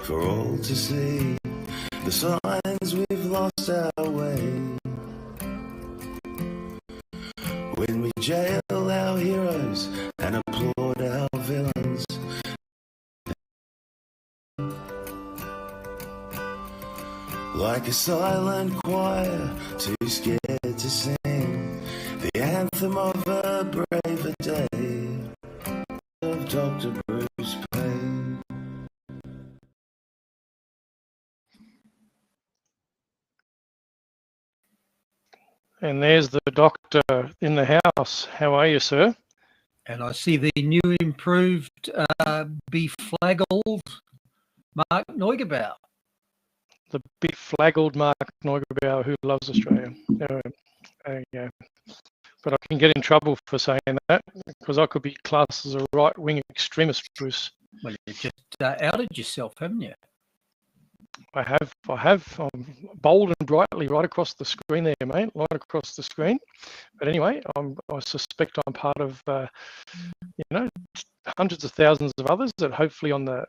for all to see. The signs we've lost our way. When we jail our heroes and applaud our villains, like a silent choir, too scared to sing the anthem of a braver day, of Dr. Bruce Paix. And there's the doctor in the house. How are you, sir? And I see the new improved beflaggled Mark Neugebauer. The beflaggled Mark Neugebauer who loves Australia. Yeah. But I can get in trouble for saying that because I could be classed as a right-wing extremist, Bruce. Well, you just outed yourself, haven't you? I have. Bold and brightly right across the screen there, mate. Right across the screen. But anyway, I suspect I'm part of, hundreds of thousands of others that hopefully on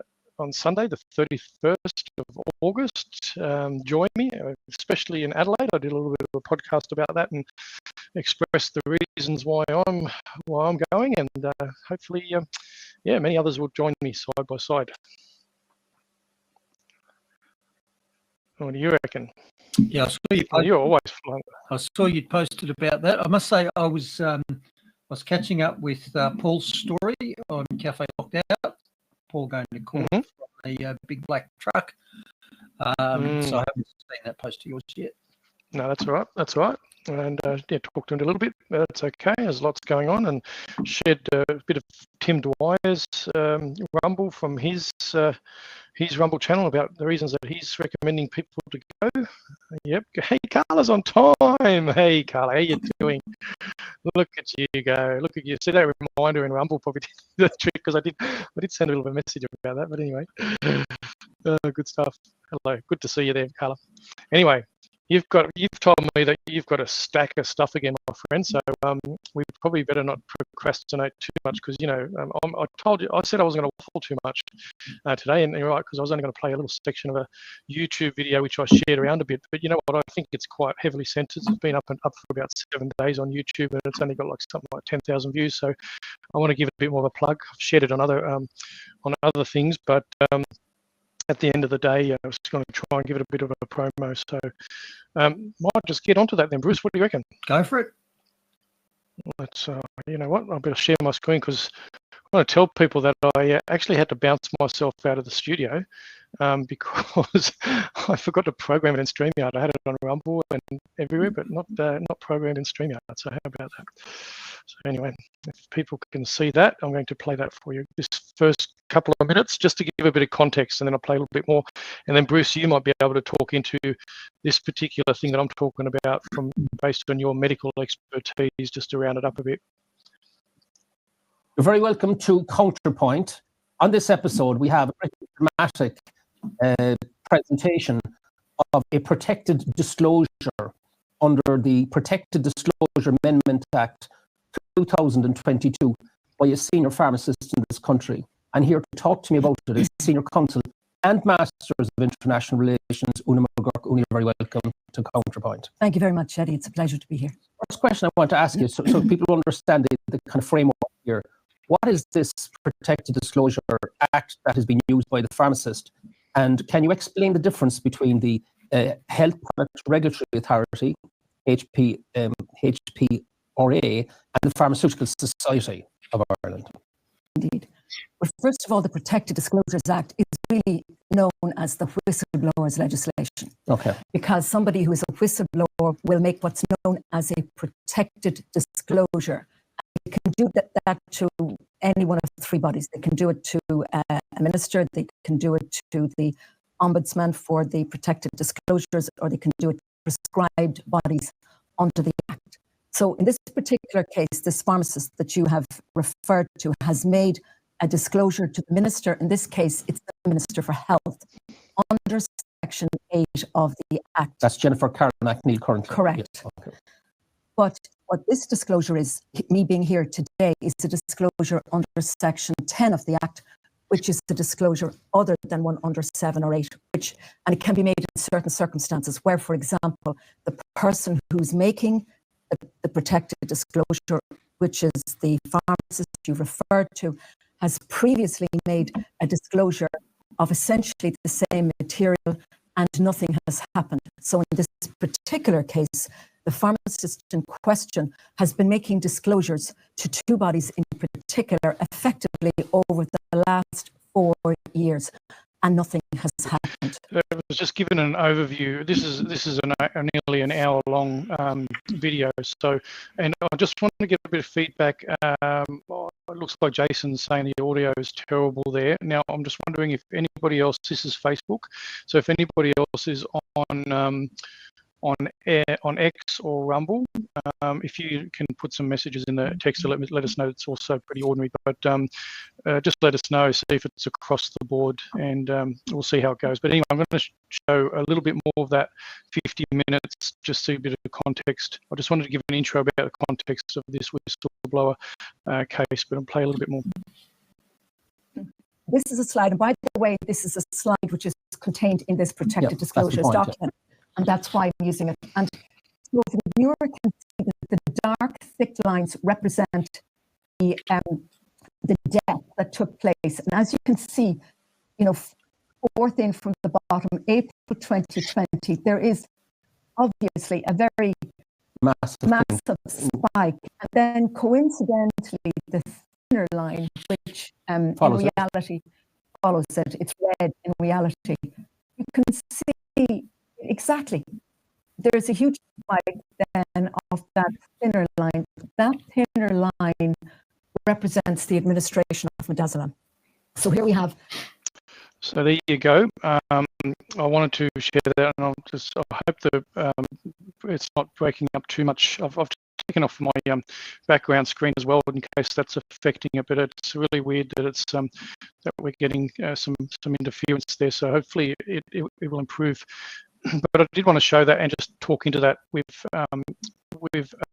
Sunday, the 31st of August, join me, especially in Adelaide. I did a little bit of a podcast about that and expressed the reasons why I'm going, and hopefully, many others will join me side by side. What do you reckon? Yeah, I saw you. You're always flying. I saw you'd posted about that. I must say, I was catching up with Paul's story on Cafe Locked Out. Paul going to court from a big black truck. So I haven't seen that post of yours yet. No, that's all right. That's all right. And talked to him a little bit. That's okay. There's lots going on, and shared a bit of Tim Dwyer's rumble from his Rumble channel about the reasons that he's recommending people to go. Yep. Hey, Carla's on time. Hey, Carla, how you doing? Look at you go. Look at you. See that reminder in Rumble probably did the trick because I did send a little bit of a message about that. But anyway, good stuff. Hello. Good to see you there, Carla. Anyway. You've told me that you've got a stack of stuff again, my friend. So we probably better not procrastinate too much because I said I wasn't going to waffle too much today, and you're right because I was only going to play a little section of a YouTube video which I shared around a bit. But you know what? I think it's quite heavily censored. It's been up for about 7 days on YouTube, and it's only got something like 10,000 views. So I want to give it a bit more of a plug. I've shared it on other things, but. At the end of the day, I was going to try and give it a bit of a promo. So might just get onto that then. Bruce, what do you reckon? Go for it. Let's, you know what? I better share my screen because I want to tell people that I actually had to bounce myself out of the studio because I forgot to program it in StreamYard. I had it on Rumble and everywhere, but not programmed in StreamYard. So how about that? So anyway, if people can see that, I'm going to play that for you this first couple of minutes just to give a bit of context, and then I'll play a little bit more. And then Bruce, you might be able to talk into this particular thing that I'm talking about based on your medical expertise, just to round it up a bit. You're very welcome to Counterpoint. On this episode, we have a dramatic presentation of a protected disclosure under the Protected Disclosure Amendment Act 2022 by a senior pharmacist in this country. And here to talk to me about it is Senior Counsel and Masters of International Relations, Una McGurk. Una, you're very welcome to Counterpoint. Thank you very much, Eddie. It's a pleasure to be here. First question I want to ask you, so people understand the kind of framework here. What is this Protected Disclosure Act that has been used by the pharmacist? And can you explain the difference between the Health Product Regulatory Authority, HPRA, and the Pharmaceutical Society of Ireland? Indeed. But first of all, the Protected Disclosures Act is really known as the whistleblowers legislation. Okay. Because somebody who is a whistleblower will make what's known as a protected disclosure. They can do that to any one of three bodies. They can do it to a minister, they can do it to the ombudsman for the protected disclosures, or they can do it to prescribed bodies under the Act. So in this particular case, this pharmacist that you have referred to has made a disclosure to the minister. In this case, it's the Minister for Health under Section 8 of the Act. That's Jennifer Karen McNeil currently. Correct. Yes. Okay. But what this disclosure is, me being here today, is a disclosure under Section 10 of the Act which is a disclosure other than one under 7 or 8, and it can be made in certain circumstances where, for example, the person who's making the protected disclosure, which is the pharmacist you referred to, has previously made a disclosure of essentially the same material and nothing has happened. So in this particular case, the pharmacist in question has been making disclosures to 2 bodies in particular effectively over the last 4 years, and nothing has happened. I was just given an overview. This is nearly an hour-long video. So, and I just wanted to get a bit of feedback. It looks like Jason's saying the audio is terrible there. Now, I'm just wondering if anybody else. This is Facebook. So, if anybody else is on X or Rumble, if you can put some messages in the text to let us know. It's also pretty ordinary, but just let us know, see if it's across the board, and we'll see how it goes. But anyway, I'm going to show a little bit more of that 50 minutes, just to see a bit of context. I just wanted to give an intro about the context of this whistleblower case, but I'll play a little bit more. This is a slide, and by the way, this is a slide which is contained in this protected disclosures document. And that's why I'm using it. And so the viewer can see that the dark, thick lines represent the death that took place. And as you can see, you know, fourth in from the bottom, April 2020, there is obviously a very massive spike. And then coincidentally, the thinner line, which in reality follows it, it's red in reality. You can see exactly. There's a huge spike then of that thinner line. That thinner line represents the administration of midazolam. So here we have. So there you go. I wanted to share that, and I hope that it's not breaking up too much. I've taken off my background screen as well in case that's affecting it. But it's really weird that it's that we're getting some interference there. So hopefully it will improve. But I did want to show that and just talk into that with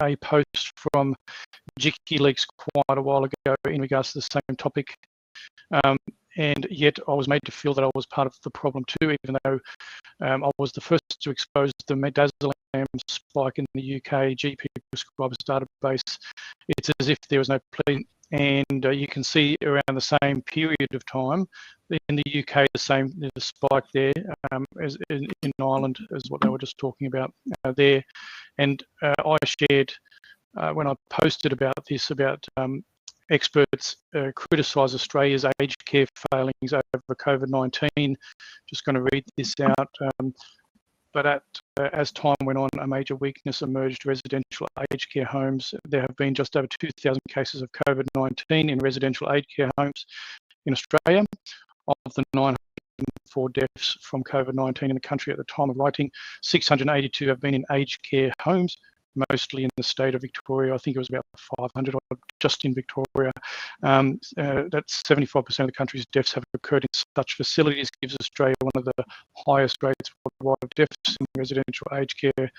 a post from WikiLeaks quite a while ago in regards to the same topic. And yet I was made to feel that I was part of the problem too, even though I was the first to expose the midazolam spike in the UK GP prescribers database. It's as if there was no plea. And you can see around the same period of time in the UK, the spike there as in Ireland as what they were just talking about there. And I shared when I posted about this, about experts criticise Australia's aged care failings over COVID-19. Just going to read this out. But as time went on, a major weakness emerged. Residential aged care homes. There have been just over 2,000 cases of COVID-19 in residential aged care homes in Australia. Of the 904 deaths from COVID-19 in the country at the time of writing, 682 have been in aged care homes, mostly in the state of Victoria. I think it was about 500 just in Victoria. That's 75% of the country's deaths have occurred in such facilities, gives Australia one of the highest rates worldwide of deaths in residential aged care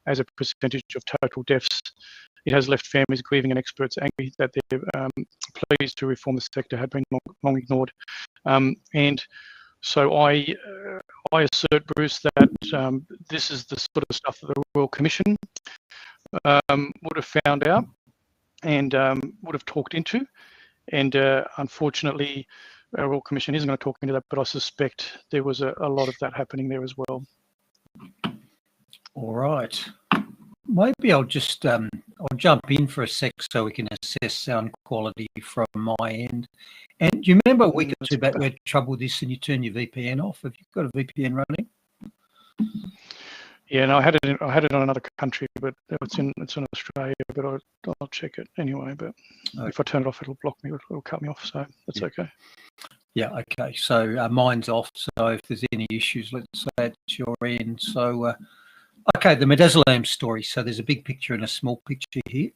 as a percentage of total deaths. It has left families grieving and experts angry that their pleas to reform the sector had been long ignored. And so I assert, Bruce, that this is the sort of stuff that the Royal Commission would have found out and would have talked into. And unfortunately, our Royal Commission isn't going to talk into that, but I suspect there was a lot of that happening there as well. All right. Maybe I'll just I'll jump in for a sec so we can assess sound quality from my end. And do you remember a week or two back we had trouble with this and you turn your VPN off? Have you got a VPN running? Yeah, no, I had it on another country, but it's in Australia. But I'll check it anyway. But if I turn it off, it'll block me. It'll cut me off. So that's okay. Yeah. Okay. So mine's off. So if there's any issues, let's say it's your end. So. Okay, the midazolam story. So there's a big picture and a small picture here.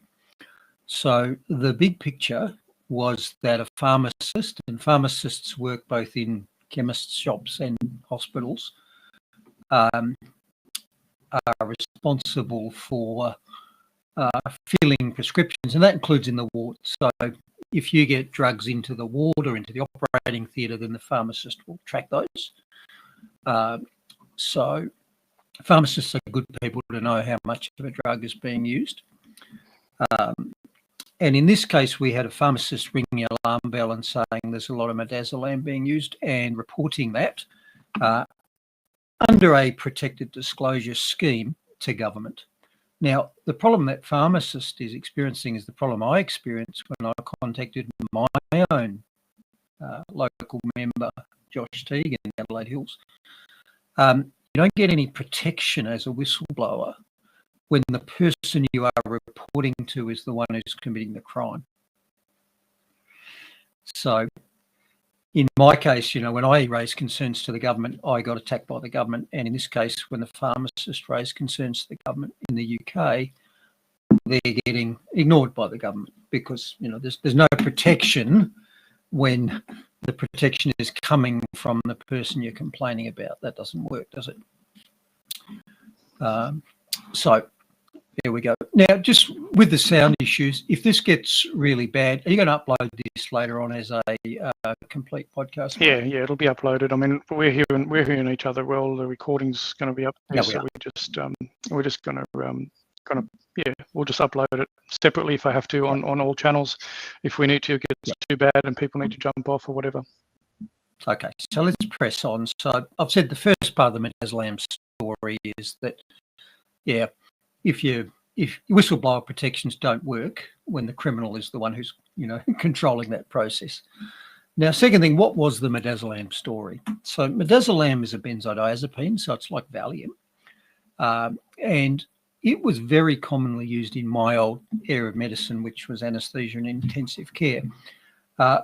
So the big picture was that a pharmacist, and pharmacists work both in chemists' shops and hospitals, are responsible for filling prescriptions, and that includes in the ward. So if you get drugs into the ward or into the operating theatre, then the pharmacist will track those. So pharmacists are good people to know how much of a drug is being used. And in this case, we had a pharmacist ringing the alarm bell and saying there's a lot of midazolam being used and reporting that under a protected disclosure scheme to government. Now, the problem that pharmacist is experiencing is the problem I experienced when I contacted my own local member, Josh Teague in Adelaide Hills. You don't get any protection as a whistleblower when the person you are reporting to is the one who's committing the crime. So in my case, when I raised concerns to the government, I got attacked by the government. And in this case, when the pharmacist raised concerns to the government in the UK, they're getting ignored by the government because, there's no protection when the protection is coming from the person you're complaining about. That doesn't work, does it? So there we go. Now, just with the sound issues, if this gets really bad, are you going to upload this later on as a complete podcast? Yeah, it'll be uploaded. I mean, we're hearing each other well. The recording's going to be up there, so we're just going to we'll just upload it separately if I have to on all channels. If we need to, it gets too bad and people need to jump off or whatever. Okay, so let's press on. So I've said the first part of the midazolam story is that, if whistleblower protections don't work when the criminal is the one who's, controlling that process. Now, second thing, what was the midazolam story? So midazolam is a benzodiazepine, so it's like Valium. And it was very commonly used in my old area of medicine, which was anaesthesia and intensive care,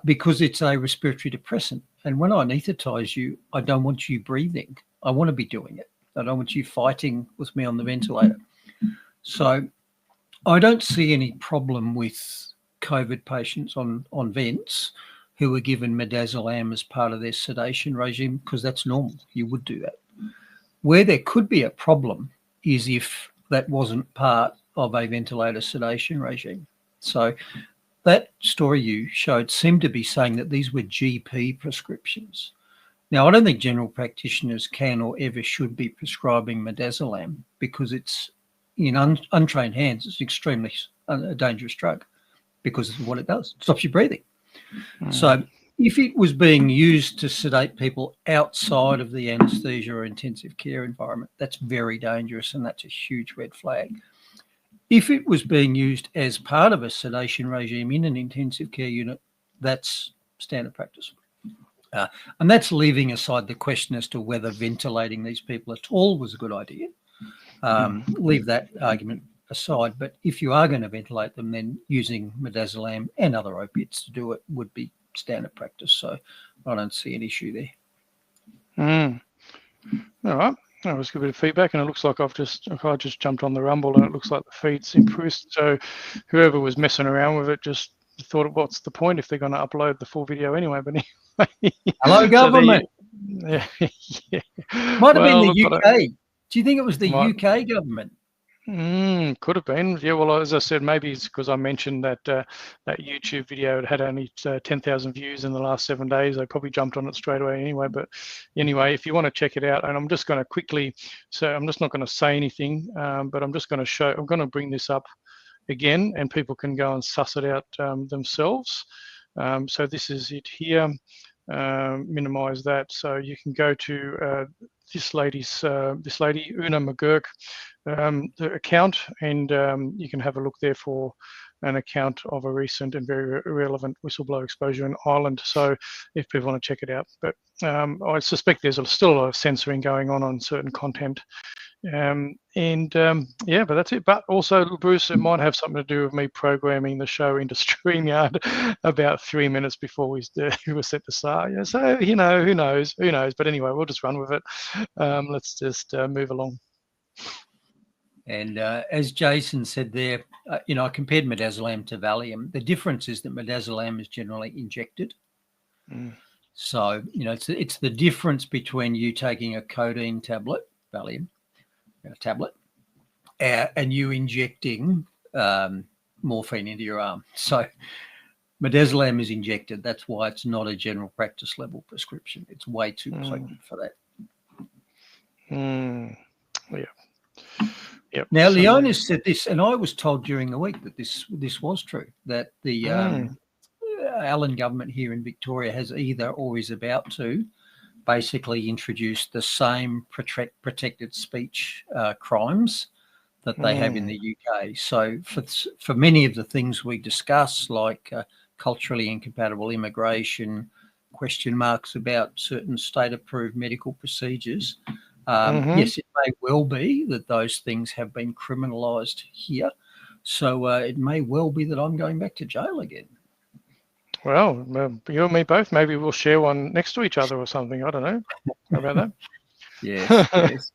because it's a respiratory depressant. And when I anaesthetise you, I don't want you breathing. I want to be doing it. I don't want you fighting with me on the ventilator. So I don't see any problem with COVID patients on vents who are given midazolam as part of their sedation regime, because that's normal. You would do that. Where there could be a problem is if that wasn't part of a ventilator sedation regime. So that story you showed seemed to be saying that these were GP prescriptions. Now, I don't think general practitioners can or ever should be prescribing midazolam because it's in untrained hands. It's extremely a dangerous drug because of what it does. It stops you breathing. So if it was being used to sedate people outside of the anaesthesia or intensive care environment, that's very dangerous and that's a huge red flag. If it was being used as part of a sedation regime in an intensive care unit, that's standard practice. And that's leaving aside the question as to whether ventilating these people at all was a good idea. Leave that argument aside. But if you are going to ventilate them, then using midazolam and other opiates to do it would be standard practice. So I don't see an issue there. All right. That was a bit of feedback, and it looks like I just jumped on the Rumble, and it looks like the feed's improved. So whoever was messing around with it just thought, what's the point if they're going to upload the full video anyway? But anyway, hello, government. So Might have been the UK. Do you think it was the UK government? Could have been. Yeah, well, as I said, maybe it's because I mentioned that that YouTube video had only 10,000 views in the last 7 days. I probably jumped on it straight away anyway. But anyway, if you want to check it out, and I'm just going to quickly, so I'm just not going to say anything, but I'm just going to show, I'm going to bring this up again, and people can go and suss it out themselves. So this is it here. Minimize that, so you can go to this lady Una McGurk, the account, and you can have a look there for an account of a recent and very relevant whistleblower exposure in Ireland. So if people want to check it out, but I suspect there's still a lot of censoring going on certain content. Yeah, but that's it. But also, Bruce, it might have something to do with me programming the show into StreamYard about 3 minutes before we were set to start. Yeah, so who knows? But anyway, we'll just run with it. Let's just move along. And as Jason said there, I compared midazolam to Valium. The difference is that midazolam is generally injected. So it's the difference between you taking a codeine tablet, Valium, a tablet, and you injecting morphine into your arm. So Midazolam is injected. That's why it's not a general practice level prescription. It's way too potent for that. Yeah. Yep. Now, Leona said this, and I was told during the week that this was true, that the Allen government here in Victoria has either or is about to basically introduce the same protected speech crimes that they have in the UK. So for many of the things we discuss, like culturally incompatible immigration, question marks about certain state-approved medical procedures, yes, it may well be that those things have been criminalised here. So it may well be that I'm going back to jail again. Well, you and me both. Maybe we'll share one next to each other or something. I don't know. How about that? Yes.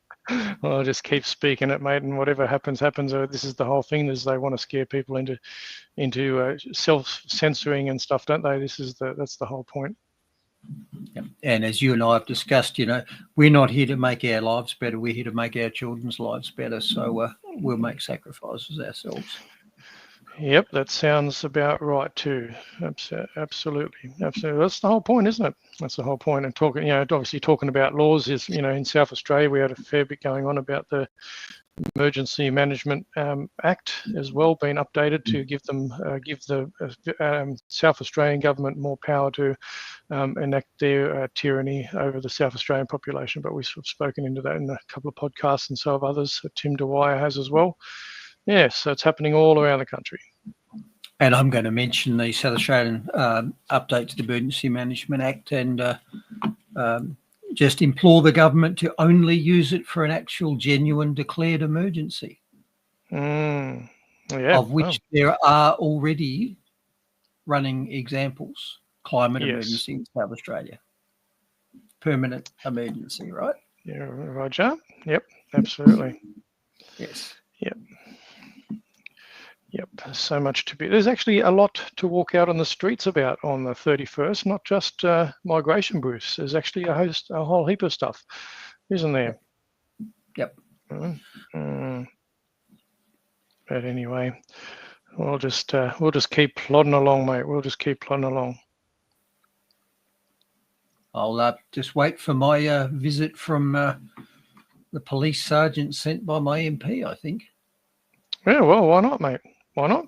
Well, I'll just keep speaking it, mate, and whatever happens, happens. This is the whole thing, is they want to scare people into self-censoring and stuff, don't they? That's the whole point. Yep. And as you and I have discussed, we're not here to make our lives better. We're here to make our children's lives better. So we'll make sacrifices ourselves. Yep, that sounds about right too. Absolutely. That's the whole point, isn't it? That's the whole point. And talking, obviously talking about laws is, in South Australia, we had a fair bit going on about the Emergency Management Act as well, being updated to give the South Australian government more power to enact their tyranny over the South Australian population. But we've sort of spoken into that in a couple of podcasts, and so have others. Tim Dwyer has as well. Yes, so it's happening all around the country. And I'm going to mention the South Australian update to the Emergency Management Act, and just implore the government to only use it for an actual genuine declared emergency, of which there are already running examples. Climate emergency in South Australia. Permanent emergency, right? Yeah, Roger. Yep, absolutely. Yes. Yep, so much to be. There's actually a lot to walk out on the streets about on the 3st, not just migration, Bruce. There's actually a whole heap of stuff, isn't there? Yep. But anyway, we'll just keep plodding along, mate. We'll just keep plodding along. I'll just wait for my visit from the police sergeant sent by my MP, I think. Yeah, well, why not, mate? Why not?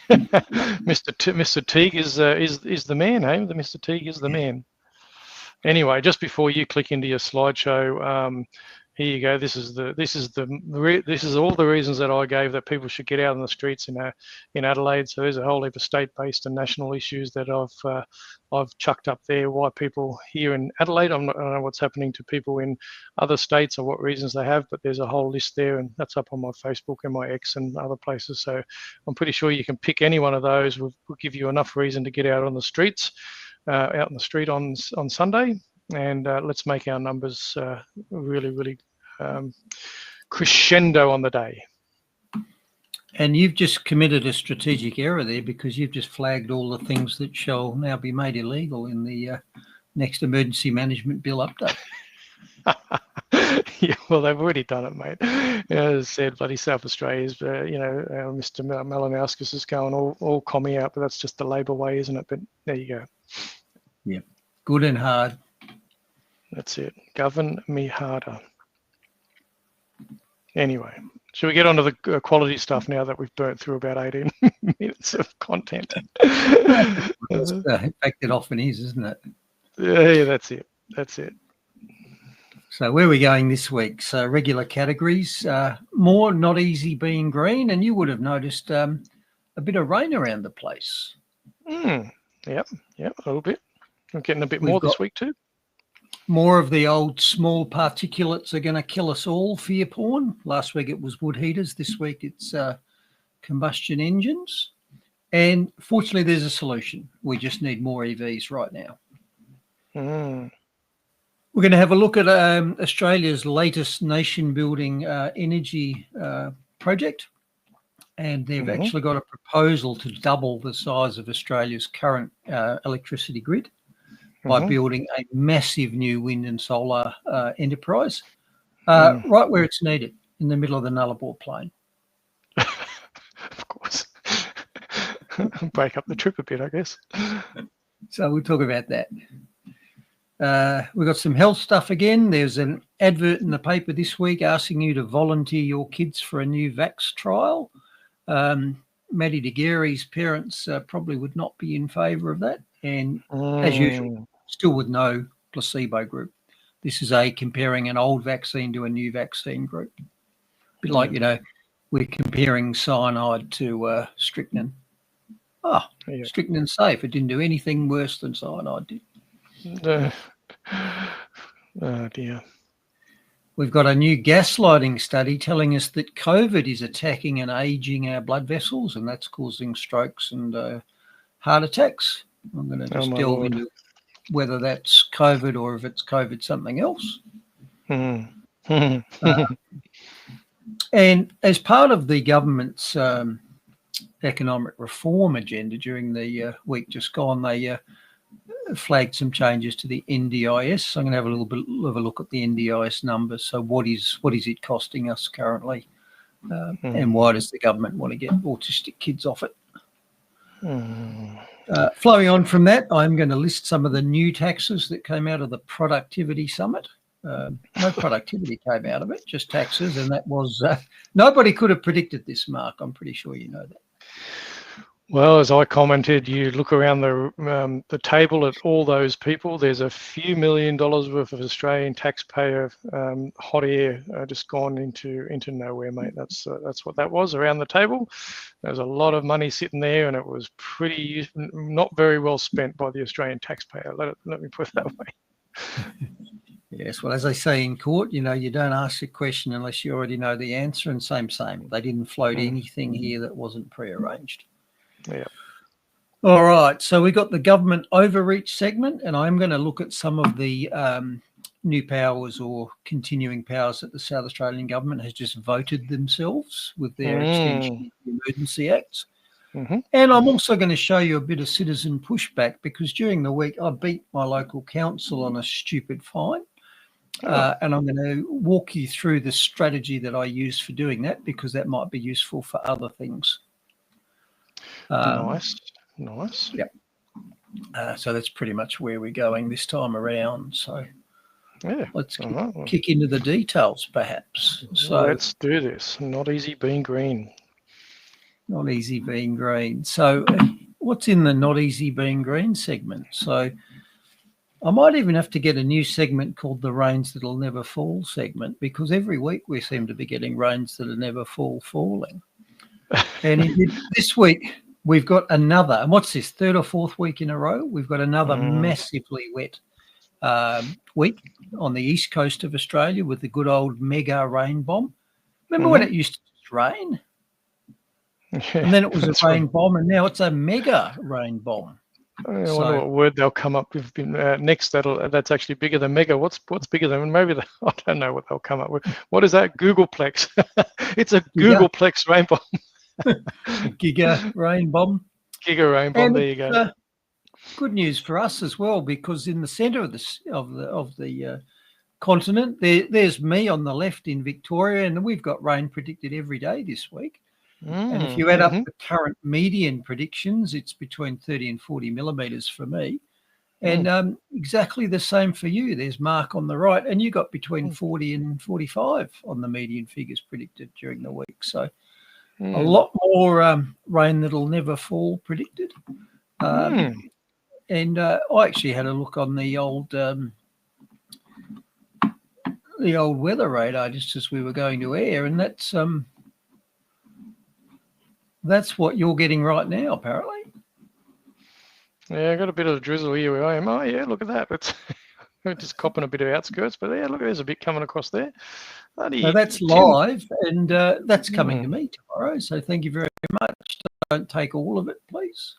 Mr. Teague is the man, eh? The Mr. Teague is the man. Anyway, just before you click into your slideshow, here you go. This is all the reasons that I gave that people should get out on the streets in Adelaide. So there's a whole heap of state-based and national issues that I've chucked up there. Why people here in Adelaide? I don't know what's happening to people in other states or what reasons they have, but there's a whole list there, and that's up on my Facebook and my X and other places. So I'm pretty sure you can pick any one of those. We'll give you enough reason to get out on the streets, out in the street on Sunday. And let's make our numbers really crescendo on the day. And you've just committed a strategic error there, because you've just flagged all the things that shall now be made illegal in the next emergency management bill update. Yeah, well, they've already done it, mate. As I said, bloody South Australia's, Mr. Malinowskis is going all commie out, but that's just the Labor way, isn't it? But there you go. Yeah, good and hard. That's it. Govern me harder. Anyway, should we get on to the quality stuff now that we've burnt through about 18 minutes of content? In fact, it often is, isn't it? Yeah, that's it. So where are we going this week? So regular categories, more not easy being green, and you would have noticed a bit of rain around the place. Yep, a little bit. I'm getting a bit more this week too. More of the old small particulates are going to kill us all, fear porn. Last week it was wood heaters. This week it's combustion engines. And fortunately, there's a solution. We just need more EVs right now. We're going to have a look at Australia's latest nation-building energy project. And they've actually got a proposal to double the size of Australia's current electricity grid by building a massive new wind and solar enterprise right where it's needed, in the middle of the Nullarbor Plain. Of course. break up the trip a bit, I guess. So we'll talk about that. We've got some health stuff again. There's an advert in the paper this week asking you to volunteer your kids for a new vax trial. Maddie DeGary's parents probably would not be in favour of that. And as usual, still with no placebo group. This is comparing an old vaccine to a new vaccine group. A bit like, we're comparing cyanide to strychnine. Strychnine's safe. It didn't do anything worse than cyanide did. Oh dear. We've got a new gaslighting study telling us that COVID is attacking and aging our blood vessels, and that's causing strokes and heart attacks. I'm going to just delve into whether that's COVID or if it's COVID something else. And as part of the government's economic reform agenda during the week just gone, they flagged some changes to the NDIS. So I'm going to have a little bit of a look at the NDIS numbers. So what is it costing us currently, and why does the government want to get autistic kids off it? Flowing on from that, I'm going to list some of the new taxes that came out of the Productivity Summit. No productivity came out of it, just taxes, and that was nobody could have predicted this, Mark. I'm pretty sure you know that. Well, as I commented, you look around the table at all those people. There's a few $1 million worth of Australian taxpayer hot air just gone into nowhere, mate. That's what that was around the table. There's a lot of money sitting there, and it was pretty not very well spent by the Australian taxpayer. Let me put it that way. Yes, well, as they say in court, you don't ask a question unless you already know the answer, and same. They didn't float anything here that wasn't prearranged. Yeah. All right, so we got the government overreach segment, and I'm going to look at some of the new powers or continuing powers that the South Australian government has just voted themselves with their extension of the emergency acts. And I'm also going to show you a bit of citizen pushback, because during the week I beat my local council on a stupid fine. And I'm going to walk you through the strategy that I use for doing that, because that might be useful for other things. Nice. Yep. So that's pretty much where we're going this time around. So let's kick into the details, perhaps. So let's do this. Not easy being green. Not easy being green. So what's in the not easy being green segment? So I might even have to get a new segment called the Rains That'll Never Fall segment, because every week we seem to be getting rains that are never falling. And indeed, this week we've got another, and what's this, third or fourth week in a row? We've got another massively wet week on the east coast of Australia with the good old mega rain bomb. Remember when it used to just rain? And then it was a rain bomb, and now it's a mega rain bomb. I wonder what word they'll come up with next. That's actually bigger than mega. What's bigger than maybe? I don't know what they'll come up with. What is that? Googleplex. It's a Googleplex rain bomb. Giga rain bomb. Giga rain bomb. And there you go. Good news for us as well, because in the centre of the continent, there's me on the left in Victoria, and we've got rain predicted every day this week. And if you add up the current median predictions, it's between 30 and 40 millimetres for me. And exactly the same for you. There's Mark on the right, and you got between 40 and 45 on the median figures predicted during the week. So a lot more rain that'll never fall predicted. And I actually had a look on the old weather radar just as we were going to air, and that's what you're getting right now, apparently. Yeah, I got a bit of a drizzle here where I am. Oh, yeah, look at that. It's just copping a bit of outskirts, but yeah, look, there's a bit coming across there. So that's live, and that's coming to me tomorrow. So thank you very much. Don't take all of it, please.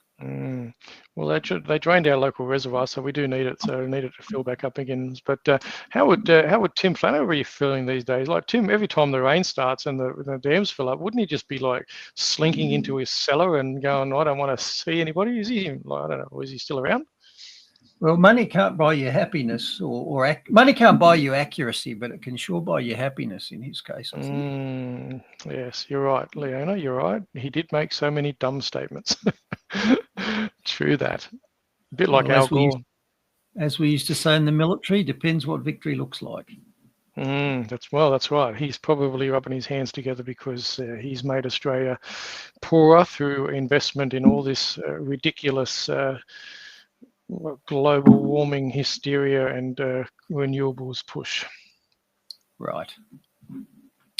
Well, they drained our local reservoir, so we do need it. So we need it to fill back up again. But how would Tim Flanagan be feeling these days? Like Tim, every time the rain starts and the dams fill up, wouldn't he just be like slinking into his cellar and going, "I don't want to see anybody"? Is he? Like, I don't know. Is he still around? Well, money can't buy you happiness, or money can't buy you accuracy, but it can sure buy you happiness in his case. Yes, you're right, Leona. You're right. He did make so many dumb statements. True that. A bit like Well, Al Gore. As we used to say in the military, depends what victory looks like. That's right. He's probably rubbing his hands together because he's made Australia poorer through investment in all this ridiculous global warming hysteria and renewables push. Right.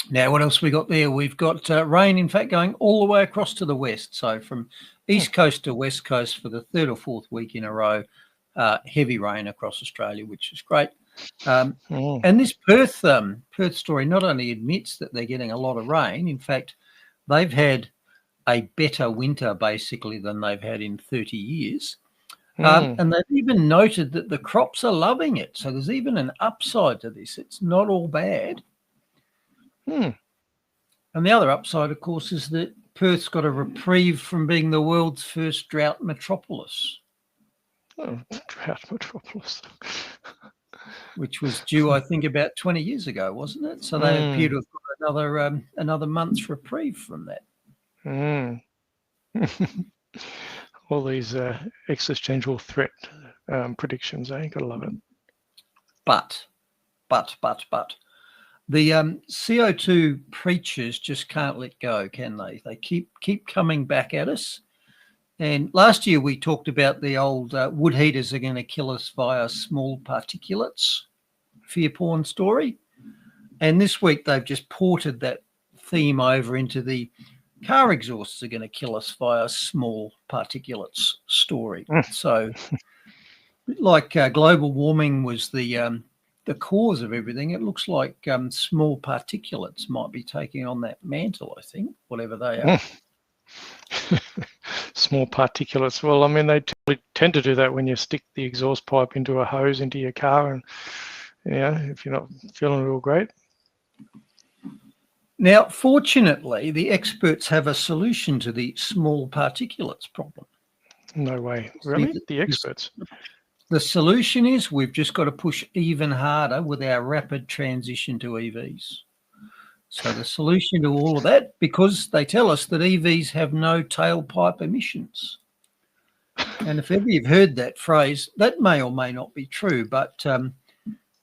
Now, what else we got there? We've got rain, in fact, going all the way across to the west. So from east coast to west coast for the third or fourth week in a row, heavy rain across Australia, which is great. And this Perth story not only admits that they're getting a lot of rain, in fact, they've had a better winter basically than they've had in 30 years. And they've even noted that the crops are loving it. So there's even an upside to this. It's not all bad. And the other upside, of course, is that Perth's got a reprieve from being the world's first drought metropolis. Oh, drought metropolis. Which was due, I think, about 20 years ago, wasn't it? So they appear to have got another month's reprieve from that. All these existential threat predictions, eh? Gotta love it. But. The CO2 preachers just can't let go, can they? They keep coming back at us. And last year we talked about the old wood heaters are going to kill us via small particulates fear porn story. And this week they've just ported that theme over into the car exhausts are going to kill us via small particulates story. So like global warming was the cause of everything, it looks like small particulates might be taking on that mantle, I think, whatever they are. Small particulates. Well, I mean, they tend to do that when you stick the exhaust pipe into a hose into your car and, if you're not feeling real great. Now, fortunately, the experts have a solution to the small particulates problem. No way. Really? The experts? The solution is we've just got to push even harder with our rapid transition to EVs. So the solution to all of that, because they tell us that EVs have no tailpipe emissions. And if ever you've heard that phrase, that may or may not be true. But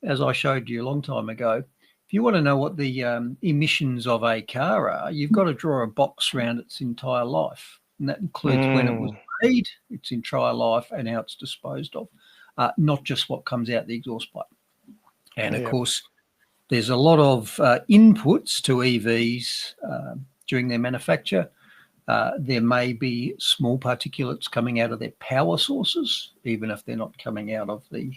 as I showed you a long time ago, if you want to know what the emissions of a car are, you've got to draw a box around its entire life. And that includes when it was made, its entire life, and how it's disposed of, not just what comes out the exhaust pipe. And, of course, there's a lot of inputs to EVs during their manufacture. There may be small particulates coming out of their power sources, even if they're not coming out of the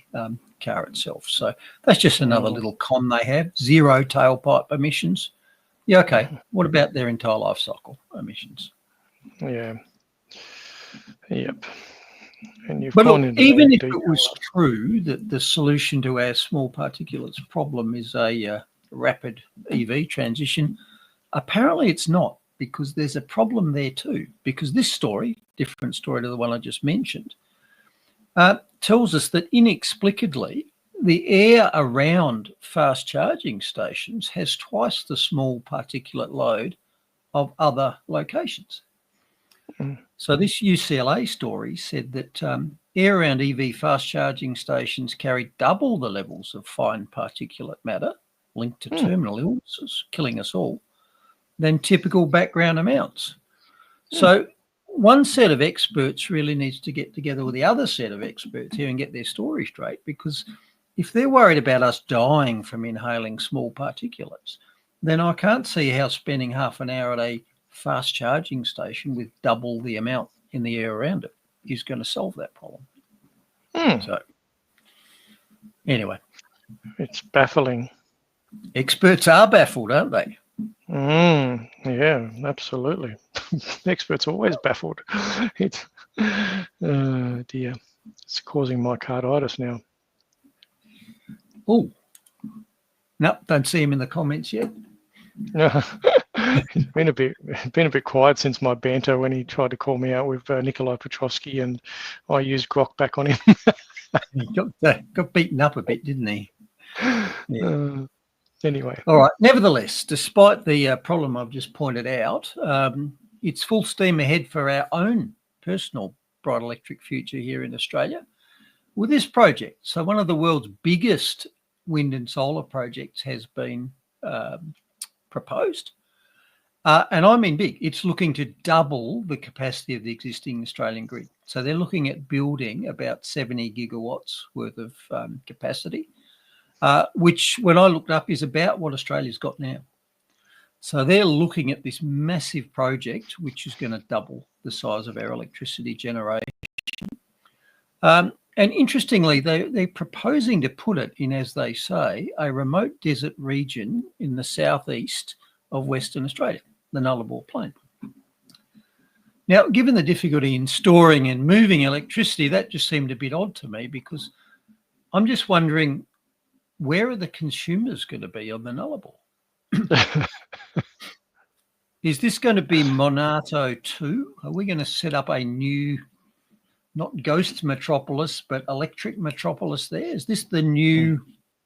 car itself. So that's just another little con they have. Zero tailpipe emissions. Yeah, okay. What about their entire life cycle emissions? Yeah. Yep. And but look, even if it was true that the solution to our small particulates problem is a rapid EV transition, apparently it's not, because there's a problem there too. Because this story, different story to the one I just mentioned, tells us that inexplicably the air around fast charging stations has twice the small particulate load of other locations. So this UCLA story said that air around EV fast charging stations carry double the levels of fine particulate matter linked to terminal illnesses, killing us all, than typical background amounts. So one set of experts really needs to get together with the other set of experts here and get their story straight, because if they're worried about us dying from inhaling small particulates, then I can't see how spending half an hour at a fast charging station with double the amount in the air around it is going to solve that problem. So anyway, it's baffling. Experts are baffled, aren't they? Yeah, absolutely. Experts are always baffled. It's dear, it's causing myocarditis now. Oh, no, don't see him in the comments yet. He's been a bit quiet since my banter when he tried to call me out with Nikolai Petrovsky, and I used grok back on him. He got beaten up a bit, didn't he? Yeah. Anyway. All right. Nevertheless, despite the problem I've just pointed out, it's full steam ahead for our own personal bright electric future here in Australia with this project. So one of the world's biggest wind and solar projects has been proposed. And I mean big. It's looking to double the capacity of the existing Australian grid. So they're looking at building about 70 gigawatts worth of capacity, which when I looked up is about what Australia's got now. So they're looking at this massive project, which is going to double the size of our electricity generation. And interestingly, they're proposing to put it in, as they say, a remote desert region in the southeast of Western Australia, the Nullarbor Plain. Now, given the difficulty in storing and moving electricity, that just seemed a bit odd to me, because I'm just wondering, where are the consumers going to be on the Nullarbor? Is this going to be Monato 2? Are we going to set up a new, not ghost metropolis, but electric metropolis there? Is this the new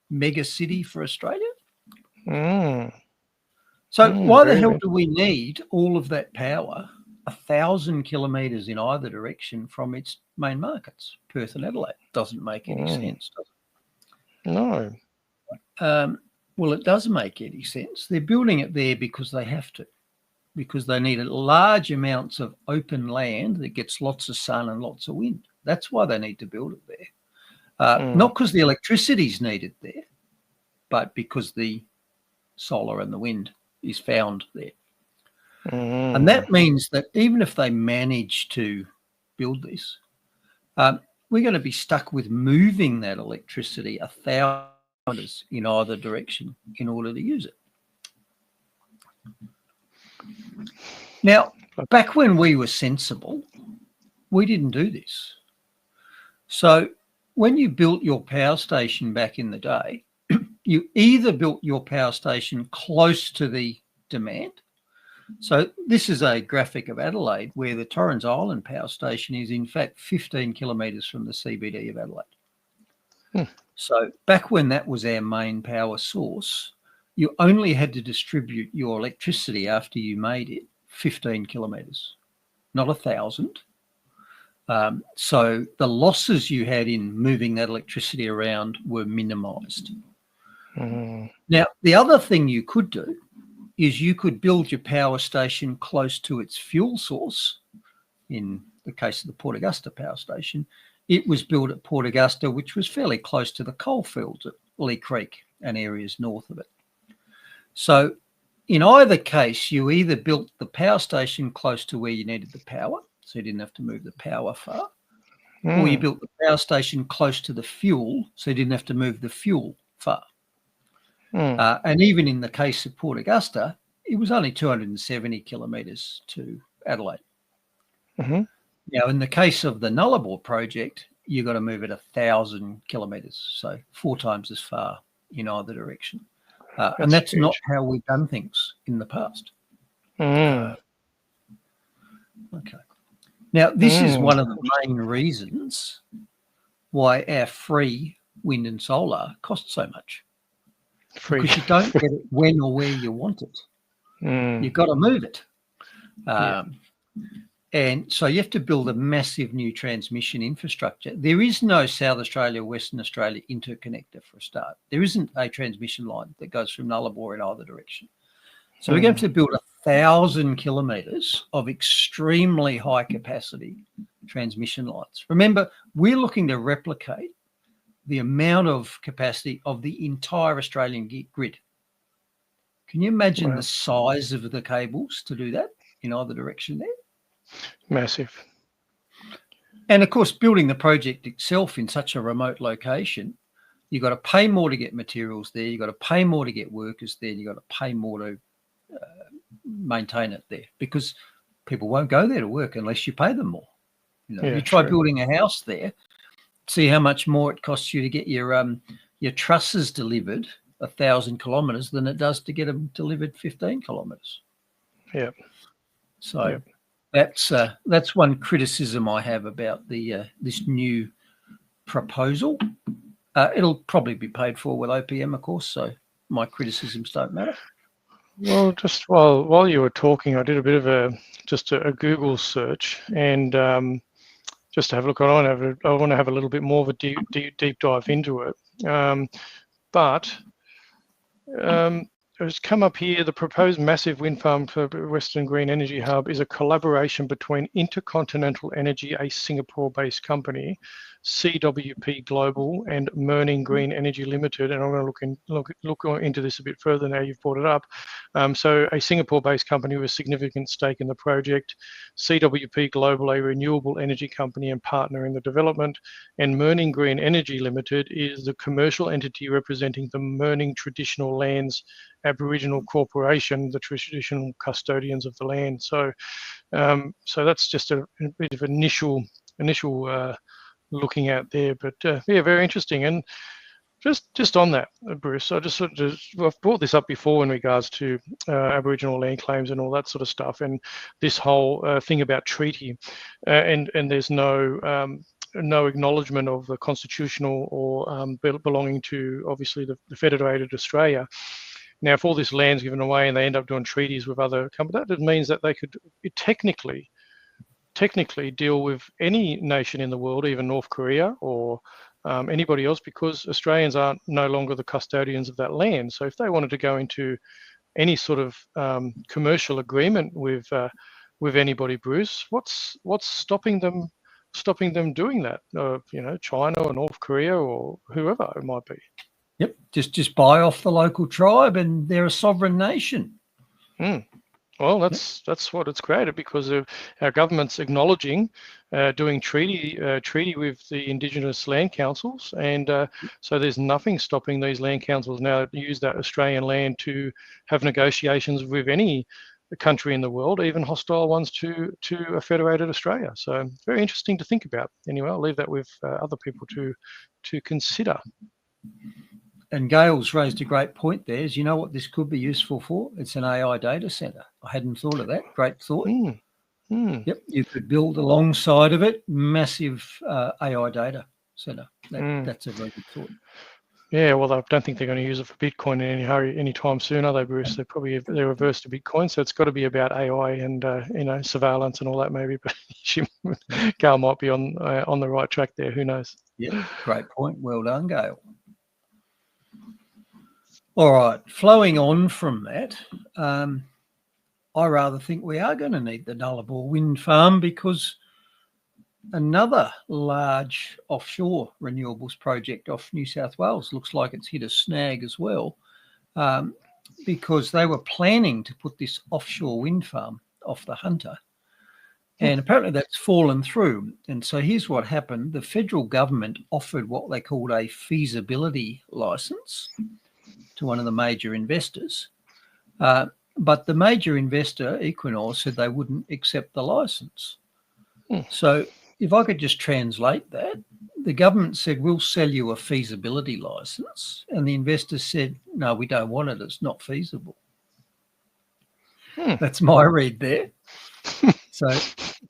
mega city for Australia? So why the hell do we need all of that power 1,000 kilometres in either direction from its main markets, Perth and Adelaide? Doesn't make any sense, does it? No. Well, it does make any sense. They're building it there because they have to, because they need large amounts of open land that gets lots of sun and lots of wind. That's why they need to build it there. Not because the electricity's needed there, but because the solar and the wind is found there. And that means that even if they manage to build this, we're going to be stuck with moving that electricity 1,000 kilometres in either direction in order to use it. Now, back when we were sensible, we didn't do this. So when you built your power station back in the day, you either built your power station close to the demand. So this is a graphic of Adelaide where the Torrens Island power station is in fact 15 kilometres from the CBD of Adelaide. So back when that was our main power source, you only had to distribute your electricity after you made it 15 kilometres, not 1,000. So the losses you had in moving that electricity around were minimised. Now, the other thing you could do is you could build your power station close to its fuel source. In the case of the Port Augusta power station, it was built at Port Augusta, which was fairly close to the coalfields at Lee Creek and areas north of it. So in either case, you either built the power station close to where you needed the power, so you didn't have to move the power far, or you built the power station close to the fuel, so you didn't have to move the fuel far. And even in the case of Port Augusta, it was only 270 kilometres to Adelaide. Now, in the case of the Nullarbor project, you've got to move it 1,000 kilometres, so 4 times as far in either direction. And that's not how we've done things in the past. Okay. Now, this is one of the main reasons why our free wind and solar costs so much. Because you don't get it when or where you want it. You've got to move it. And so you have to build a massive new transmission infrastructure. There is no South Australia, Western Australia interconnector for a start. There isn't a transmission line that goes from Nullarbor in either direction. So we're going to build 1,000 kilometres of extremely high capacity transmission lines. Remember, we're looking to replicate the amount of capacity of the entire Australian grid. Can you imagine the size of the cables to do that in either direction there? Massive. And of course, building the project itself in such a remote location, you've got to pay more to get materials there, you've got to pay more to get workers there, you've got to pay more to maintain it there, because people won't go there to work unless you pay them more. You try building a house there, see how much more it costs you to get your trusses delivered 1,000 kilometres than it does to get them delivered 15 kilometres. So that's one criticism I have about the this new proposal. It'll probably be paid for with OPM, of course, so my criticisms don't matter. Well, just while you were talking, I did a bit of a Google search, and just to have a look. I want to have a little bit more of a deep dive into it. But it's come up here. The proposed massive wind farm for Western Green Energy Hub is a collaboration between Intercontinental Energy, a Singapore-based company, CWP Global, and Merning Green Energy Limited. And I'm going to look into this a bit further now you've brought it up. So a Singapore-based company with a significant stake in the project, CWP Global, a renewable energy company and partner in the development, and Merning Green Energy Limited is the commercial entity representing the Merning Traditional Lands Aboriginal Corporation, the traditional custodians of the land. So, so that's just a bit of initial looking at there. But yeah, very interesting. And just on that, Bruce, I just I've brought this up before in regards to Aboriginal land claims and all that sort of stuff, and this whole thing about treaty, and there's no acknowledgement of the constitutional or belonging to obviously the Federated Australia. Now, if all this land's given away and they end up doing treaties with other companies, that means that they could technically deal with any nation in the world, even North Korea or anybody else, because Australians are no longer the custodians of that land. So if they wanted to go into any sort of commercial agreement with anybody, Bruce, what's stopping them doing that? China or North Korea or whoever it might be. Yep, just buy off the local tribe, and they're a sovereign nation. Well, that's what it's created, because of our government's acknowledging doing treaty with the Indigenous land councils, and so there's nothing stopping these land councils now to use that Australian land to have negotiations with any country in the world, even hostile ones to a federated Australia. So very interesting to think about. Anyway, I'll leave that with other people to consider. And Gail's raised a great point there. Is, you know what this could be useful for? It's an AI data center. I hadn't thought of that. Great thought. Yep, you could build alongside of it massive AI data center. That's a very good thought. Yeah, well, I don't think they're going to use it for Bitcoin in any hurry anytime soon, are they, Bruce? They're averse to Bitcoin, so it's got to be about AI and surveillance and all that maybe. But Gail might be on the right track there. Who knows? Yeah, great point. Well done, Gail. All right, flowing on from that, I rather think we are going to need the Nullarbor wind farm, because another large offshore renewables project off New South Wales looks like it's hit a snag as well, because they were planning to put this offshore wind farm off the Hunter, and apparently that's fallen through. And so here's what happened. The federal government offered what they called a feasibility license to one of the major investors. But the major investor, Equinor, said they wouldn't accept the license. So if I could just translate that, the government said, we'll sell you a feasibility license. And the investor said, no, we don't want it. It's not feasible. That's my read there. So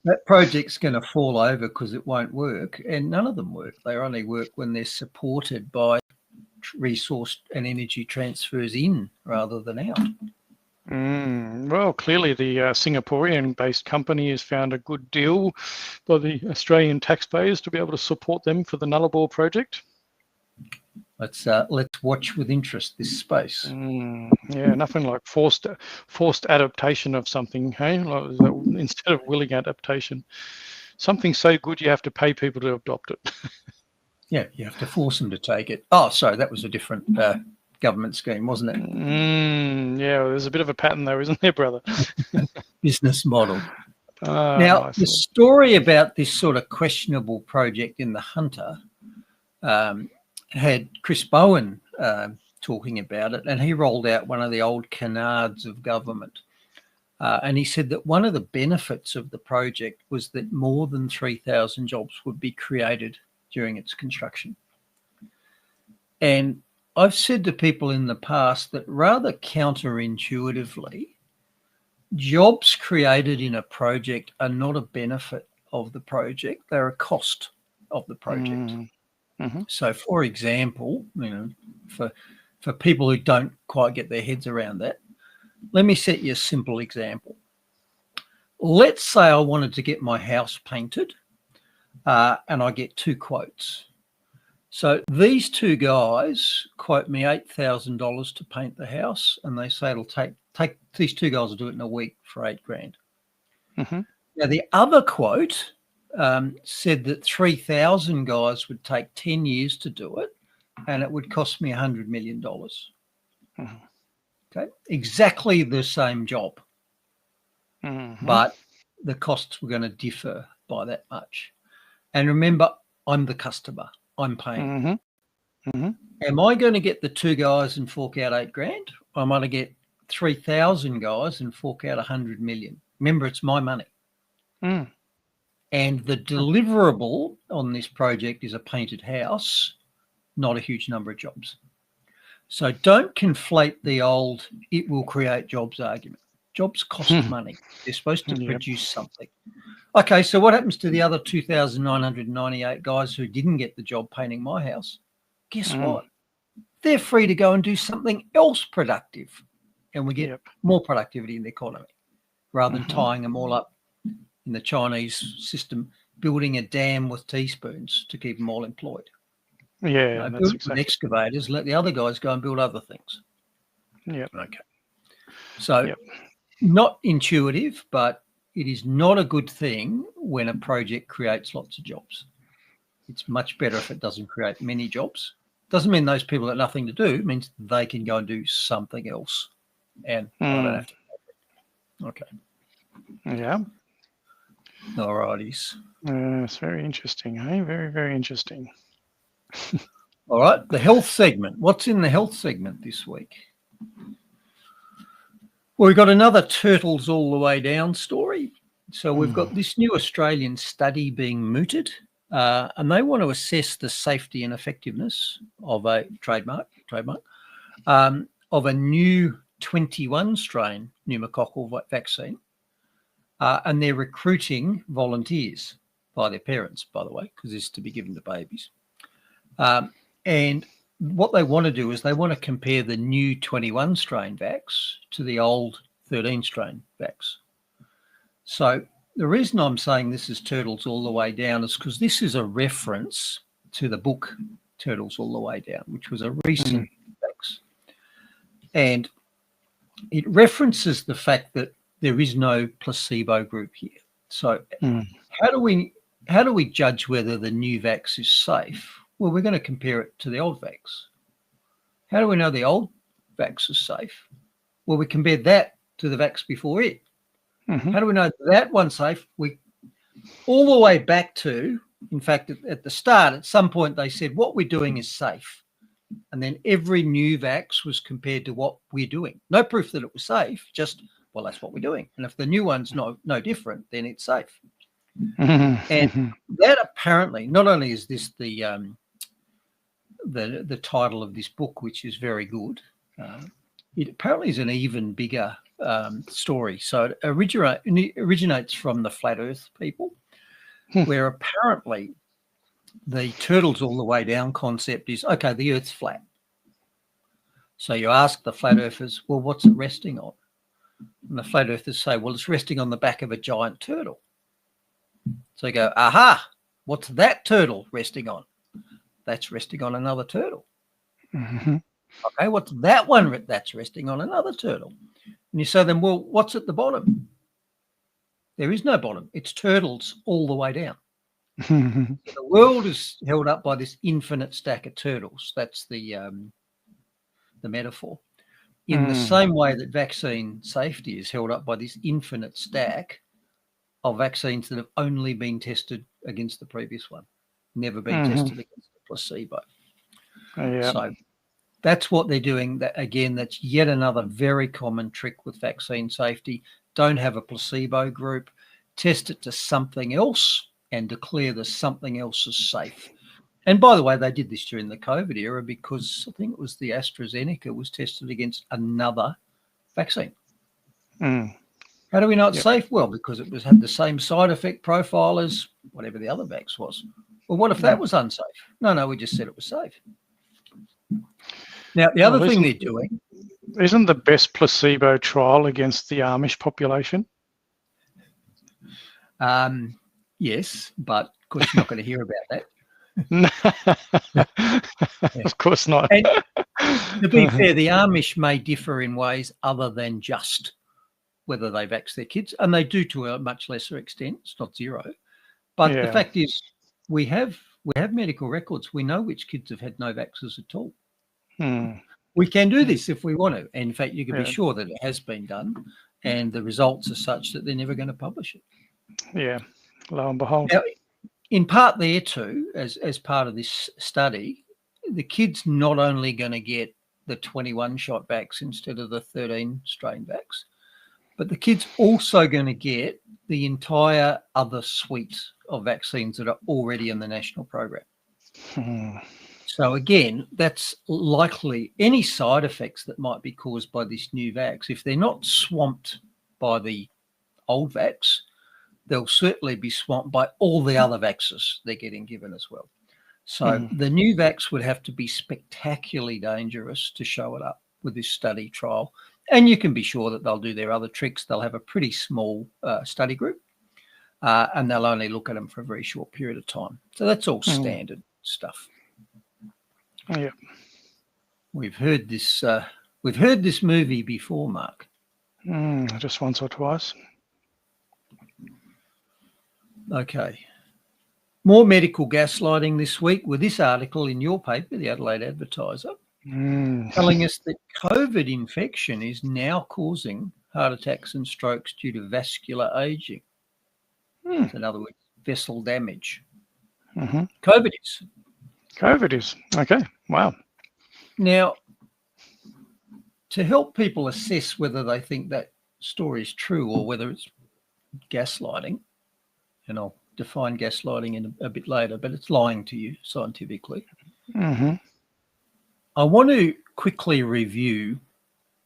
that project's going to fall over because it won't work. And none of them work. They only work when they're supported by resource and energy transfers in rather than out. Well, clearly the Singaporean-based company has found a good deal by the Australian taxpayers to be able to support them for the Nullarbor project. Let's watch with interest this space. Yeah, nothing like forced adaptation of something, hey? Like, instead of willing adaptation, something so good you have to pay people to adopt it. Yeah, you have to force them to take it. Oh, sorry, that was a different government scheme, wasn't it? Yeah, well, there's a bit of a pattern there, isn't there, brother? Business model. Now, the story about this sort of questionable project in the Hunter had Chris Bowen talking about it, and he rolled out one of the old canards of government. And he said that one of the benefits of the project was that more than 3,000 jobs would be created during its construction. And I've said to people in the past that rather counterintuitively, jobs created in a project are not a benefit of the project, they're a cost of the project. So, for example, for people who don't quite get their heads around that, Let me set you a simple example. Let's say I wanted to get my house painted and I get 2 quotes. So these 2 guys quote me $8,000 to paint the house, and they say it'll take these 2 guys will do it in a week for $8,000. Now the other quote said that 3,000 guys would take 10 years to do it, and it would cost me $100 million. Okay, exactly the same job, but the costs were going to differ by that much. And remember, I'm the customer. I'm paying. Am I going to get the 2 guys and fork out $8,000? Or am I going to get 3,000 guys and fork out $100 million? Remember, it's my money. And the deliverable on this project is a painted house, not a huge number of jobs. So don't conflate the old "it will create jobs" argument. Jobs cost money. They're supposed to produce something. Okay, so what happens to the other 2,998 guys who didn't get the job painting my house? Guess what? They're free to go and do something else productive, and we get more productivity in the economy rather than tying them all up in the Chinese system, building a dam with teaspoons to keep them all employed. Yeah, that's build exactly. excavators, let the other guys go and build other things. Yeah. Okay. So not intuitive, but it is not a good thing when a project creates lots of jobs. It's much better if it doesn't create many jobs. Doesn't mean those people got nothing to do. It means they can go and do something else. And I don't have to. Okay. Yeah. All righties. It's very interesting, hey? Very, very interesting. All right. The health segment. What's in the health segment this week? Well, we've got another turtles all the way down story. So we've got this new Australian study being mooted, and they want to assess the safety and effectiveness of a trademark of a new 21 strain pneumococcal vaccine. And they're recruiting volunteers by their parents, by the way, because this is to be given to babies. And what they want to do is they want to compare the new 21 strain vax to the old 13 strain vax. So the reason I'm saying this is turtles all the way down is because this is a reference to the book Turtles All the Way Down, which was a recent vax. And it references the fact that there is no placebo group here. So how do we judge whether the new vax is safe? Well, we're going to compare it to the old vax. How do we know the old vax is safe? Well, we compared that to the vax before it. How do we know that one's safe? We all the way back to, in fact, at the start, at some point they said what we're doing is safe. And then every new vax was compared to what we're doing. No proof that it was safe, just, well, that's what we're doing. And if the new one's no different, then it's safe. And that apparently, not only is this the title of this book, which is very good, it apparently is an even bigger story. So it originates from the flat Earth people, where apparently the turtles all the way down concept is, okay, the Earth's flat. So you ask the flat earthers, well, what's it resting on? And the flat earthers say, well, it's resting on the back of a giant turtle. So you go, aha, what's that turtle resting on? That's resting on another turtle. Okay, what's that one that's resting on another turtle? And you say then, well, what's at the bottom? There is no bottom. It's turtles all the way down. The world is held up by this infinite stack of turtles. That's the metaphor. In the same way that vaccine safety is held up by this infinite stack of vaccines that have only been tested against the previous one, never been tested against the placebo. So that's what they're doing. That again, that's yet another very common trick with vaccine safety. Don't have a placebo group, test it to something else and declare the something else is safe. And by the way, they did this during the COVID era because I think it was the AstraZeneca was tested against another vaccine. How do we know it's safe? Well, because it had the same side effect profile as whatever the other vax was. Well, what if that was unsafe? No, we just said it was safe. Now, the other thing they're doing, Isn't the best placebo trial against the Amish population? Yes, but of course you're not going to hear about that. Of course not. And to be fair, the Amish may differ in ways other than just whether they vax their kids, and they do to a much lesser extent. It's not zero, but the fact is, we have medical records. We know which kids have had no vaxes at all. We can do this if we want to. And in fact, you can be sure that it has been done, and the results are such that they're never going to publish it. Yeah, lo and behold. Now, in part there too, as part of this study, the kid's not only going to get the 21 shot vax instead of the 13 strain vax, but the kid's also going to get the entire other suite of vaccines that are already in the national program. So again, that's likely any side effects that might be caused by this new vax. If they're not swamped by the old vax, they'll certainly be swamped by all the other vaxes they're getting given as well. So the new vax would have to be spectacularly dangerous to show it up with this study trial. And you can be sure that they'll do their other tricks. They'll have a pretty small study group, and they'll only look at them for a very short period of time. So that's all standard stuff. Yeah, we've heard this. We've heard this movie before, Mark. Just once or twice. Okay. More medical gaslighting this week with this article in your paper, the Adelaide Advertiser, telling us that COVID infection is now causing heart attacks and strokes due to vascular aging. In other words, vessel damage. COVID is. COVID is. Okay. Wow. Now, to help people assess whether they think that story is true or whether it's gaslighting, and I'll define gaslighting in a bit later, but it's lying to you scientifically. I want to quickly review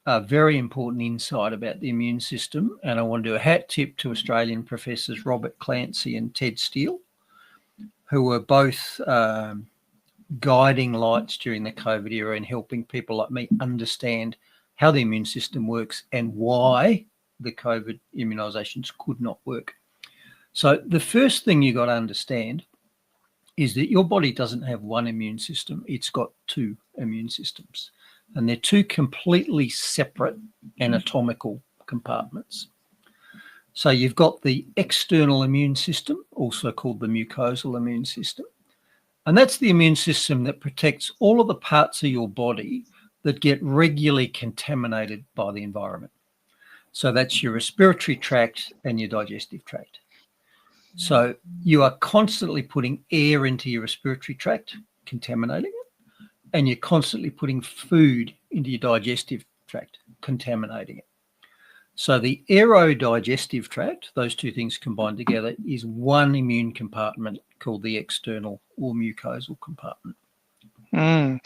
a very important insight about the immune system, and I want to do a hat tip to Australian professors Robert Clancy and Ted Steele, who were both guiding lights during the COVID era in helping people like me understand how the immune system works and why the COVID immunisations could not work. So the first thing you got to understand is that your body doesn't have one immune system. It's got two immune systems, and they're two completely separate anatomical compartments. So you've got the external immune system, also called the mucosal immune system, and that's the immune system that protects all of the parts of your body that get regularly contaminated by the environment. So that's your respiratory tract and your digestive tract. So you are constantly putting air into your respiratory tract, contaminating it, and you're constantly putting food into your digestive tract, contaminating it. So the aerodigestive tract, those two things combined together, is one immune compartment called the external or mucosal compartment. And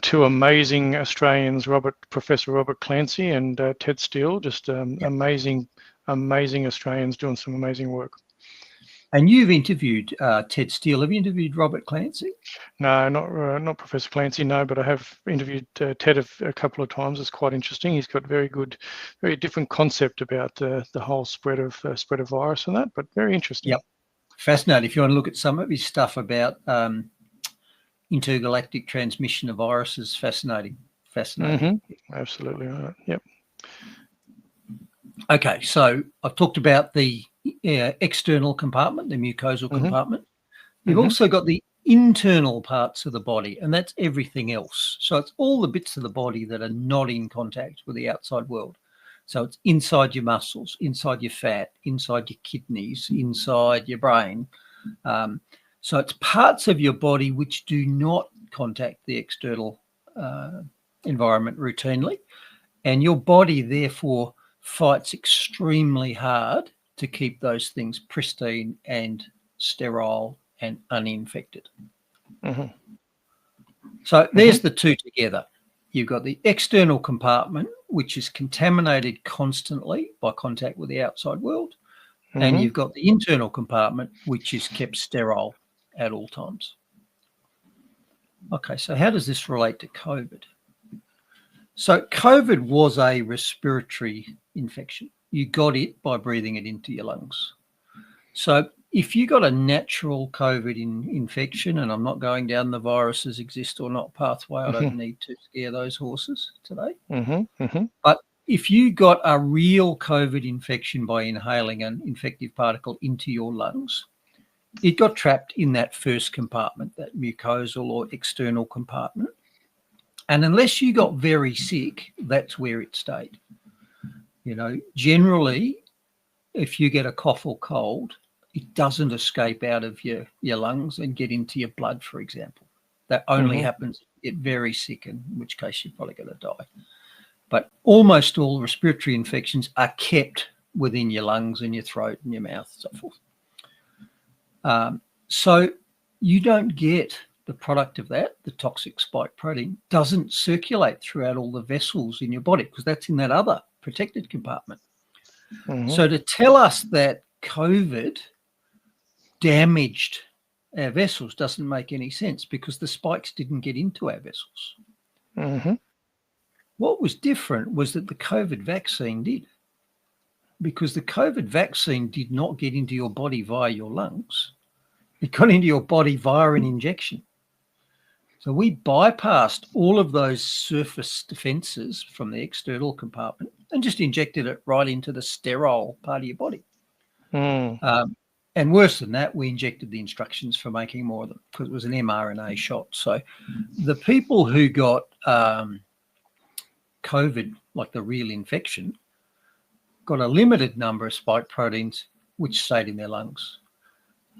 two amazing Australians, Professor Robert Clancy and Ted Steele, just amazing Australians doing some amazing work. And you've interviewed Ted Steele. Have you interviewed Robert Clancy? No, not Professor Clancy, no, but I have interviewed Ted a couple of times. It's quite interesting. He's got very different concept about the whole spread of virus and that, but very interesting. Yep, fascinating. If you want to look at some of his stuff about intergalactic transmission of viruses, fascinating. Absolutely right. Yep. Okay, so I've talked about the external compartment, the mucosal compartment. You've also got the internal parts of the body, and that's everything else. So it's all the bits of the body that are not in contact with the outside world. So it's inside your muscles, inside your fat, inside your kidneys, inside your brain. So it's parts of your body which do not contact the external environment routinely. And your body, therefore, fights extremely hard to keep those things pristine and sterile and uninfected. So there's the two together. You've got the external compartment, which is contaminated constantly by contact with the outside world. And you've got the internal compartment, which is kept sterile at all times. Okay, so how does this relate to COVID? So COVID was a respiratory infection. You got it by breathing it into your lungs. So if you got a natural COVID infection, and I'm not going down the viruses exist or not pathway, I don't need to scare those horses today. But if you got a real COVID infection by inhaling an infective particle into your lungs, it got trapped in that first compartment, that mucosal or external compartment. And unless you got very sick, that's where it stayed. You know, generally, if you get a cough or cold, it doesn't escape out of your lungs and get into your blood, for example. That only happens if you get very sick, in which case you're probably going to die. But almost all respiratory infections are kept within your lungs and your throat and your mouth and so forth. So you don't get the product of that, the toxic spike protein, doesn't circulate throughout all the vessels in your body because that's in that other protected compartment. So to tell us that COVID damaged our vessels doesn't make any sense because the spikes didn't get into our vessels. What was different was that the COVID vaccine did, because the COVID vaccine did not get into your body via your lungs. It got into your body via an injection. So we bypassed all of those surface defenses from the external compartment and just injected it right into the sterile part of your body. And worse than that, we injected the instructions for making more of them because it was an mRNA shot. So the people who got COVID, like the real infection, got a limited number of spike proteins which stayed in their lungs.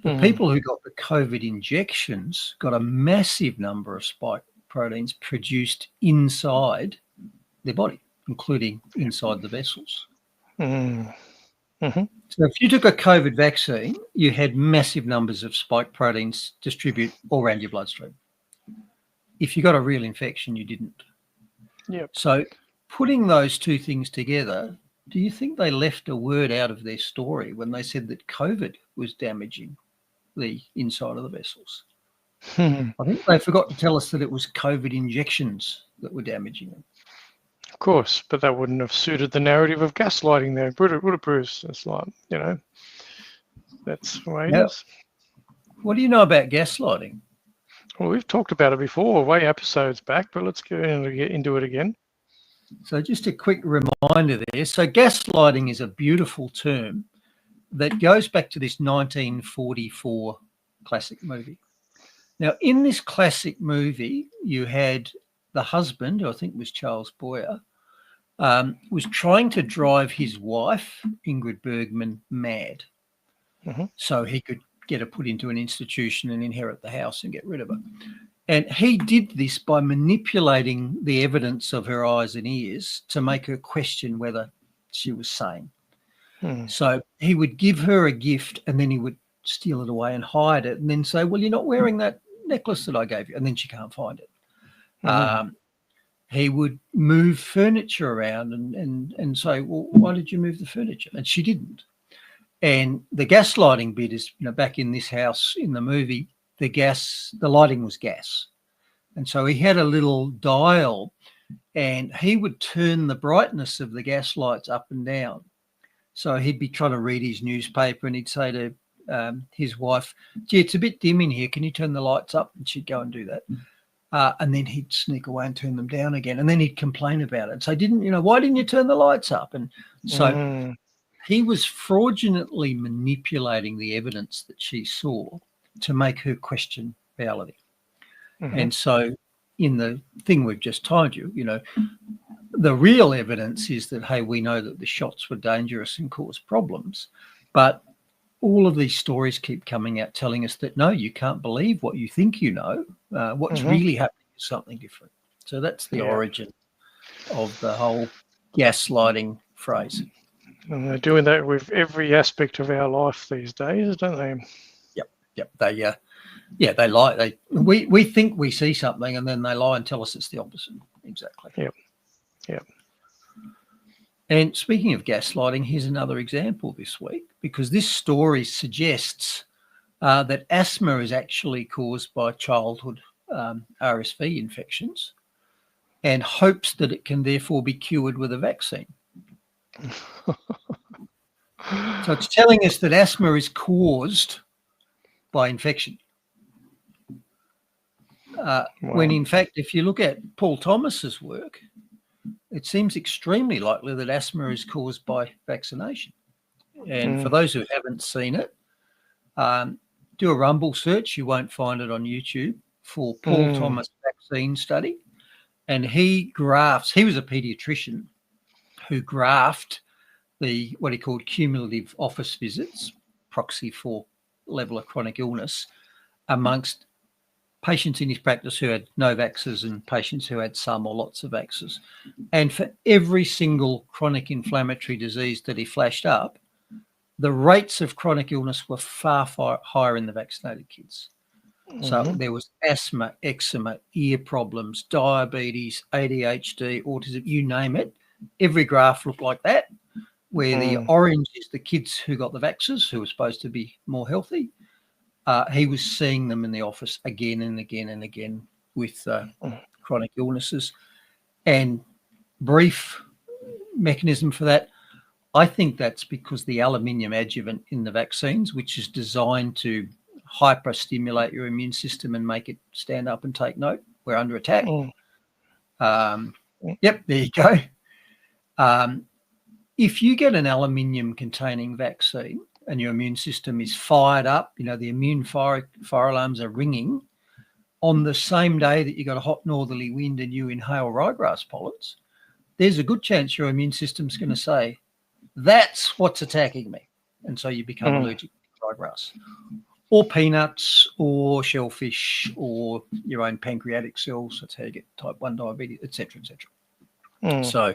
The people who got the COVID injections got a massive number of spike proteins produced inside their body, including inside the vessels. So if you took a COVID vaccine, you had massive numbers of spike proteins distribute all around your bloodstream. If you got a real infection, you didn't. So putting those two things together, do you think they left a word out of their story when they said that COVID was damaging the inside of the vessels? I think they forgot to tell us that it was COVID injections that were damaging them. Of course, but that wouldn't have suited the narrative of gaslighting there, would it, Bruce? It's like, you know, that's the way it is. What do you know about gaslighting? Well, we've talked about it before, way episodes back, but let's get into it again. So just a quick reminder there. So gaslighting is a beautiful term that goes back to this 1944 classic movie. Now, in this classic movie, you had the husband, who I think was Charles Boyer, was trying to drive his wife, Ingrid Bergman, mad so he could get her put into an institution and inherit the house and get rid of her. And he did this by manipulating the evidence of her eyes and ears to make her question whether she was sane. So he would give her a gift and then he would steal it away and hide it and then say, well, you're not wearing that necklace that I gave you. And then she can't find it. He would move furniture around and say, well, why did you move the furniture? And she didn't. And the gaslighting bit is, you know, back in this house in the movie, the lighting was gas. And so he had a little dial and he would turn the brightness of the gas lights up and down. So he'd be trying to read his newspaper and he'd say to his wife, gee, it's a bit dim in here. Can you turn the lights up? And she'd go and do that. And then he'd sneak away and turn them down again. And then he'd complain about it. So why didn't you turn the lights up? And so he was fraudulently manipulating the evidence that she saw to make her question reality. And so in the thing we've just told you, you know, the real evidence is that, hey, we know that the shots were dangerous and caused problems. But all of these stories keep coming out telling us that, no, you can't believe what you think you know. What's really happening is something different. So that's the origin of the whole gaslighting phrase. And they're doing that with every aspect of our life these days, don't they? Yep. They lie. We think we see something and then they lie and tell us it's the opposite. Exactly. Yep. And speaking of gaslighting, here's another example this week, because this story suggests that asthma is actually caused by childhood RSV infections. and hopes that it can therefore be cured with a vaccine. So it's telling us that asthma is caused by infection. When in fact, if you look at Paul Thomas's work, it seems extremely likely that asthma is caused by vaccination. And for those who haven't seen it, do a Rumble search. You won't find it on YouTube for Paul Thomas vaccine study. And he was a pediatrician who graphed what he called cumulative office visits, proxy for level of chronic illness, amongst patients in his practice who had no vaxxers and patients who had some or lots of vaxxers. And for every single chronic inflammatory disease that he flashed up, the rates of chronic illness were far, far higher in the vaccinated kids. So there was asthma, eczema, ear problems, diabetes, ADHD, autism, you name it. Every graph looked like that, where the orange is the kids who got the vaxxers, who were supposed to be more healthy. He was seeing them in the office again and again and again with chronic illnesses. And brief mechanism for that, I think that's because the aluminium adjuvant in the vaccines, which is designed to hyper-stimulate your immune system and make it stand up and take note, we're under attack. Yep, there you go. If you get an aluminium-containing vaccine and your immune system is fired up, the immune fire alarms are ringing, on the same day that you got a hot northerly wind and you inhale ryegrass pollens, there's a good chance your immune system's going to say, that's what's attacking me. And so you become allergic to ryegrass. Or peanuts, or shellfish, or your own pancreatic cells. That's how you get type 1 diabetes, etc., etc. So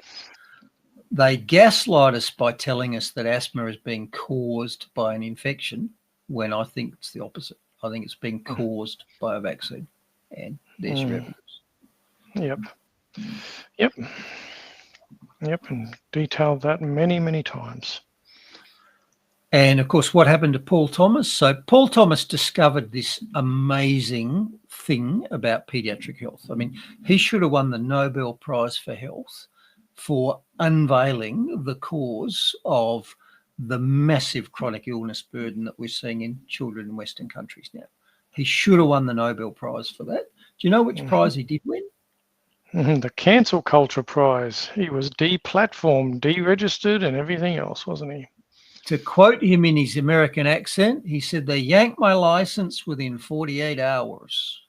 they gaslight us by telling us that asthma is being caused by an infection, when I think it's the opposite. I think it's being caused by a vaccine. And there's your evidence. Yep, and detailed that many, many times. And, of course, what happened to Paul Thomas? So Paul Thomas discovered this amazing thing about pediatric health. I mean, he should have won the Nobel Prize for Health for unveiling the cause of the massive chronic illness burden that we're seeing in children in Western countries now. He should have won the Nobel Prize for that. Do you know which prize he did win? The Cancel Culture Prize. He was deplatformed, deregistered, and everything else, wasn't he? To quote him in his American accent, he said, "They yanked my license within 48 hours."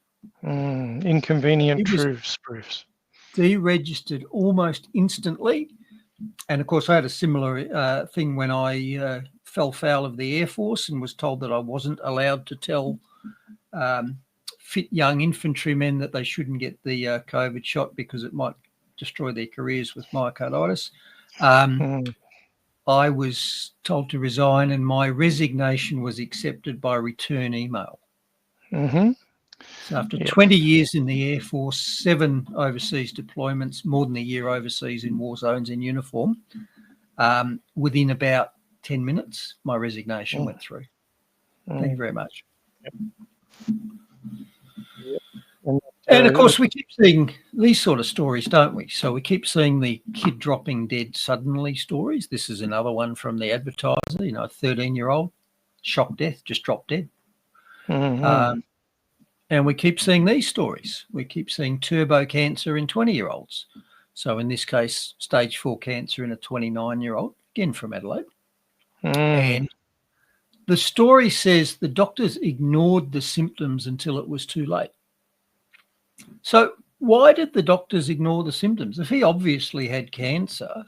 Inconvenient proofs. Deregistered almost instantly. And, of course, I had a similar thing when I fell foul of the Air Force and was told that I wasn't allowed to tell fit young infantrymen that they shouldn't get the COVID shot because it might destroy their careers with myocarditis. I was told to resign, and my resignation was accepted by return email. So after 20 years in the Air Force, 7 overseas deployments, more than a year overseas in war zones in uniform, within about 10 minutes, my resignation went through. Thank you very much. And, of course, we keep seeing these sort of stories, don't we? So we keep seeing the kid dropping dead suddenly stories. This is another one from the Advertiser, a 13-year-old, shock death, just dropped dead. And we keep seeing these stories. We keep seeing turbo cancer in 20-year-olds. So in this case, stage 4 cancer in a 29-year-old, again from Adelaide. And the story says the doctors ignored the symptoms until it was too late. So why did the doctors ignore the symptoms? If he obviously had cancer,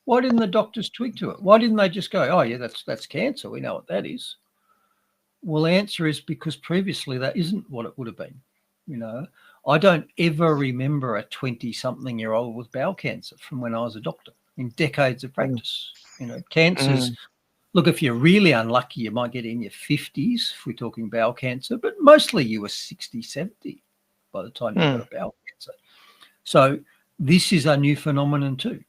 why didn't the doctors tweak to it? Why didn't they just go, oh, yeah, that's cancer. We know what that is. Well, the answer is because previously that isn't what it would have been. I don't ever remember a 20-something-year-old with bowel cancer from when I was a doctor in decades of practice. Cancers, look, if you're really unlucky, you might get in your 50s if we're talking bowel cancer, but mostly you were 60, 70 by the time you got a bowel cancer. So this is a new phenomenon too.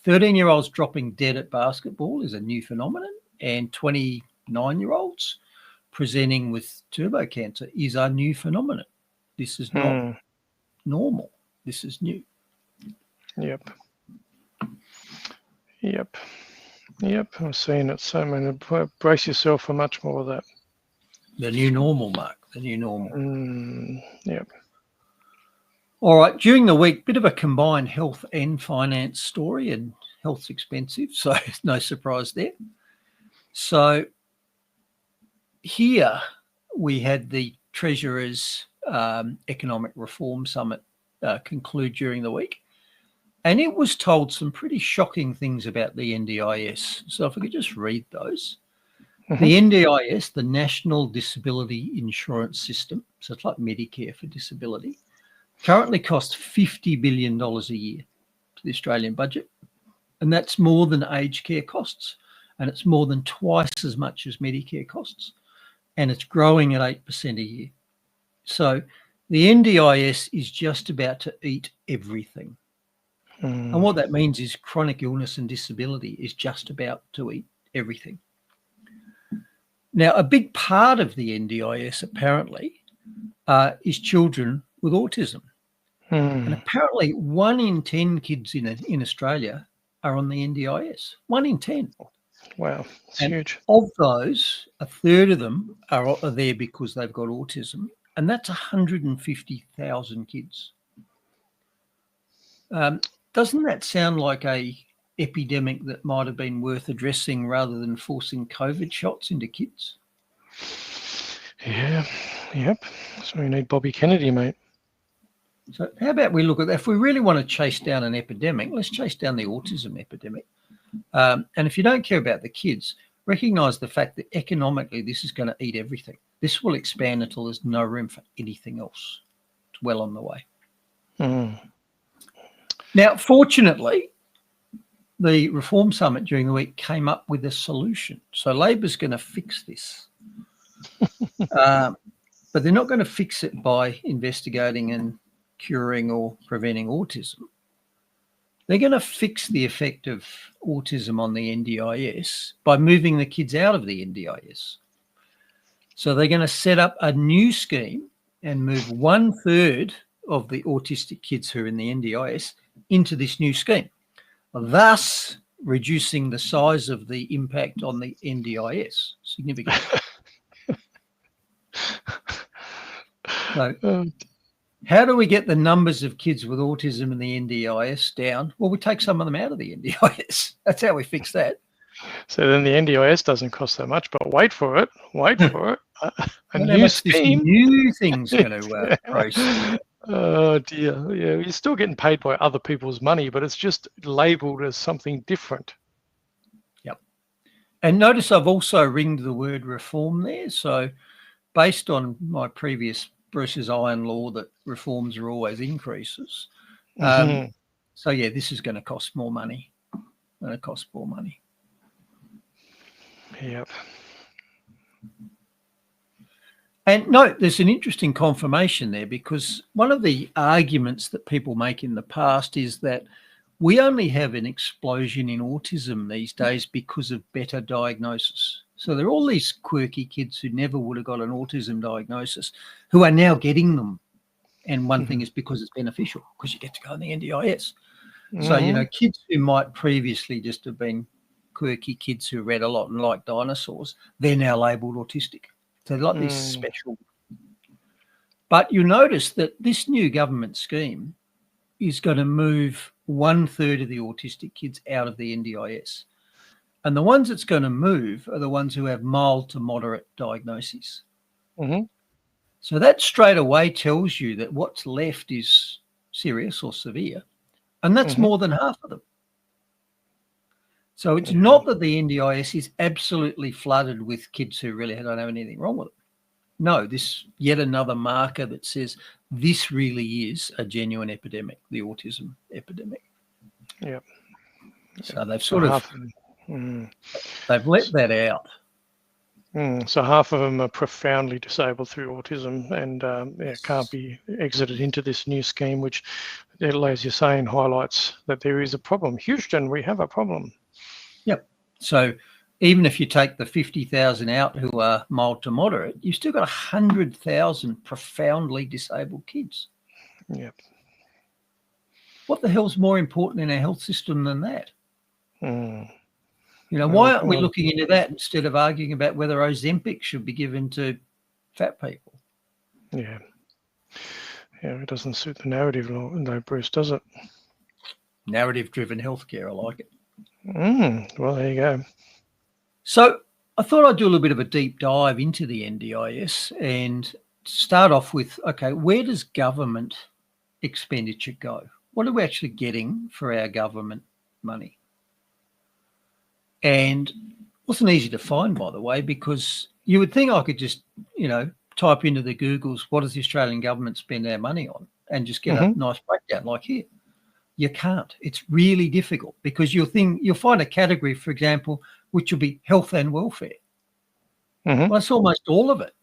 13-year-olds dropping dead at basketball is a new phenomenon, and 29-year-olds presenting with turbo cancer is a new phenomenon. This is not normal. This is new. Yep. Yep. Yep. I'm seeing it. So, I mean, brace yourself for much more of that. The new normal, Mark. The new normal. Yep. All right. During the week, bit of a combined health and finance story, and health's expensive, so no surprise there. So here we had the Treasurer's Economic Reform Summit conclude during the week. And it was told some pretty shocking things about the NDIS. So if I could just read those. The NDIS, the National Disability Insurance System, so it's like Medicare for disability, currently costs $50 billion a year to the Australian budget. And that's more than aged care costs. And it's more than twice as much as Medicare costs. And it's growing at 8% a year. So the NDIS is just about to eat everything. And what that means is chronic illness and disability is just about to eat everything. Now, a big part of the NDIS, apparently, is children with autism. And apparently 1 in 10 kids in Australia are on the NDIS. 1 in 10. Wow, it's huge. Of those, a third of them are there because they've got autism, and that's 150,000 kids. Doesn't that sound like a epidemic that might have been worth addressing rather than forcing COVID shots into kids? Yeah, yep. So we need Bobby Kennedy, mate. So how about we look at that? If we really want to chase down an epidemic, let's chase down the autism epidemic. And if you don't care about the kids, recognise the fact that economically this is going to eat everything. This will expand until there's no room for anything else. It's well on the way. Now, fortunately, the Reform Summit during the week came up with a solution. So Labor's going to fix this. But they're not going to fix it by investigating and curing or preventing autism. They're going to fix the effect of autism on the NDIS by moving the kids out of the NDIS. So they're going to set up a new scheme and move 1/3 of the autistic kids who are in the NDIS into this new scheme, thus reducing the size of the impact on the NDIS significantly. So how do we get the numbers of kids with autism in the NDIS down? Well, we take some of them out of the NDIS. That's how we fix that. So then the NDIS doesn't cost that much, but wait for it. A new scheme. New thing's going to process. Oh dear. Yeah, you're still getting paid by other people's money, but it's just labelled as something different. Yep. And notice I've also ringed the word reform there. So based on my previous Bruce's iron law that reforms are always increases. So yeah, this is going to cost more money. Yep. And note, there's an interesting confirmation there, because one of the arguments that people make in the past is that we only have an explosion in autism these days because of better diagnosis. So there are all these quirky kids who never would have got an autism diagnosis who are now getting them. And one thing is because it's beneficial, because you get to go in the NDIS. So, you know, kids who might previously just have been quirky kids who read a lot and liked dinosaurs, they're now labelled autistic. So they're like this special. But you notice that this new government scheme is going to move 1/3 of the autistic kids out of the NDIS. And the ones it's going to move are the ones who have mild to moderate diagnoses. So that straight away tells you that what's left is serious or severe. And that's more than half of them. So it's not that the NDIS is absolutely flooded with kids who really don't have anything wrong with it. No, this yet another marker that says this really is a genuine epidemic, the autism epidemic. Yep. So they've sort of, they've let that out. So half of them are profoundly disabled through autism and can't be exited into this new scheme, which, as you're saying, highlights that there is a problem. Houston, we have a problem. Yep. So even if you take the 50,000 out who are mild to moderate, you've still got 100,000 profoundly disabled kids. Yep. what the hell's more important in our health system than that? Mm. You know, why aren't we looking into that instead of arguing about whether Ozempic should be given to fat people? Yeah. Yeah, it doesn't suit the narrative, though, Bruce, does it? Narrative-driven healthcare, I like it. Well, there you go. So I thought I'd do a little bit of a deep dive into the NDIS and start off with, okay, where does government expenditure go? What are we actually getting for our government money? And it wasn't easy to find, by the way, because you would think I could just, you know, type into the Googles, what does the Australian government spend our money on? And just get a nice breakdown like here. You can't. It's really difficult because you'll find a category, for example, which will be health and welfare. Well, that's almost all of it.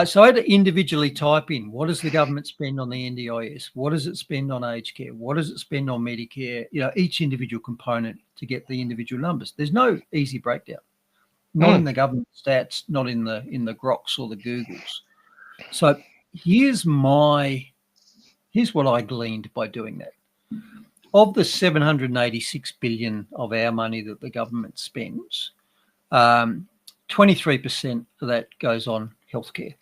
So I had to individually type in, what does the government spend on the NDIS? What does it spend on aged care? What does it spend on Medicare? You know, each individual component to get the individual numbers. There's no easy breakdown. Not in the government stats, not in the Groks or the Googles. So here's what I gleaned by doing that. Of the 786 billion of our money that the government spends, 23% of that goes on healthcare.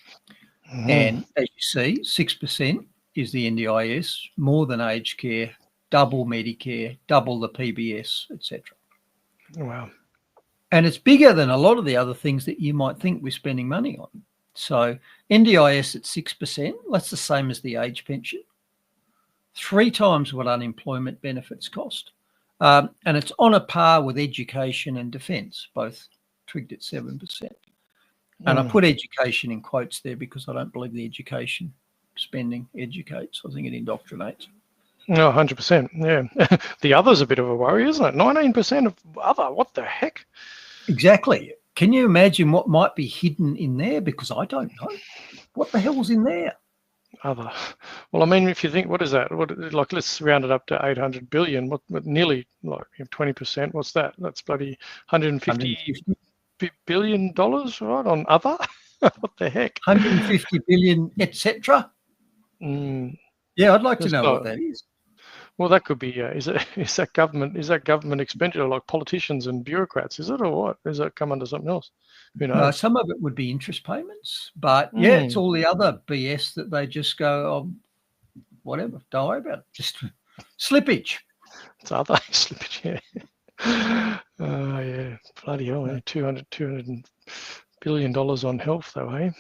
And as you see, 6% is the NDIS, more than aged care, double Medicare, double the PBS, etc. Wow. And it's bigger than a lot of the other things that you might think we're spending money on. So NDIS at 6%, that's the same as the age pension. 3 times what unemployment benefits cost. And it's on a par with education and defence, both twigged at 7%. And I put education in quotes there because I don't believe the education spending educates. I think it indoctrinates. No, 100%. Yeah. The other's a bit of a worry, isn't it? 19% of other. What the heck? Exactly. Can you imagine what might be hidden in there? Because I don't know. What the hell's in there? Other. Well, I mean, if you think, what is that? Like, let's round it up to 800 billion. What nearly like 20%? What's that? That's bloody 150 billion dollars, right? On other. What the heck? 150 billion, etc. Yeah, I'd like to know what that is. Well, that could be. Is that government expenditure, like politicians and bureaucrats? Is it, or what? Does that come under something else? Who knows? Some of it would be interest payments, but yeah, it's all the other BS that they just go, oh, whatever, don't worry about it. Just slippage. It's other slippage, yeah. Yeah, bloody hell, yeah. $200 billion on health, though, hey?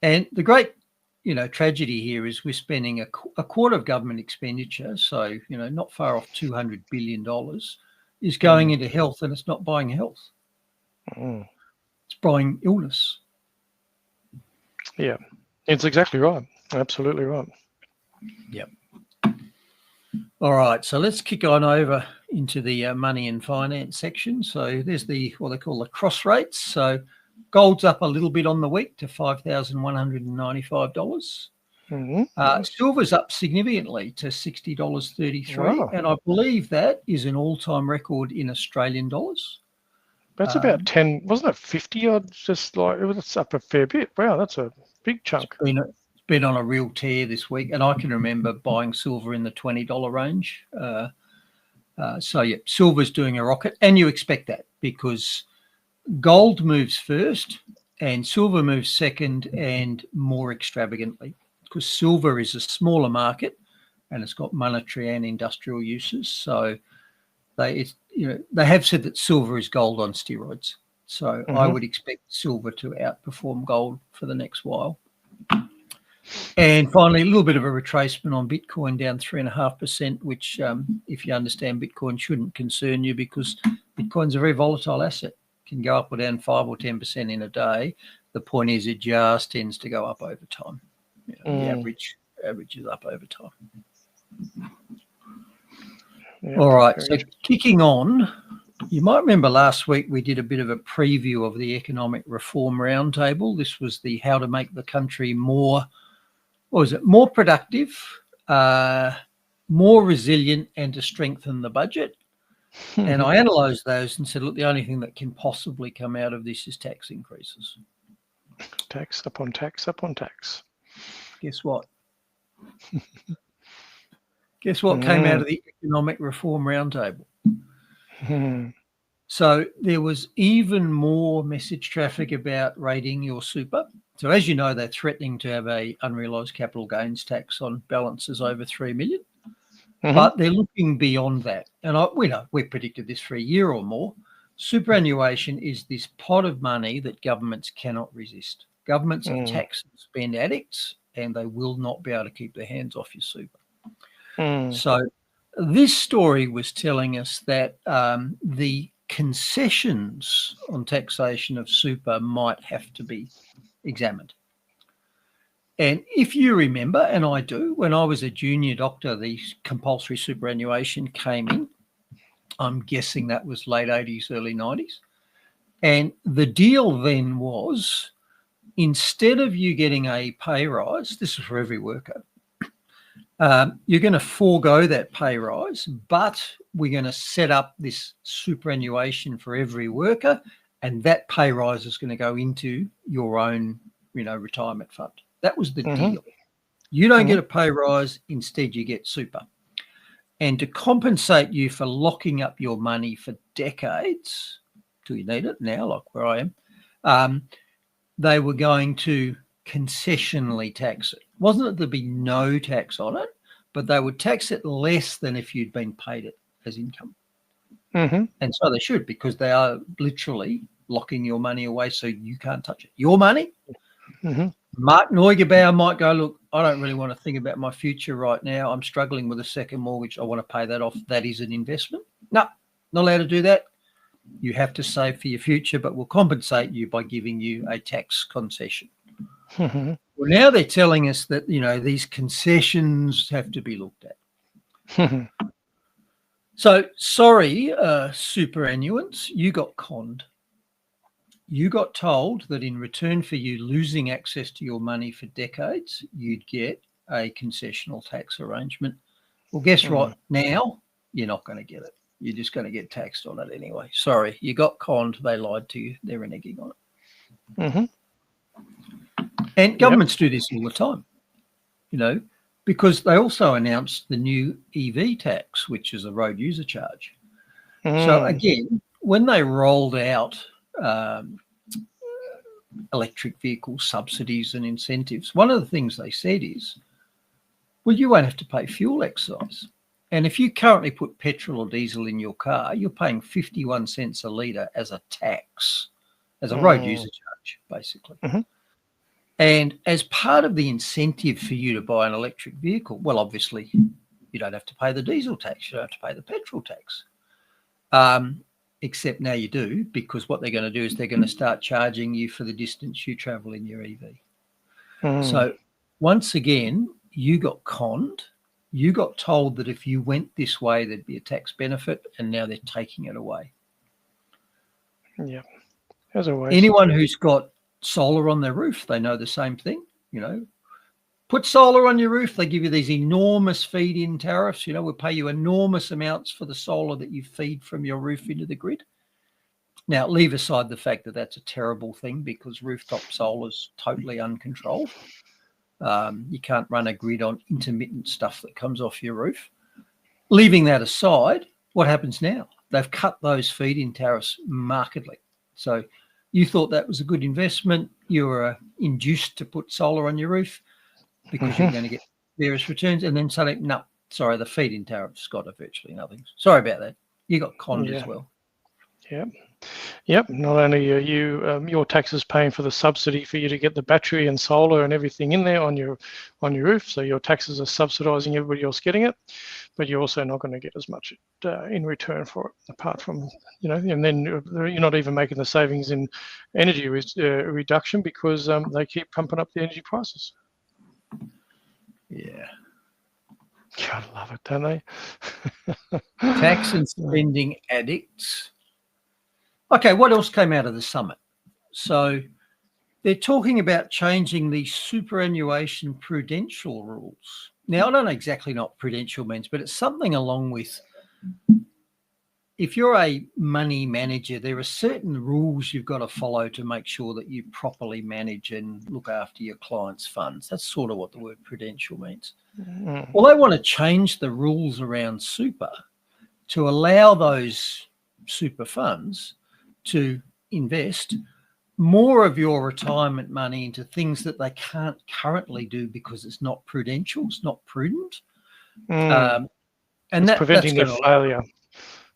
And the great, tragedy here is we're spending a quarter of government expenditure, so, not far off $200 billion is going into health, and it's not buying health. It's buying illness. Yeah, it's exactly right. Absolutely right. Yep. All right, so let's kick on over into the money and finance section. So there's what they call the cross rates. So gold's up a little bit on the week to $5,195. Silver's up significantly to $60.33. Wow. And I believe that is an all-time record in Australian dollars. That's about 10, wasn't it 50 or just like, it's up a fair bit. Wow, that's a big chunk. It's been on a real tear this week, and I can remember buying silver in the $20 range. So yeah, silver's doing a rocket, and you expect that because gold moves first and silver moves second and more extravagantly because silver is a smaller market and it's got monetary and industrial uses. So they have said that silver is gold on steroids. So I would expect silver to outperform gold for the next while. And finally, a little bit of a retracement on Bitcoin, down 3.5%, which if you understand Bitcoin shouldn't concern you because Bitcoin's a very volatile asset. It can go up or down 5 or 10% in a day. The point is it just tends to go up over time. The average is up over time. Yeah, all right, so kicking on, you might remember last week we did a bit of a preview of the Economic Reform Roundtable. This was the how to make the country more productive, more resilient, and to strengthen the budget. And I analysed those and said, look, the only thing that can possibly come out of this is tax increases. Tax upon tax upon tax. Guess what? Guess what came out of the Economic Reform Roundtable? So there was even more message traffic about rating your super. So as you know, they're threatening to have a unrealised capital gains tax on balances over 3 million. But they're looking beyond that. And we know, we've predicted this for a year or more. Superannuation is this pot of money that governments cannot resist. Governments are tax and spend addicts, and they will not be able to keep their hands off your super. So this story was telling us that the concessions on taxation of super might have to be examined. And if you remember, and I do, when I was a junior doctor, the compulsory superannuation came in. I'm guessing that was late 80s, early 90s. And the deal then was, instead of you getting a pay rise, this is for every worker, you're going to forego that pay rise, but we're going to set up this superannuation for every worker, and that pay rise is going to go into your own, retirement fund. That was the deal. You don't get a pay rise, instead you get super. And to compensate you for locking up your money for decades, till you need it now, like where I am, they were going to concessionally tax it. It wasn't that there'd be no tax on it, but they would tax it less than if you'd been paid it as income. And so they should, because they are literally locking your money away so you can't touch it. Your money. Mark Neugebauer might go, look, I don't really want to think about my future right now. I'm struggling with a second mortgage. I want to pay that off. That is an investment. No, not allowed to do that. You have to save for your future, but we'll compensate you by giving you a tax concession. Well, now they're telling us that, these concessions have to be looked at. So, sorry, superannuants, you got conned. You got told that in return for you losing access to your money for decades, you'd get a concessional tax arrangement. Well, guess what? Now you're not going to get it. You're just going to get taxed on it anyway. Sorry, you got conned. They lied to you. They're reneging on it. And governments do this all the time, because they also announced the new EV tax, which is a road user charge. So again, when they rolled out electric vehicle subsidies and incentives, one of the things they said is, well, you won't have to pay fuel excise. And if you currently put petrol or diesel in your car, you're paying 51 cents a litre as a tax, as a road user charge, basically. And as part of the incentive for you to buy an electric vehicle, well, obviously, you don't have to pay the diesel tax. You don't have to pay the petrol tax. Except now you do, because what they're going to do is they're going to start charging you for the distance you travel in your EV. So once again, you got conned. You got told that if you went this way, there'd be a tax benefit, and now they're taking it away. Yeah, as always. Anyone who's got solar on their roof, they know the same thing. Put solar on your roof, they give you these enormous feed-in tariffs. We'll pay you enormous amounts for the solar that you feed from your roof into the grid. Now, leave aside the fact that that's a terrible thing, because rooftop solar is totally uncontrolled. You can't run a grid on intermittent stuff that comes off your roof. Leaving that aside, what happens now? They've cut those feed-in tariffs markedly. So you thought that was a good investment. You were induced to put solar on your roof because you're going to get various returns, and then suddenly, no, sorry, the feed-in tariff's got virtually nothing. Sorry about that. You got conned as well. Yep. Not only are you your taxes paying for the subsidy for you to get the battery and solar and everything in there on your roof, so your taxes are subsidising everybody else getting it, but you're also not going to get as much in return for it, apart from and then you're not even making the savings in energy reduction, because they keep pumping up the energy prices. Yeah. God, I love it, don't they? Tax and spending addicts. Okay, what else came out of the summit? So they're talking about changing the superannuation prudential rules. Now, I don't exactly know what prudential means, but it's something along with, if you're a money manager, there are certain rules you've got to follow to make sure that you properly manage and look after your clients' funds. That's sort of what the word prudential means. Well, they want to change the rules around super to allow those super funds to invest more of your retirement money into things that they can't currently do because it's not prudential, it's not prudent. And it's preventing their that's failure.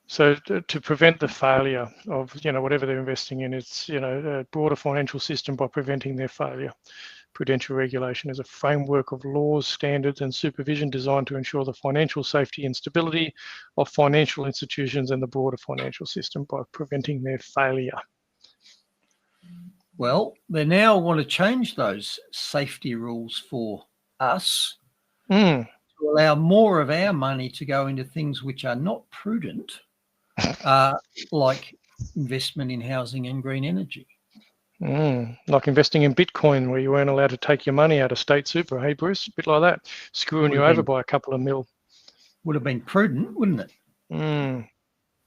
So to prevent the failure of, whatever they're investing in, it's, a broader financial system by preventing their failure. Prudential regulation is a framework of laws, standards, and supervision designed to ensure the financial safety and stability of financial institutions and the broader financial system by preventing their failure. Well, they now want to change those safety rules for us to allow more of our money to go into things which are not prudent, like investment in housing and green energy. Like investing in Bitcoin, where you weren't allowed to take your money out of state super. Hey, Bruce, a bit like that, screwing you over by a couple of mil. Would have been prudent, wouldn't it?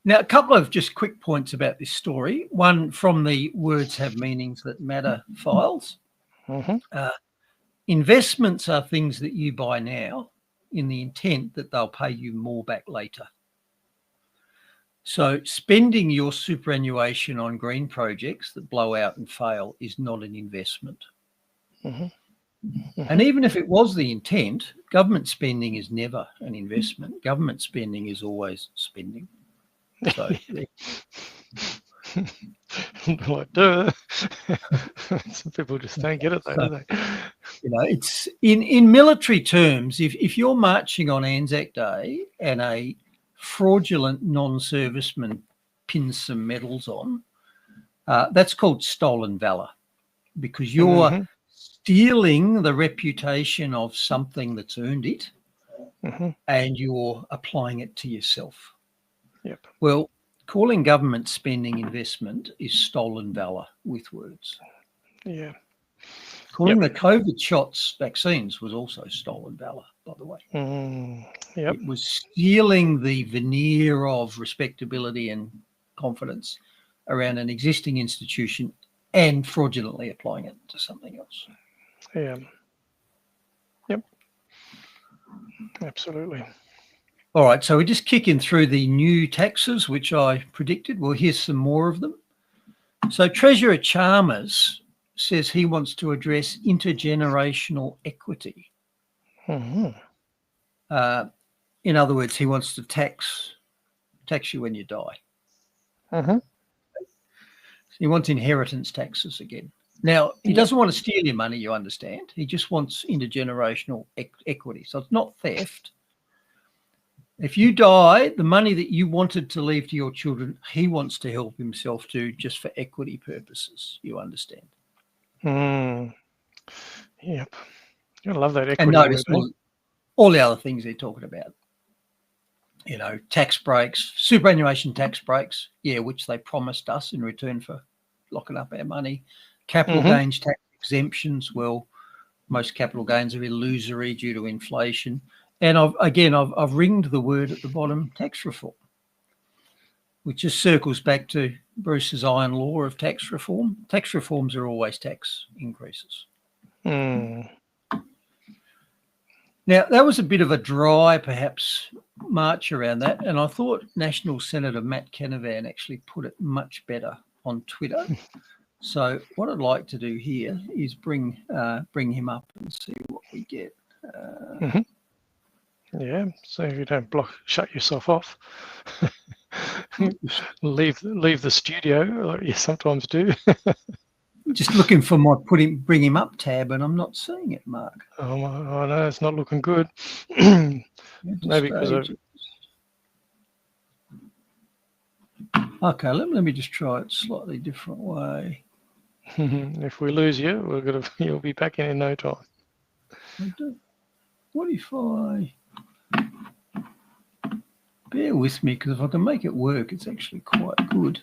Now, a couple of just quick points about this story. One from the Words Have Meanings That Matter files. Investments are things that you buy now in the intent that they'll pay you more back later. So spending your superannuation on green projects that blow out and fail is not an investment. And even if it was the intent, government spending is never an investment. Government spending is always spending. So, like, duh. Some people just don't get it, though, do they? It's in military terms. If you're marching on Anzac Day and a fraudulent non-serviceman pins some medals on, that's called stolen valor, because you're stealing the reputation of something that's earned it, and you're applying it to yourself. Well, calling government spending investment is stolen valor with words. Calling the COVID shots vaccines was also stolen valor, by the way. It was stealing the veneer of respectability and confidence around an existing institution and fraudulently applying it to something else. Absolutely. All right, so we're just kicking through the new taxes, which I predicted. Well, here's some more of them. So Treasurer Chalmers says he wants to address intergenerational equity. In other words, he wants to tax you when you die. He wants inheritance taxes again. Now, he doesn't want to steal your money, you understand. He just wants intergenerational equity. So it's not theft. If you die, the money that you wanted to leave to your children, he wants to help himself to, just for equity purposes, you understand. Yep. I love that equity. And notice all the other things they're talking about. Tax breaks, superannuation tax breaks, which they promised us in return for locking up our money. Capital gains tax exemptions, well, most capital gains are illusory due to inflation. And I've ringed the word at the bottom, tax reform, which just circles back to Bruce's iron law of tax reform. Tax reforms are always tax increases. Now, that was a bit of a dry, perhaps, march around that. And I thought National Senator Matt Canavan actually put it much better on Twitter. So what I'd like to do here is bring him up and see what we get. So if you don't shut yourself off, leave the studio, like you sometimes do. Just looking for my bring him up tab, and I'm not seeing it, Mark. Oh no, it's not looking good. Maybe because of... Okay, let me just try it slightly different way. If we lose you, you'll be back in no time. What if I... Bear with me, because if I can make it work, it's actually quite good.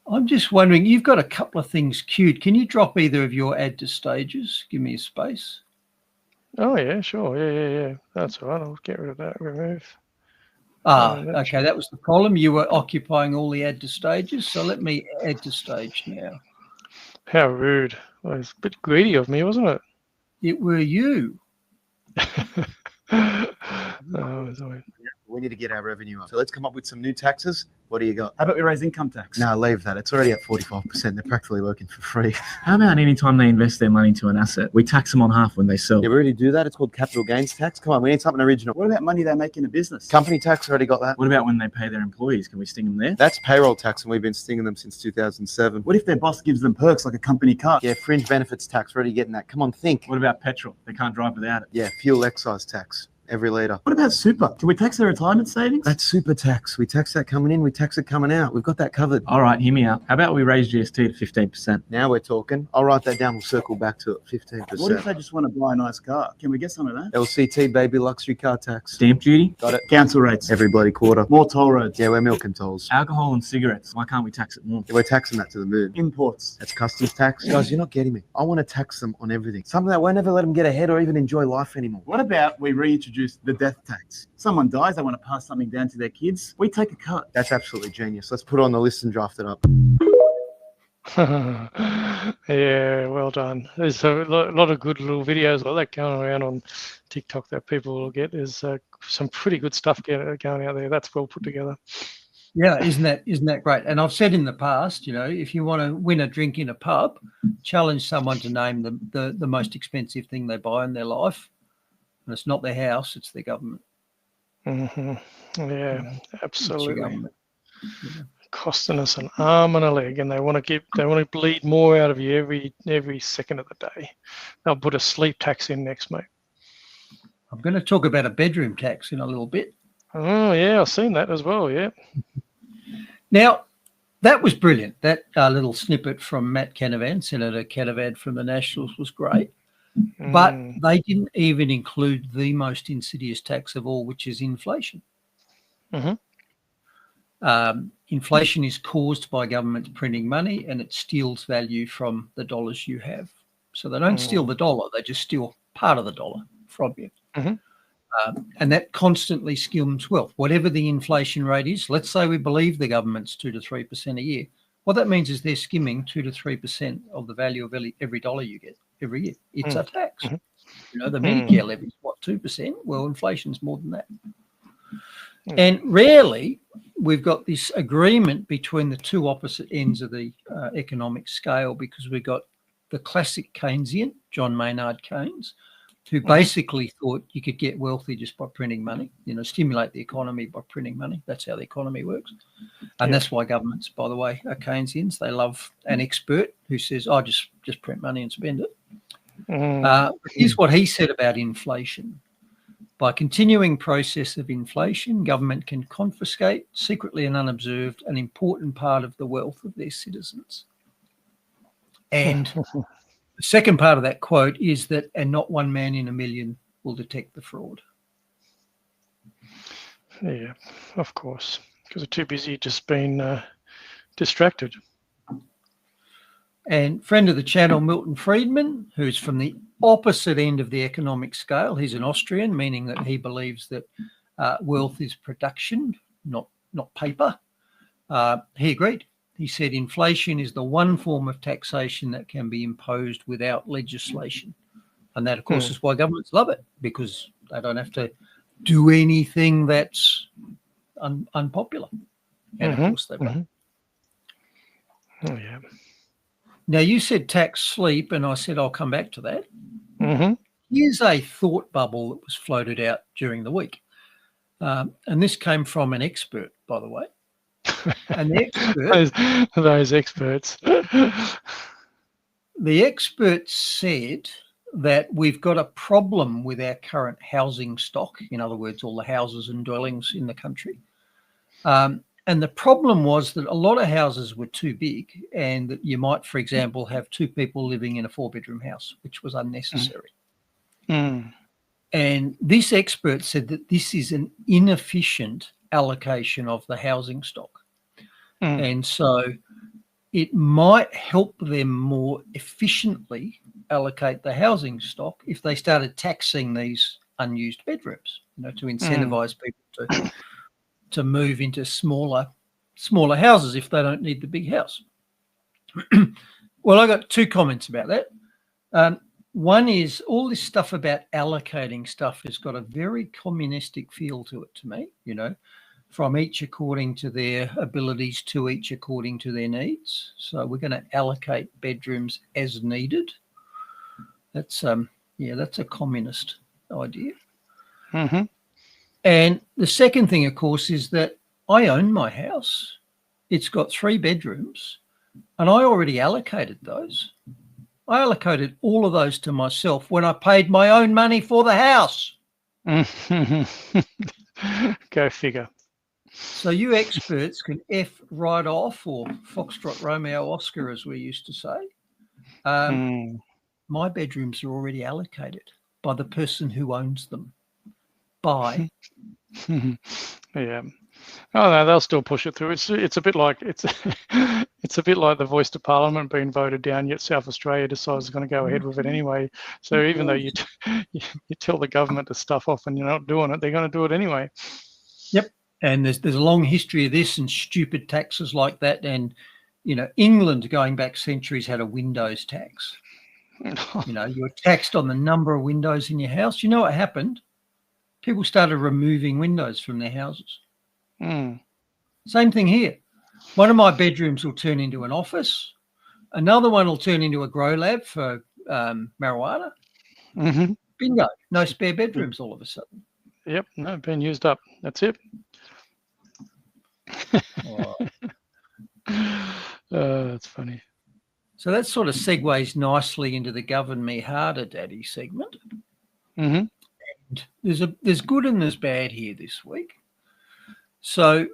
I'm just wondering, you've got a couple of things queued. Can you drop either of your add to stages? Give me a space. Oh, yeah, sure. Yeah. That's all right. I'll get rid of that. Remove. Okay. That was the problem. You were occupying all the add to stages. So let me add to stage now. How rude. Well, it's a bit greedy of me, wasn't it? It were you. We need to get our revenue up. So let's come up with some new taxes. What do you got? How about we raise income tax? No, leave that. It's already at 45%. They're practically working for free. How about any time they invest their money into an asset, we tax them on half when they sell? Yeah, we already do that. It's called capital gains tax. Come on, we need something original. What about money they make in a business? Company tax, already got that. What about when they pay their employees? Can we sting them there? That's payroll tax, and we've been stinging them since 2007. What if their boss gives them perks like a company car? Yeah, fringe benefits tax, already getting that. Come on, think. What about petrol? They can't drive without it. Yeah, fuel excise tax. Every litre. What about super? Can we tax their retirement savings? That's super tax. We tax that coming in, we tax it coming out. We've got that covered. All right, hear me out. How about we raise GST to 15%? Now we're talking. I'll write that down. We'll circle back to it. 15%. What if they just want to buy a nice car? Can we get some of that? LCT, baby, luxury car tax. Stamp duty? Got it. Council rates? Every bloody quarter. More toll roads? Yeah, we're milking tolls. Alcohol and cigarettes? Why can't we tax it more? Yeah, we're taxing that to the moon. Imports? That's customs tax. Guys, you're not getting me. I want to tax them on everything. Something that won't ever let them get ahead or even enjoy life anymore. What about we reintroduce the death tax? Someone dies, they want to pass something down to their kids. We take a cut. That's absolutely genius. Let's put it on the list and draft it up. Yeah, well done. There's a lot of good little videos like that going around on TikTok that people will get. There's some pretty good stuff going out there. That's well put together. Yeah, isn't that great? And I've said in the past, if you want to win a drink in a pub, challenge someone to name the most expensive thing they buy in their life. And it's not their house, it's their government. Yeah, absolutely. Costing us an arm and a leg, and they want to bleed more out of you every second of the day. They'll put a sleep tax in next, mate. I'm going to talk about a bedroom tax in a little bit. Oh yeah, I've seen that as well. Yeah. Now, that was brilliant. That little snippet from Matt Canavan, Senator Canavan from the Nationals, was great. But they didn't even include the most insidious tax of all, which is inflation. Inflation is caused by governments printing money, and it steals value from the dollars you have. So they don't steal the dollar, they just steal part of the dollar from you. And that constantly skims wealth. Whatever the inflation rate is, let's say we believe the government's 2 to 3% a year. What that means is they're skimming 2 to 3% of the value of every dollar you get every year. It's a tax. The Medicare levy is what, 2%? Well, inflation's more than that. And rarely we've got this agreement between the two opposite ends of the economic scale, because we've got the classic Keynesian, John Maynard Keynes, who basically thought you could get wealthy just by printing money, stimulate the economy by printing money. That's how the economy works. And that's why governments, by the way, are Keynesians. They love an expert who says, oh, just print money and spend it. Here's what he said about inflation. By continuing process of inflation, government can confiscate, secretly and unobserved, an important part of the wealth of their citizens. And the second part of that quote is that, and not one man in a million will detect the fraud. Yeah, of course, because they're too busy just being distracted. And friend of the channel, Milton Friedman, who's from the opposite end of the economic scale. He's an Austrian, meaning that he believes that wealth is production, not paper. He agreed. He said inflation is the one form of taxation that can be imposed without legislation. And that, of course, is why governments love it, because they don't have to do anything that's unpopular. And of course they've done. Oh, yeah. Now, you said tax sleep, and I said I'll come back to that. Here's a thought bubble that was floated out during the week. And this came from an expert, by the way. And the expert, those experts. The expert said that we've got a problem with our current housing stock. In other words, all the houses and dwellings in the country. And the problem was that a lot of houses were too big, and that you might, for example, have two people living in a 4-bedroom house, which was unnecessary. And this expert said that this is an inefficient allocation of the housing stock. And so it might help them more efficiently allocate the housing stock if they started taxing these unused bedrooms, to incentivize people to move into smaller houses if they don't need the big house. Well, I got two comments about that. One is all this stuff about allocating stuff has got a very communistic feel to it to me, from each according to their abilities to each according to their needs. So we're going to allocate bedrooms as needed. That's that's a communist idea. Mm-hmm. And the second thing, of course, is that I own my house. It's got 3 bedrooms, and I already allocated those. I allocated all of those to myself when I paid my own money for the house. Go figure. So you experts can F right off, or Foxtrot Romeo Oscar, as we used to say. My bedrooms are already allocated by the person who owns them. Yeah. Oh no, they'll still push it through. It's a bit like it's a bit like the voice to Parliament being voted down, yet South Australia decides it's going to go ahead with it anyway. So even though you tell the government to stuff off and you're not doing it, they're going to do it anyway. Yep. And there's a long history of this and stupid taxes like that. And England going back centuries had a windows tax. You're taxed on the number of windows in your house. You know what happened? People started removing windows from their houses. Same thing here. One of my bedrooms will turn into an office. Another one will turn into a grow lab for marijuana. Mm-hmm. Bingo. No spare bedrooms all of a sudden. Yep. No, been used up. That's it. That's funny. So that sort of segues nicely into the Govern Me Harder, Daddy segment. Mm-hmm. And there's good and there's bad here this week. So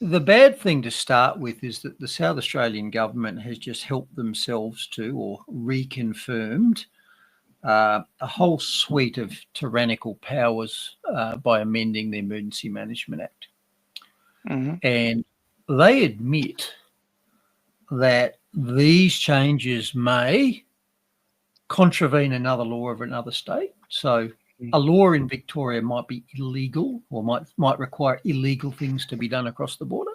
the bad thing to start with is that the South Australian government has just helped themselves to, or reconfirmed, a whole suite of tyrannical powers by amending the Emergency Management Act. Mm-hmm. And they admit that these changes may contravene another law of another state. So a law in Victoria might be illegal or might require illegal things to be done across the border.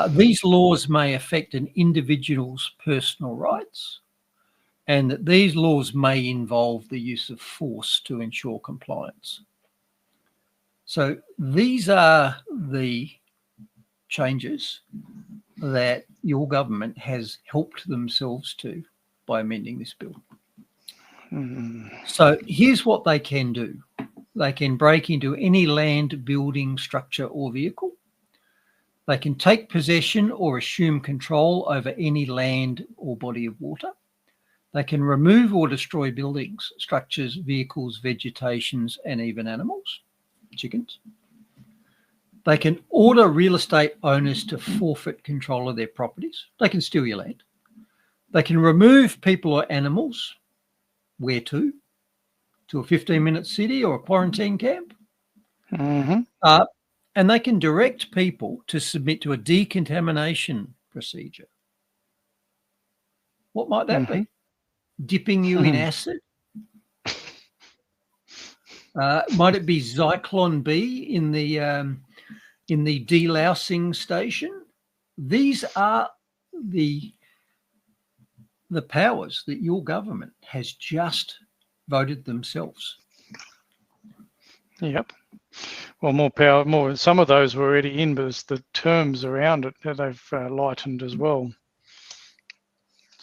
These laws may affect an individual's personal rights, and that these laws may involve the use of force to ensure compliance. So these are the changes that your government has helped themselves to by amending this bill. So here's what they can do. They can break into any land, building, structure or vehicle. They can take possession or assume control over any land or body of water. They can remove or destroy buildings, structures, vehicles, vegetations, and even animals, chickens. They can order real estate owners to forfeit control of their properties. They can steal your land. They can remove people or animals. Where to? To a 15-minute city or a quarantine camp? Mm-hmm. And they can direct people to submit to a decontamination procedure. What might that be? Dipping you in acid? Might it be Zyklon B in the delousing station? These are the powers that your government has just voted themselves. Yep. Well, more power. Some of those were already in, but it's the terms around it that they've lightened as well.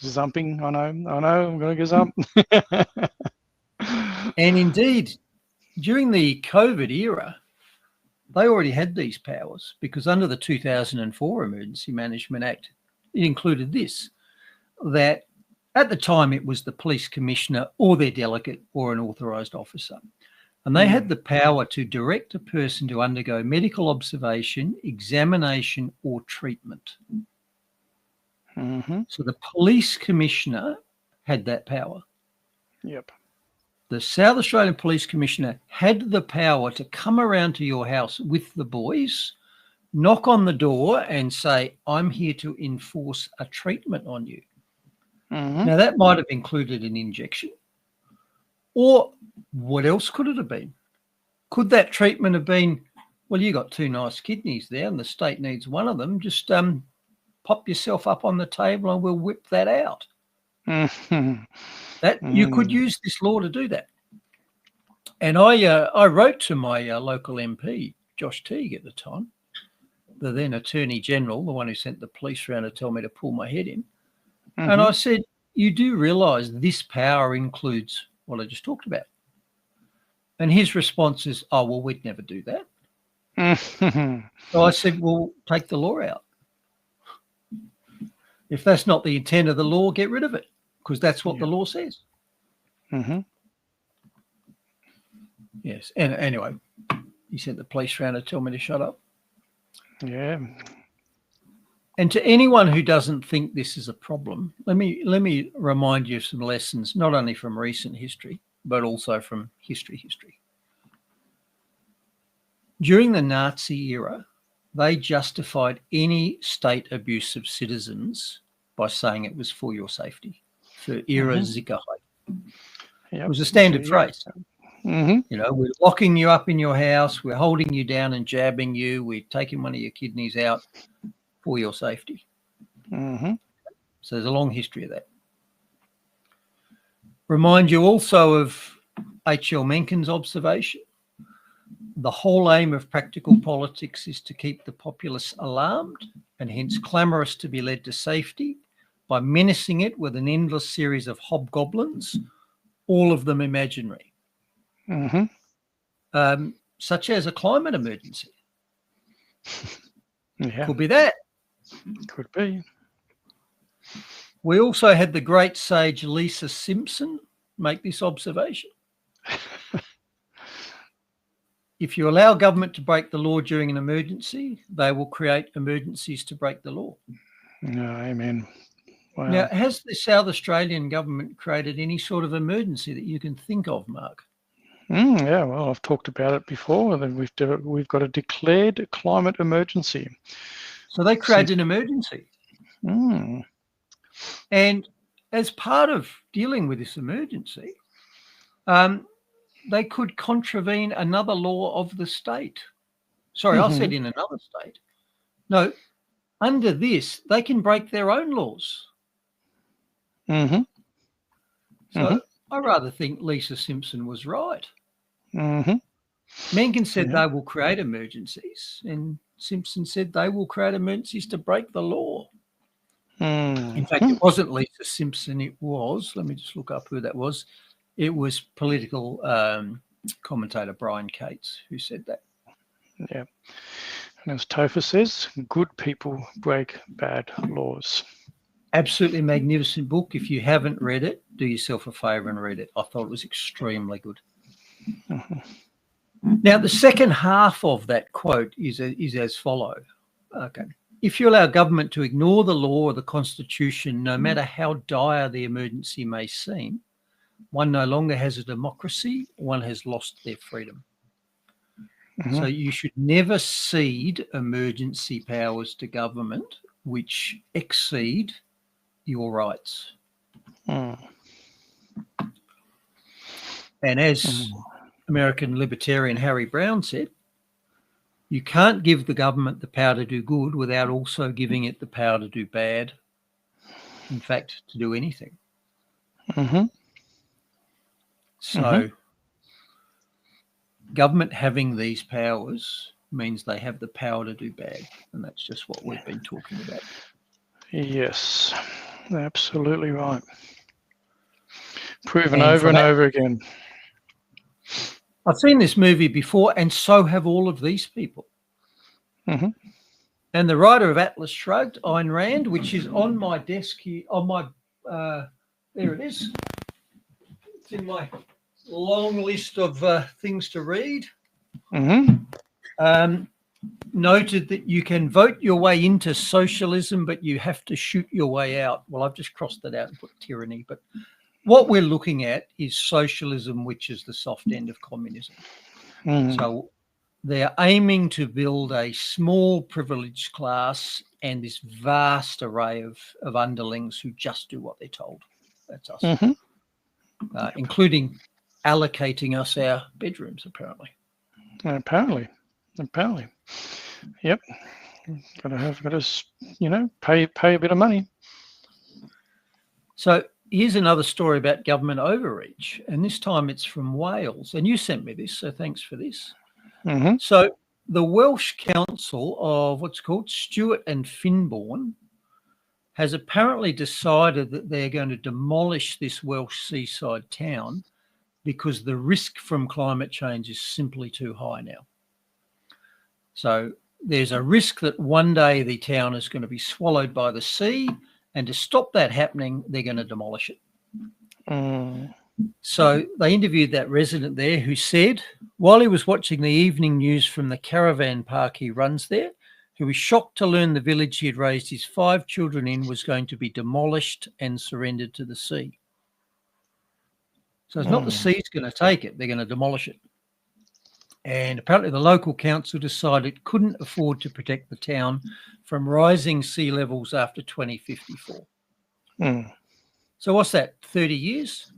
Zumping, I know, I'm going to get zump. And indeed, during the COVID era, they already had these powers because under the 2004 Emergency Management Act, it included this, that at the time it was the police commissioner or their delegate or an authorised officer. And they had the power to direct a person to undergo medical observation, examination or treatment. Mm-hmm. So the police commissioner had that power. Yep. The South Australian Police Commissioner had the power to come around to your house with the boys, knock on the door and say, I'm here to enforce a treatment on you. Mm-hmm. Now, that might have included an injection. Or what else could it have been? Could that treatment have been, well, you got 2 nice kidneys there and the state needs one of them. Just pop yourself up on the table and we'll whip that out. Mm-hmm. That you could use this law to do that. And I wrote to my local MP, Josh Teague at the time, the then Attorney General, the one who sent the police around to tell me to pull my head in. And I said, you do realise this power includes what I just talked about. And his response is, oh, well, we'd never do that. So I said, well, take the law out. If that's not the intent of the law, get rid of it, because that's what the law says. Yes. And anyway, he sent the police around to tell me to shut up. Yeah. And to anyone who doesn't think this is a problem, let me remind you of some lessons, not only from recent history, but also from history. During the Nazi era, they justified any state abuse of citizens by saying it was for your safety, for ihre Sicherheit. It was a standard phrase. You know, we're locking you up in your house, we're holding you down and jabbing you, we're taking one of your kidneys out for your safety. So there's a long history of that. Remind you also of H.L. Mencken's observation. The whole aim of practical politics is to keep the populace alarmed and hence clamorous to be led to safety by menacing it with an endless series of hobgoblins, all of them imaginary. Such as a climate emergency. Could be that. Could be. We also had the great sage Lisa Simpson make this observation. If you allow government to break the law during an emergency, they will create emergencies to break the law. Amen. Wow. Now, has the South Australian government created any sort of emergency that you can think of, Mark? Yeah, well, I've talked about it before. And then we've got a declared climate emergency. So they created an emergency. And as part of dealing with this emergency, they could contravene another law of the state. Sorry, I said in another state. No, under this, they can break their own laws. So I rather think Lisa Simpson was right. Mencken said they will create emergencies, and Simpson said they will create emergencies to break the law. In fact, it wasn't Lisa Simpson, it was, let me just look up who that was. It was political commentator Brian Cates who said that. Yeah. And as Topher says, good people break bad laws. Absolutely magnificent book. If you haven't read it, do yourself a favour and read it. I thought it was extremely good. Now, the second half of that quote is as follows. Okay. If you allow government to ignore the law or the Constitution, no matter how dire the emergency may seem, one no longer has a democracy, one has lost their freedom. So you should never cede emergency powers to government which exceed your rights. And as American libertarian Harry Brown said, you can't give the government the power to do good without also giving it the power to do bad. In fact, to do anything. So government having these powers means they have the power to do bad. And that's just what we've been talking about. Yes, absolutely right. Proven over and over again. I've seen this movie before, and so have all of these people. And the writer of Atlas Shrugged, Ayn Rand, which is on my desk here, on my, there it is. It's in my long list of things to read. Noted that you can vote your way into socialism, but you have to shoot your way out. Well, I've just crossed that out and put tyranny, but what we're looking at is socialism, which is the soft end of communism. So they're aiming to build a small privileged class and this vast array of underlings who just do what they're told. That's us. Including allocating us our bedrooms, apparently. Apparently. Yep. Got to, you know, pay a bit of money. So here's another story about government overreach, and this time it's from Wales. And you sent me this, so thanks for this. So the Welsh Council of what's called Stewart and Finborn has apparently decided that they're going to demolish this Welsh seaside town because the risk from climate change is simply too high now. So there's a risk that one day the town is going to be swallowed by the sea, and to stop that happening, they're going to demolish it. So they interviewed that resident there who said, while he was watching the evening news from the caravan park he runs there, he was shocked to learn the village he had raised his 5 children in was going to be demolished and surrendered to the sea. So it's not the sea's going to take it, they're going to demolish it. And apparently the local council decided it couldn't afford to protect the town from rising sea levels after 2054. So what's that, 30 years?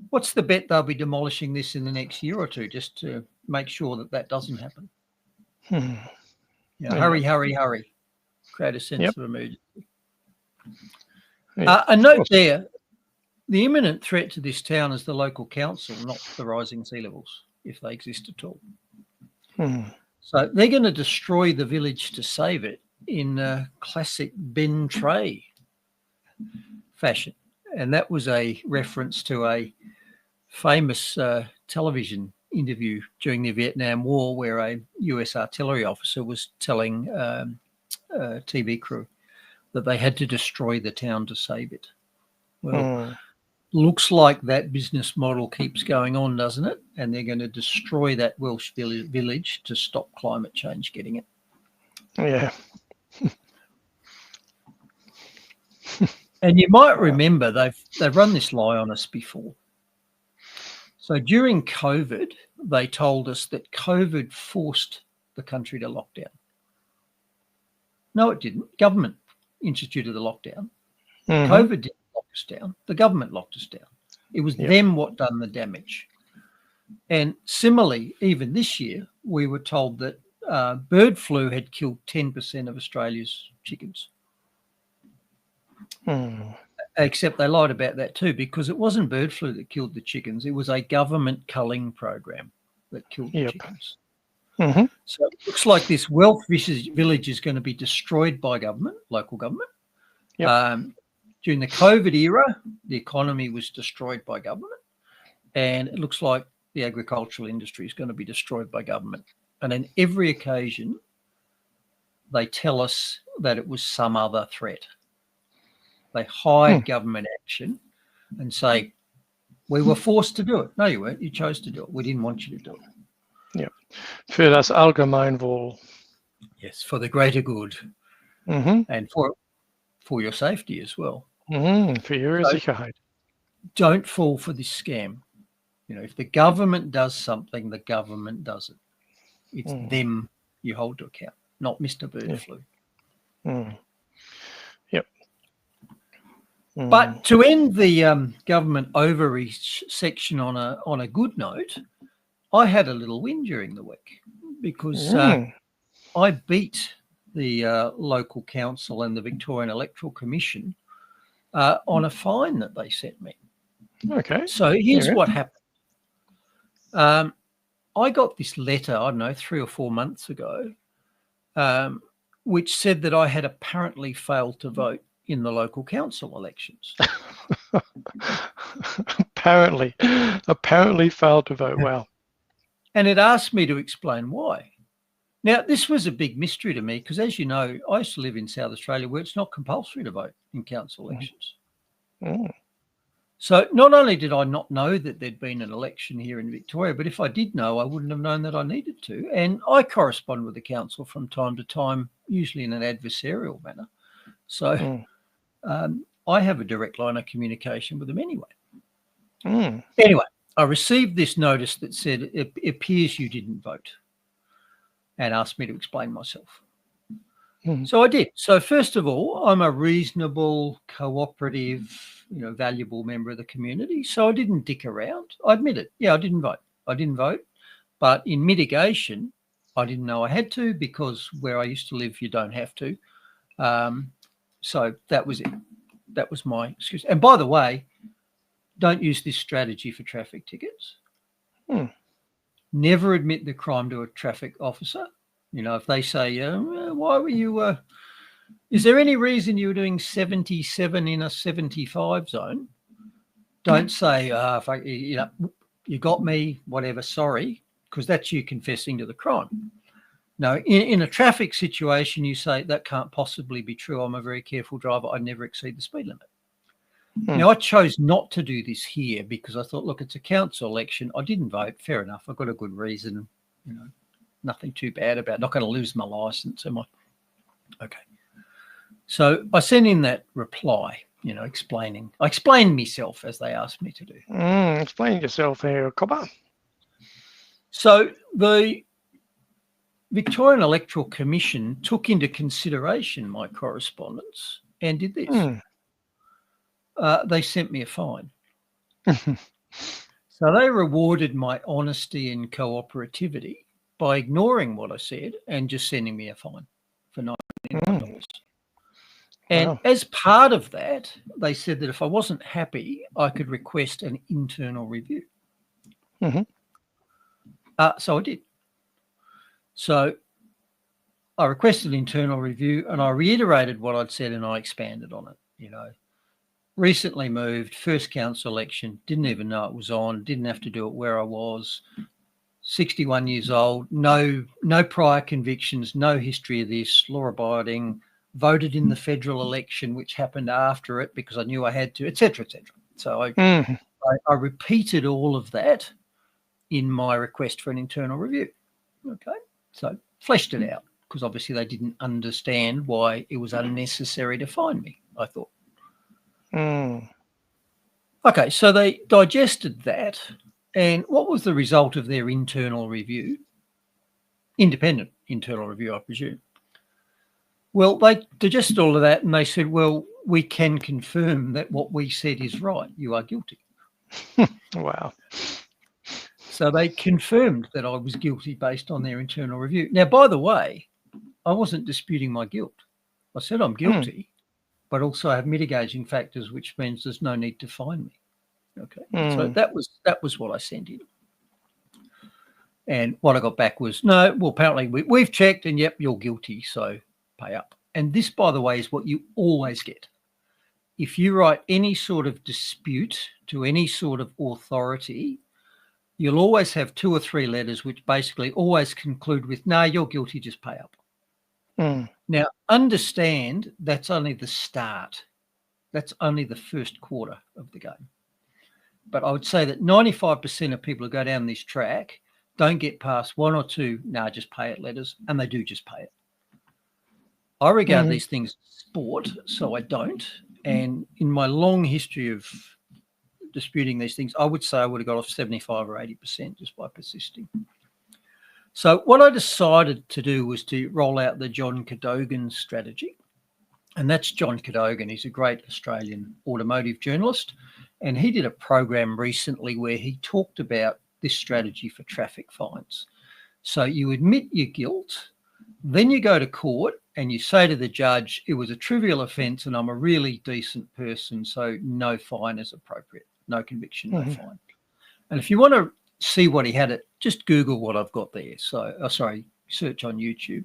What's the bet they'll be demolishing this in the next year or two just to make sure that that doesn't happen? Hurry, hurry, hurry. Create a sense of emergency. A note there, the imminent threat to this town is the local council, not the rising sea levels, if they exist at all. So they're going to destroy the village to save it in classic Ben Tray fashion. And that was a reference to a famous television interview during the Vietnam War where a US artillery officer was telling a TV crew that they had to destroy the town to save it. Well, looks like that business model keeps going on, doesn't it? And they're going to destroy that Welsh village to stop climate change getting it. Yeah. And you might remember they've run this lie on us before. So during COVID, they told us that COVID forced the country to lock down. No, it didn't. Government instituted the lockdown. COVID didn't lock us down. The government locked us down. It was them what done the damage. And similarly, even this year, we were told that bird flu had killed 10% of Australia's chickens. Except they lied about that too, because it wasn't bird flu that killed the chickens. It was a government culling program that killed the chickens. So it looks like this Welsh village is going to be destroyed by government, local government. During the COVID era, the economy was destroyed by government. And it looks like the agricultural industry is going to be destroyed by government. And on every occasion, they tell us that it was some other threat. They hide government action and say, we were forced to do it. No, you weren't. You chose to do it. We didn't want you to do it. Für das Allgemeinwohl. Yes, for the greater good. And for your safety as well. Für ihre Sicherheit. Don't fall for this scam. You know, if the government does something, the government does it. It's them you hold to account, not Mr. Bird Flu. But to end the government overreach section on a good note, I had a little win during the week because I beat the local council and the Victorian Electoral Commission on a fine that they sent me. Okay. So here's what happened. I got this letter, I don't know, 3 or 4 months ago, which said that I had apparently failed to vote in the local council elections. apparently failed to vote. Wow. And it asked me to explain why. Now, this was a big mystery to me because, as you know, I used to live in South Australia where it's not compulsory to vote in council elections. So not only did I not know that there'd been an election here in Victoria, but if I did know, I wouldn't have known that I needed to. And I correspond with the council from time to time, usually in an adversarial manner. So I have a direct line of communication with them anyway. Anyway, I received this notice that said, it appears you didn't vote, and asked me to explain myself. So I did. So first of all, I'm a reasonable, cooperative, valuable member of the community. So I didn't dick around. I admit it. Yeah, I didn't vote. But in mitigation, I didn't know I had to because where I used to live, you don't have to. So that was it. that was my excuse. And by the way, don't use this strategy for traffic tickets. Never admit the crime to a traffic officer. You know, if they say, why were you, is there any reason you were doing 77 in a 75 zone? Don't say, you know, you got me, whatever, sorry, because that's you confessing to the crime. No, in a traffic situation, you say, that can't possibly be true. I'm a very careful driver. I never exceed the speed limit. Now, I chose not to do this here because I thought, look, it's a council election. I didn't vote. Fair enough. I've got a good reason. You know, nothing too bad about it. Not going to lose my license, am I? Okay. So I sent in that reply, you know, explaining. I explained myself as they asked me to do. Explain yourself here, copper. So the Victorian Electoral Commission took into consideration my correspondence and did this. They sent me a fine. So they rewarded my honesty and cooperativity by ignoring what I said and just sending me a fine for $99. And as part of that, they said that if I wasn't happy, I could request an internal review. So I did. So I requested an internal review and I reiterated what I'd said and I expanded on it. You know, recently moved, first council election, didn't even know it was on, didn't have to do it where I was, 61 years old, no prior convictions, no history of this, law-abiding, voted in the federal election, which happened after it because I knew I had to, etc., etc. So I repeated all of that in my request for an internal review. Okay, so fleshed it out because obviously they didn't understand why it was unnecessary to fine me, I thought. Okay, so they digested that. And what was the result of their internal review? Independent internal review, I presume. Well, they digested all of that and they said, well, we can confirm that what we said is right. You are guilty. Wow. So they confirmed that I was guilty based on their internal review. Now, by the way, I wasn't disputing my guilt. I said I'm guilty, but also I have mitigating factors, which means there's no need to fine me. Okay, so that was what I sent in. And what I got back was, no, well, apparently we've checked and, yep, you're guilty, so pay up. And this, by the way, is what you always get. If you write any sort of dispute to any sort of authority, you'll always have 2 or 3 letters which basically always conclude with, no, you're guilty, just pay up. Now, understand that's only the start. That's only the first quarter of the game. But I would say that 95% of people who go down this track don't get past 1 or 2, just pay it letters, and they do just pay it. I regard these things as sport, so I don't. And in my long history of disputing these things, I would say I would have got off 75 or 80% just by persisting. So what I decided to do was to roll out the John Cadogan strategy. And that's John Cadogan. He's a great Australian automotive journalist. And he did a program recently where he talked about this strategy for traffic fines. So you admit your guilt, then you go to court and you say to the judge, it was a trivial offence and I'm a really decent person, so no fine is appropriate. No conviction, no fine. And if you want to see what he had, just Google what I've got there. So, search on YouTube.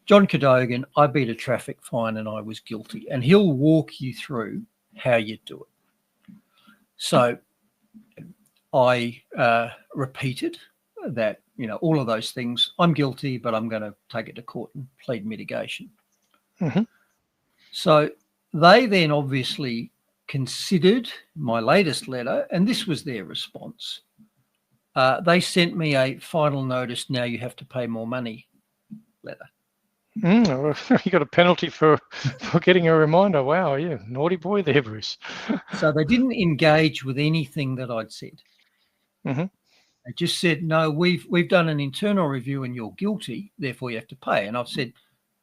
John Cadogan, I beat a traffic fine and I was guilty. And he'll walk you through how you do it. So I repeated that, all of those things. I'm guilty, but I'm going to take it to court and plead mitigation. So they then obviously considered my latest letter, and this was their response. They sent me a final notice, now you have to pay more money letter. You got a penalty for getting a reminder. Wow, you naughty boy there, Bruce. So they didn't engage with anything that I'd said. They just said, no, we've done an internal review and you're guilty, therefore you have to pay. And I've said,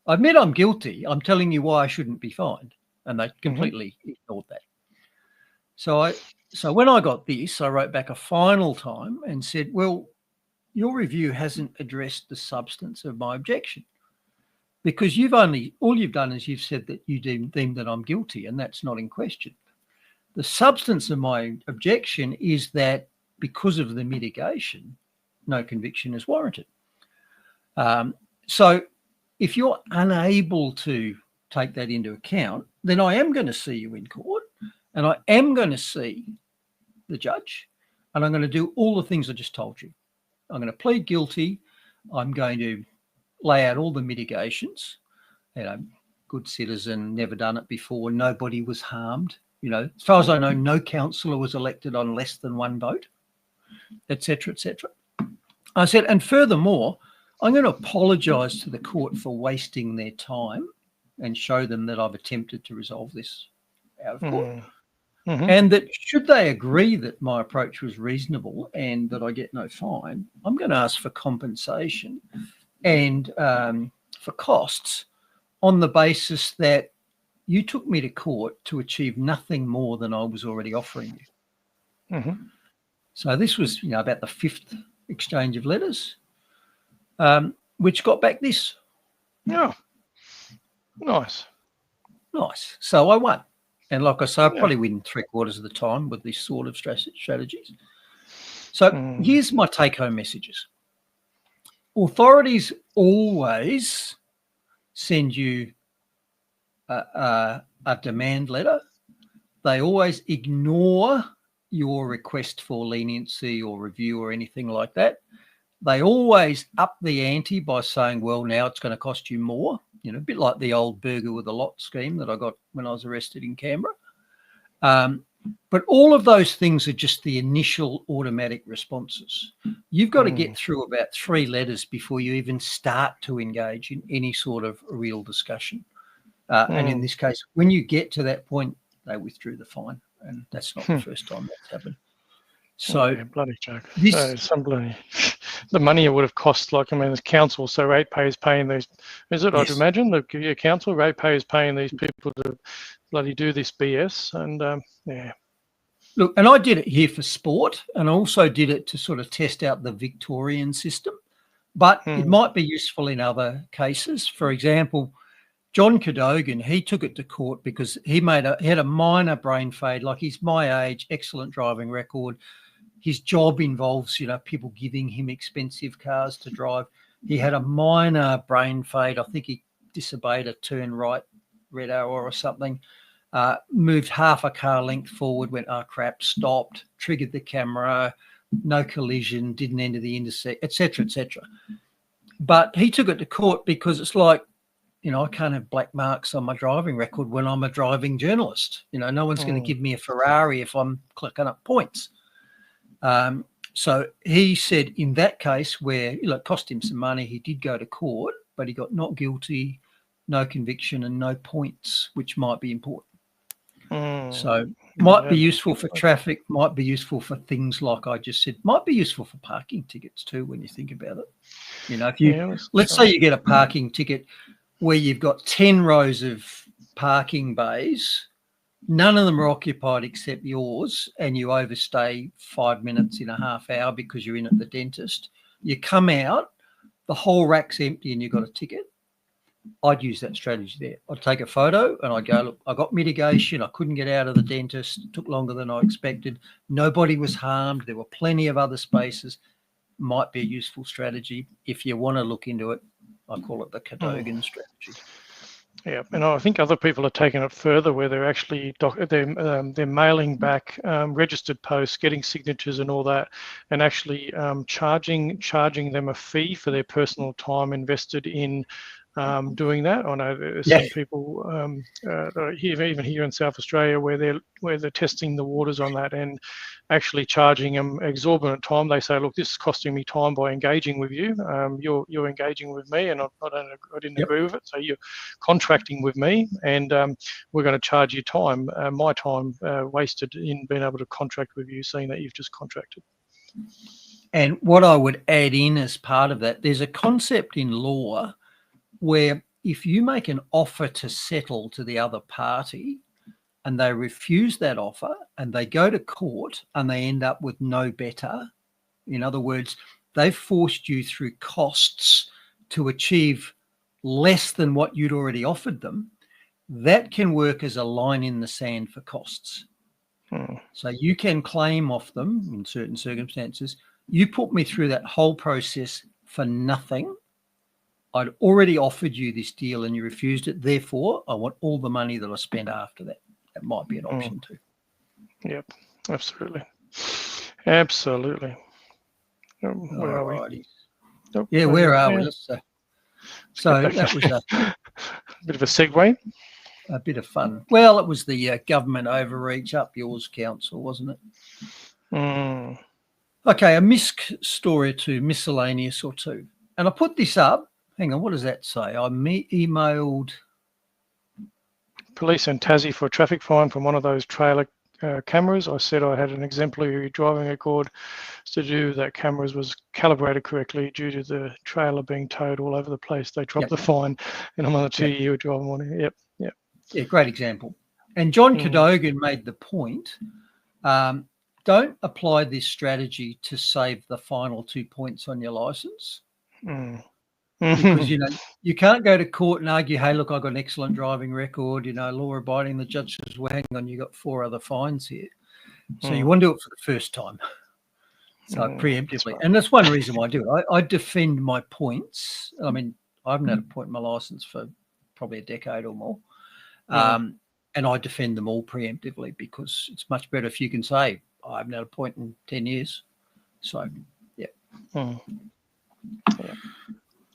I admit I'm guilty. I'm telling you why I shouldn't be fined. And they completely ignored that. So when I got this, I wrote back a final time and said, well, your review hasn't addressed the substance of my objection. because all you've done is you've said that you deem that I'm guilty, and that's not in question. The substance of my objection is that because of the mitigation, no conviction is warranted. So if you're unable to take that into account, then I am going to see you in court, and I am going to see the judge, and I'm going to do all the things I just told you. I'm going to plead guilty. I'm going to lay out all the mitigations. Good citizen, never done it before. Nobody was harmed. As far as I know, no councillor was elected on less than one vote, etc., etc. I said, and furthermore, I'm going to apologise to the court for wasting their time and show them that I've attempted to resolve this out of court. Mm-hmm. And that should they agree that my approach was reasonable and that I get no fine, I'm going to ask for compensation and for costs on the basis that you took me to court to achieve nothing more than I was already offering you. Mm-hmm. So this was, about the 5th exchange of letters, which got back this. Yeah. Nice. So I won. And like I say, I probably win 3/4 of the time with this sort of strategies. So here's my take-home messages. Authorities always send you a demand letter. They always ignore your request for leniency or review or anything like that. They always up the ante by saying, well, now it's going to cost you more, a bit like the old burger with a lot scheme that I got when I was arrested in Canberra. But all of those things are just the initial automatic responses. You've got to get through about 3 letters before you even start to engage in any sort of real discussion. And in this case, when you get to that point, they withdrew the fine. And that's not the first time that's happened. So bloody joke. The money it would have cost, the council, so Ratepayer is paying these, is it? Yes. I'd imagine the council, Ratepayer is paying these people to bloody do this BS, and Look, and I did it here for sport, and I also did it to sort of test out the Victorian system, but it might be useful in other cases. For example, John Cadogan, he took it to court because he had a minor brain fade. He's my age, excellent driving record. His job involves, people giving him expensive cars to drive. He had a minor brain fade. I think he disobeyed a turn right, red arrow or something. Moved half a car length forward, went, oh crap, stopped, triggered the camera, no collision, didn't enter the intersect, etc., etc. But he took it to court because it's like, I can't have black marks on my driving record when I'm a driving journalist. No one's going to give me a Ferrari if I'm clicking up points. So he said in that case where it cost him some money, he did go to court, but he got not guilty, no conviction and no points, which might be important. So might be useful for traffic, might be useful for things like I just said, might be useful for parking tickets too when you think about it. If let's say you get a parking ticket where you've got 10 rows of parking bays, none of them are occupied except yours, and you overstay 5 minutes in a half hour because you're in at the dentist. You come out, the whole rack's empty and you've got a ticket. I'd use that strategy there. I'd take a photo and I'd go, look, I got mitigation. I couldn't get out of the dentist. It took longer than I expected. Nobody was harmed. There were plenty of other spaces. Might be a useful strategy. If you want to look into it, I call it the Cadogan strategy. Yeah, and I think other people are taking it further, where they're actually they're mailing back registered posts, getting signatures and all that, and actually charging them a fee for their personal time invested in doing that. I know there's some people even here in South Australia where they're testing the waters on that and actually charging them exorbitant time. They say, look, this is costing me time by engaging with you. You're engaging with me, and I didn't agree with it. So you're contracting with me, and we're going to charge you time, my time wasted in being able to contract with you, seeing that you've just contracted. And what I would add in as part of that, there's a concept in law where if you make an offer to settle to the other party and they refuse that offer and they go to court and they end up with no better, in other words, they've forced you through costs to achieve less than what you'd already offered them, that can work as a line in the sand for costs. So you can claim off them in certain circumstances. You put me through that whole process for nothing. I'd already offered you this deal and you refused it. Therefore, I want all the money that I spent after that. That might be an option too. Yep, absolutely. Absolutely. Where are we? Oh, yeah, where are we? So that was a bit of a segue. A bit of fun. Well, it was the government overreach up yours council, wasn't it? Okay, a misc story or two, miscellaneous or two. And I put this up. Hang on, what does that say? I emailed police in Tassie for a traffic fine from one of those trailer cameras. I said I had an exemplary driving record to do that cameras was calibrated correctly due to the trailer being towed all over the place. They dropped the fine and I'm on a 2-year driving warning. Yep. Yeah, great example. And John Cadogan made the point, don't apply this strategy to save the final 2 points on your license. Because, you can't go to court and argue, hey, look, I've got an excellent driving record, law abiding. The judge says, well, hang on, you got 4 other fines here. So you want to do it for the first time. So preemptively. And that's one reason why I do it. I defend my points. I mean, I haven't had a point in my license for probably a decade or more. And I defend them all preemptively because it's much better if you can say, I haven't had a point in 10 years. So, yeah.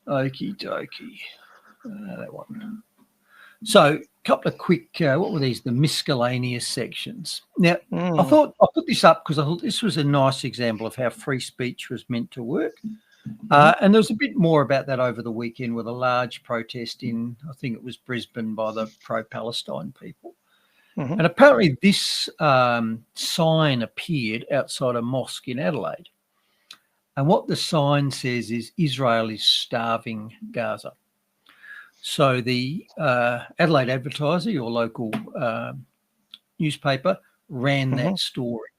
Okie dokie. That one. So, a couple of quick, what were these? The miscellaneous sections. Now, I thought I put this up because I thought this was a nice example of how free speech was meant to work. And there was a bit more about that over the weekend with a large protest in, I think it was Brisbane, by the pro-Palestine people. And apparently this sign appeared outside a mosque in Adelaide. And what the sign says is Israel is starving Gaza. So the Adelaide Advertiser, your local newspaper, ran that story.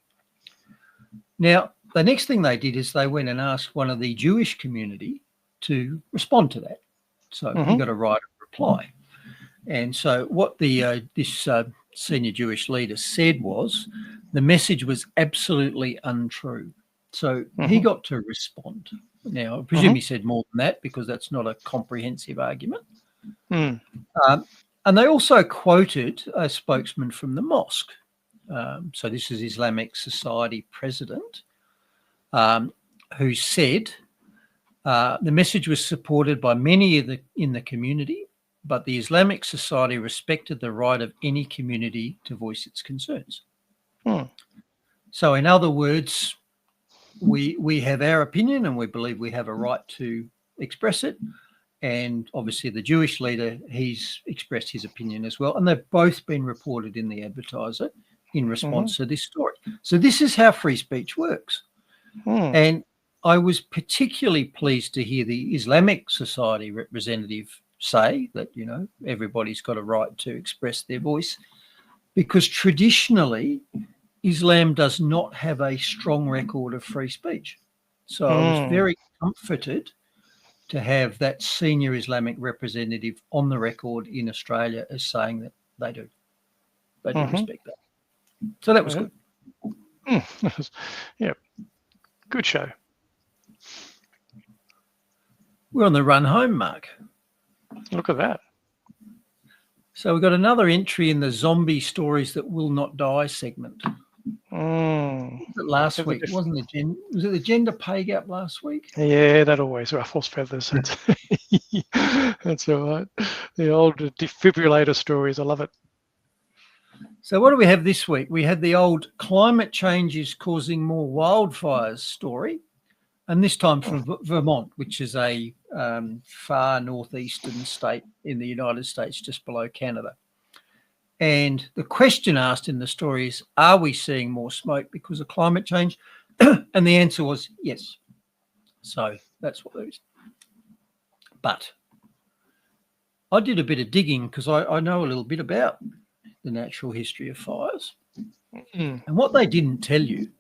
Now, the next thing they did is they went and asked one of the Jewish community to respond to that. So he got a right of reply. And so what the this senior Jewish leader said was the message was absolutely untrue. So he got to respond. Now, I presume he said more than that because that's not a comprehensive argument. And they also quoted a spokesman from the mosque. So this is Islamic Society president, who said the message was supported by many in the community, but the Islamic Society respected the right of any community to voice its concerns. So in other words, we have our opinion and we believe we have a right to express it. And obviously the Jewish leader, he's expressed his opinion as well. And they've both been reported in the Advertiser in response to this story. So this is how free speech works. And I was particularly pleased to hear the Islamic Society representative say that, everybody's got a right to express their voice, because traditionally Islam does not have a strong record of free speech. So I was very comforted to have that senior Islamic representative on the record in Australia as saying that they do. They do respect that. So that was good. Yeah. Good show. We're on the run home, Mark. Look at that. So we've got another entry in the zombie stories that will not die segment. Last week, wasn't it? Was it the gender pay gap last week? Yeah, that always ruffles feathers. That's all right. The old defibrillator stories. I love it. So what do we have this week? We had the old climate change is causing more wildfires story, and this time from Vermont, which is a far northeastern state in the United States, just below Canada. And the question asked in the story is, are we seeing more smoke because of climate change? And the answer was yes. So that's what it is. But I did a bit of digging because I know a little bit about the natural history of fires. And what they didn't tell you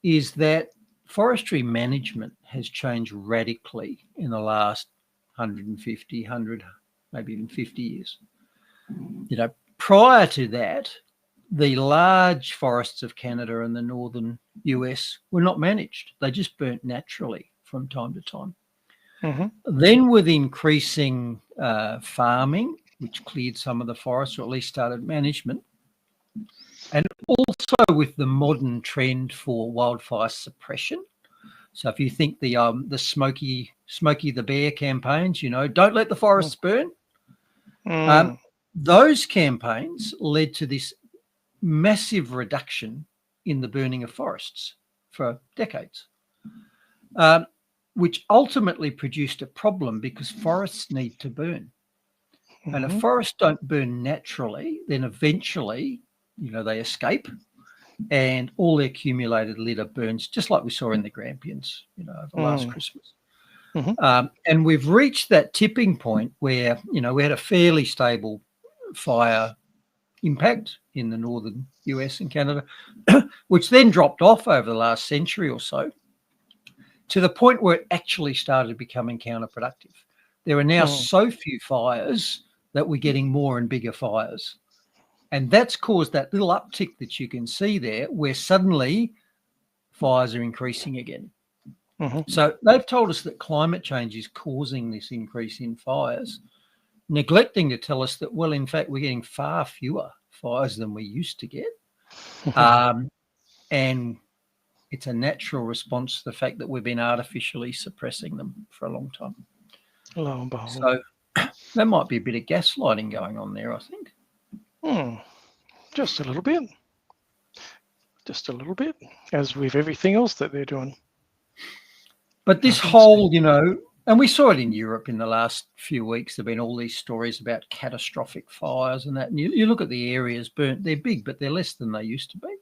is that forestry management has changed radically in the last 150, 100, maybe even 50 years. Prior to that, the large forests of Canada and the northern US were not managed. They just burnt naturally from time to time. Then with increasing farming, which cleared some of the forests, or at least started management, and also with the modern trend for wildfire suppression. So if you think the Smokey the Bear campaigns, don't let the forests burn. Those campaigns led to this massive reduction in the burning of forests for decades, which ultimately produced a problem because forests need to burn. And if forests don't burn naturally, then eventually, they escape and all the accumulated litter burns, just like we saw in the Grampians, over last Christmas. And we've reached that tipping point where, we had a fairly stable fire impact in the northern US and Canada, which then dropped off over the last century or so to the point where it actually started becoming counterproductive. There are now so few fires that we're getting more and bigger fires. And that's caused that little uptick that you can see there where suddenly fires are increasing again. So they've told us that climate change is causing this increase in fires, neglecting to tell us that, well, in fact, we're getting far fewer fires than we used to get. And it's a natural response to the fact that we've been artificially suppressing them for a long time. Lo and behold. So there might be a bit of gaslighting going on there, I think. Just a little bit. Just a little bit, as with everything else that they're doing. But this whole, and we saw it in Europe in the last few weeks. There have been all these stories about catastrophic fires and that. And you look at the areas burnt, they're big, but they're less than they used to be.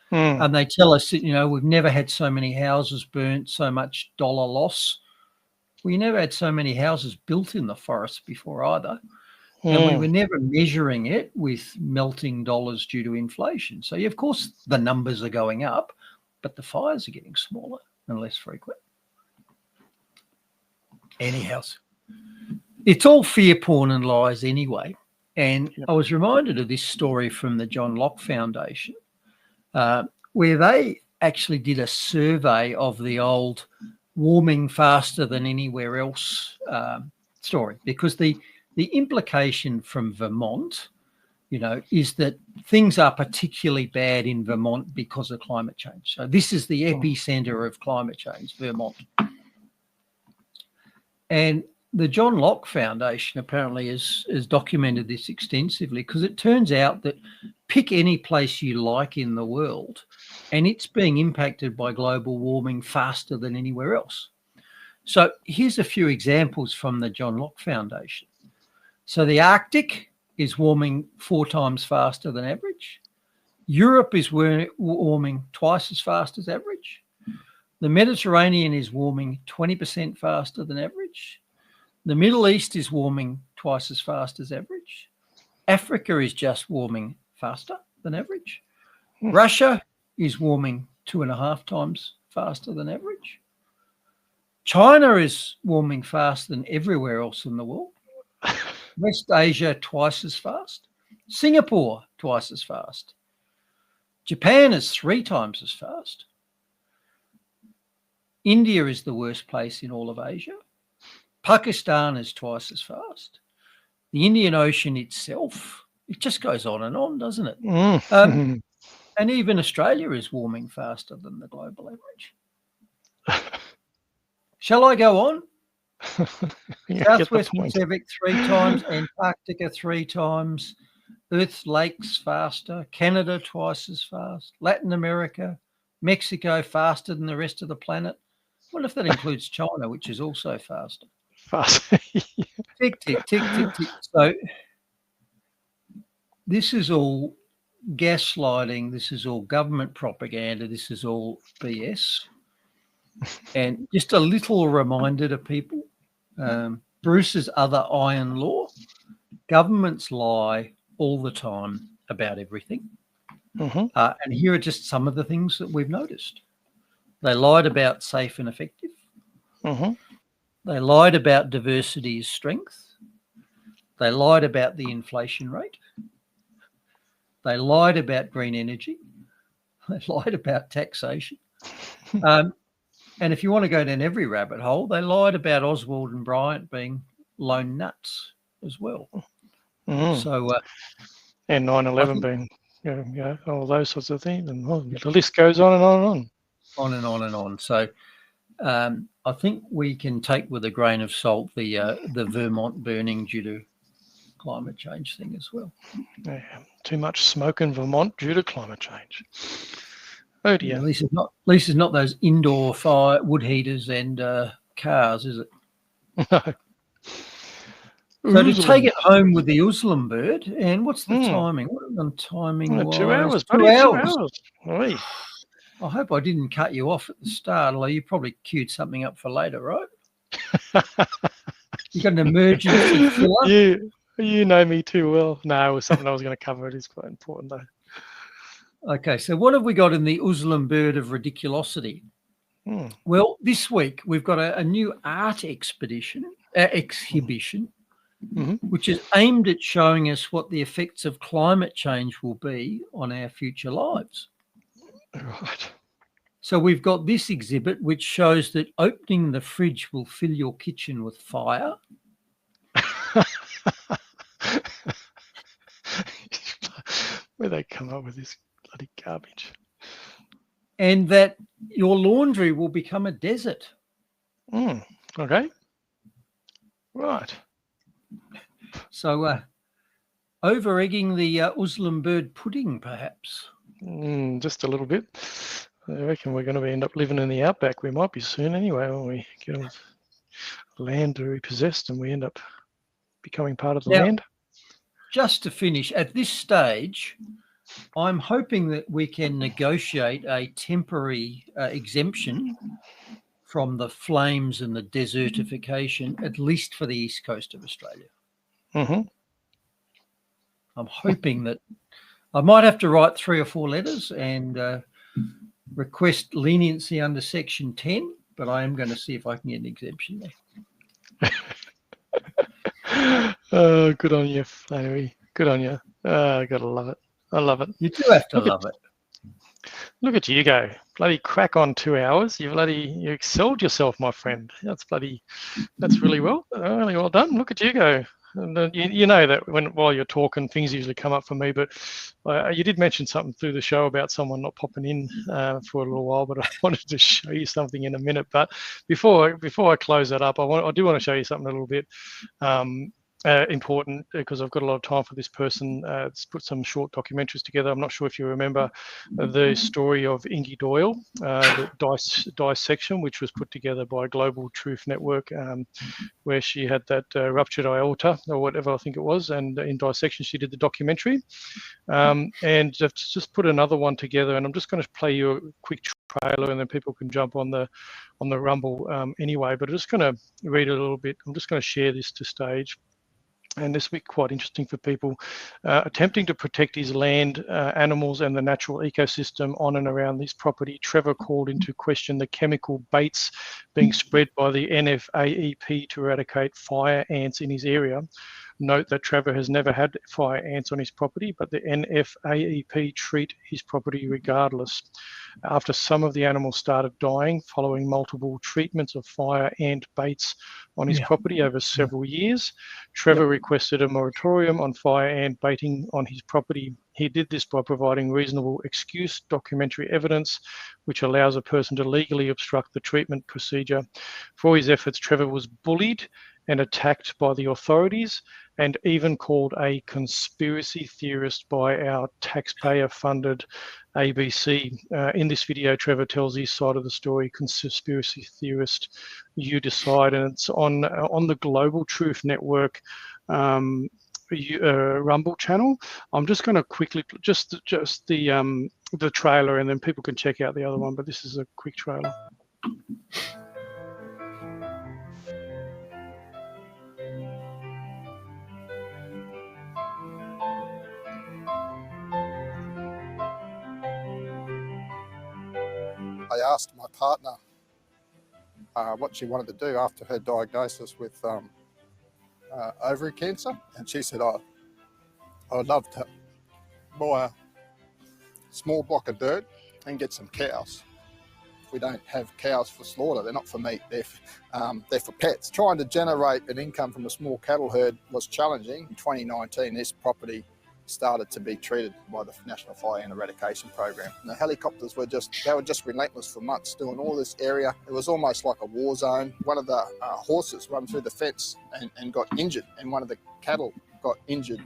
And they tell us that, we've never had so many houses burnt, so much dollar loss. We never had so many houses built in the forest before either. And we were never measuring it with melting dollars due to inflation. So, of course, the numbers are going up, but the fires are getting smaller and less frequent. Anyhow, it's all fear porn and lies anyway. And I was reminded of this story from the John Locke Foundation, where they actually did a survey of the old warming faster than anywhere else story, because the implication from Vermont, is that things are particularly bad in Vermont because of climate change. So this is the epicenter of climate change, Vermont. And the John Locke Foundation apparently has documented this extensively, because it turns out that pick any place you like in the world and it's being impacted by global warming faster than anywhere else. So here's a few examples from the John Locke Foundation. So the Arctic is warming 4 times faster than average. Europe is warming twice as fast as average. The Mediterranean is warming 20% faster than average. The Middle East is warming twice as fast as average. Africa is just warming faster than average. Russia is warming 2.5 times faster than average. China is warming faster than everywhere else in the world. West Asia, twice as fast. Singapore, twice as fast. Japan is 3 times as fast. India is the worst place in all of Asia. Pakistan is twice as fast. The Indian Ocean itself, it just goes on, doesn't it? And even Australia is warming faster than the global average. Shall I go on? Southwest Pacific 3 times, Antarctica 3 times, Earth's lakes faster, Canada twice as fast, Latin America, Mexico faster than the rest of the planet. What if that includes China, which is also faster? Tick, tick, tick, tick, tick. So this is all gaslighting. This is all government propaganda. This is all BS. And just a little reminder to people, Bruce's other iron law, governments lie all the time about everything. And here are just some of the things that we've noticed. They lied about safe and effective. They lied about diversity as strength. They lied about the inflation rate. They lied about green energy. They lied about taxation. And if you want to go down every rabbit hole, they lied about Oswald and Bryant being lone nuts as well. So, and 9/11 being, all those sorts of things, and the list goes on and on and on. On and on and on. So, I think we can take with a grain of salt the Vermont burning due to climate change thing as well. Yeah, too much smoke in Vermont due to climate change. Oh dear. At least it's not those indoor fire wood heaters and cars, is it? No. So to take it home with the Uslam bird, and what's the timing? What are we timing? 2 hours, 2 buddy. hours. 2 hours. I hope I didn't cut you off at the start, although you probably queued something up for later, right? You got an emergency filler? You know me too well. No, it was something I was going to cover. It is quite important, though. Okay, so what have we got in the Uslam bird of ridiculosity? Well, this week we've got a new art exhibition, which is aimed at showing us what the effects of climate change will be on our future lives. Right. So we've got this exhibit which shows that opening the fridge will fill your kitchen with fire. Where they come up with this bloody garbage. And that your laundry will become a desert. Okay. Right. So over-egging the Uslam bird pudding, perhaps. Just a little bit. I reckon we're going to end up living in the outback. We might be soon anyway when we get land repossessed and we end up becoming part of the land. Just to finish, at this stage, I'm hoping that we can negotiate a temporary exemption from the flames and the desertification, at least for the east coast of Australia. I'm hoping that I might have to write 3 or 4 letters and request leniency under Section 10, but I am going to see if I can get an exemption there. Oh, good on you, Flannery. Good on you. I gotta love it. I love it. You do have to love it. Look at you go. Bloody crack on 2 hours. You excelled yourself, my friend. That's really well done. Look at you go. And you know that while you're talking, things usually come up for me. But you did mention something through the show about someone not popping in for a little while. But I wanted to show you something in a minute. But before I close that up, I do want to show you something a little bit important because I've got a lot of time for this person. It's put some short documentaries together. I'm not sure if you remember the story of Ingy Doyle, the dissection, which was put together by Global Truth Network, where she had that ruptured aorta or whatever I think it was, and in dissection she did the documentary. And I've just put another one together, and I'm just going to play you a quick trailer, and then people can jump on the Rumble anyway. But I'm just going to read a little bit. I'm just going to share this to stage. And this will be quite interesting for people. Attempting to protect his land, animals and the natural ecosystem on and around this property, Trevor called into question the chemical baits being spread by the NFAEP to eradicate fire ants in his area. Note that Trevor has never had fire ants on his property, but the NFAEP treat his property regardless. After some of the animals started dying following multiple treatments of fire ant baits on his property over several years, Trevor requested a moratorium on fire ant baiting on his property. He did this by providing reasonable excuse, documentary evidence, which allows a person to legally obstruct the treatment procedure. For his efforts, Trevor was bullied and attacked by the authorities and even called a conspiracy theorist by our taxpayer-funded ABC. In this video, Trevor tells his side of the story, conspiracy theorist, you decide, and it's on the Global Truth Network Rumble channel. I'm just going to quickly just the trailer, and then people can check out the other one, but this is a quick trailer. I asked my partner what she wanted to do after her diagnosis with ovary cancer, and she said, "I would love to buy a small block of dirt and get some cows. We don't have cows for slaughter. They're not for meat. They're for pets." Trying to generate an income from a small cattle herd was challenging. In 2019, this property started to be treated by the National Fire Ant Eradication Program. And the helicopters were just relentless for months doing all this area. It was almost like a war zone. One of the horses ran through the fence and got injured, and one of the cattle got injured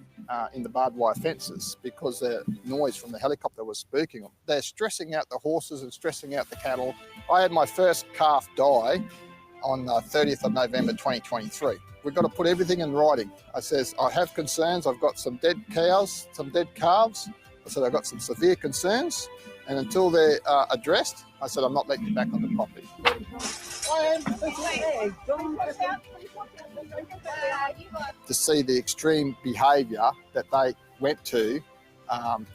in the barbed wire fences because the noise from the helicopter was spooking them. They're stressing out the horses and stressing out the cattle. I had my first calf die on 30th of November 2023. We've got to put everything in writing. I says, I have concerns. I've got some dead cows, some dead calves. I said, I've got some severe concerns. And until they're addressed, I said, I'm not letting you back on the property. To see the extreme behaviour that they went to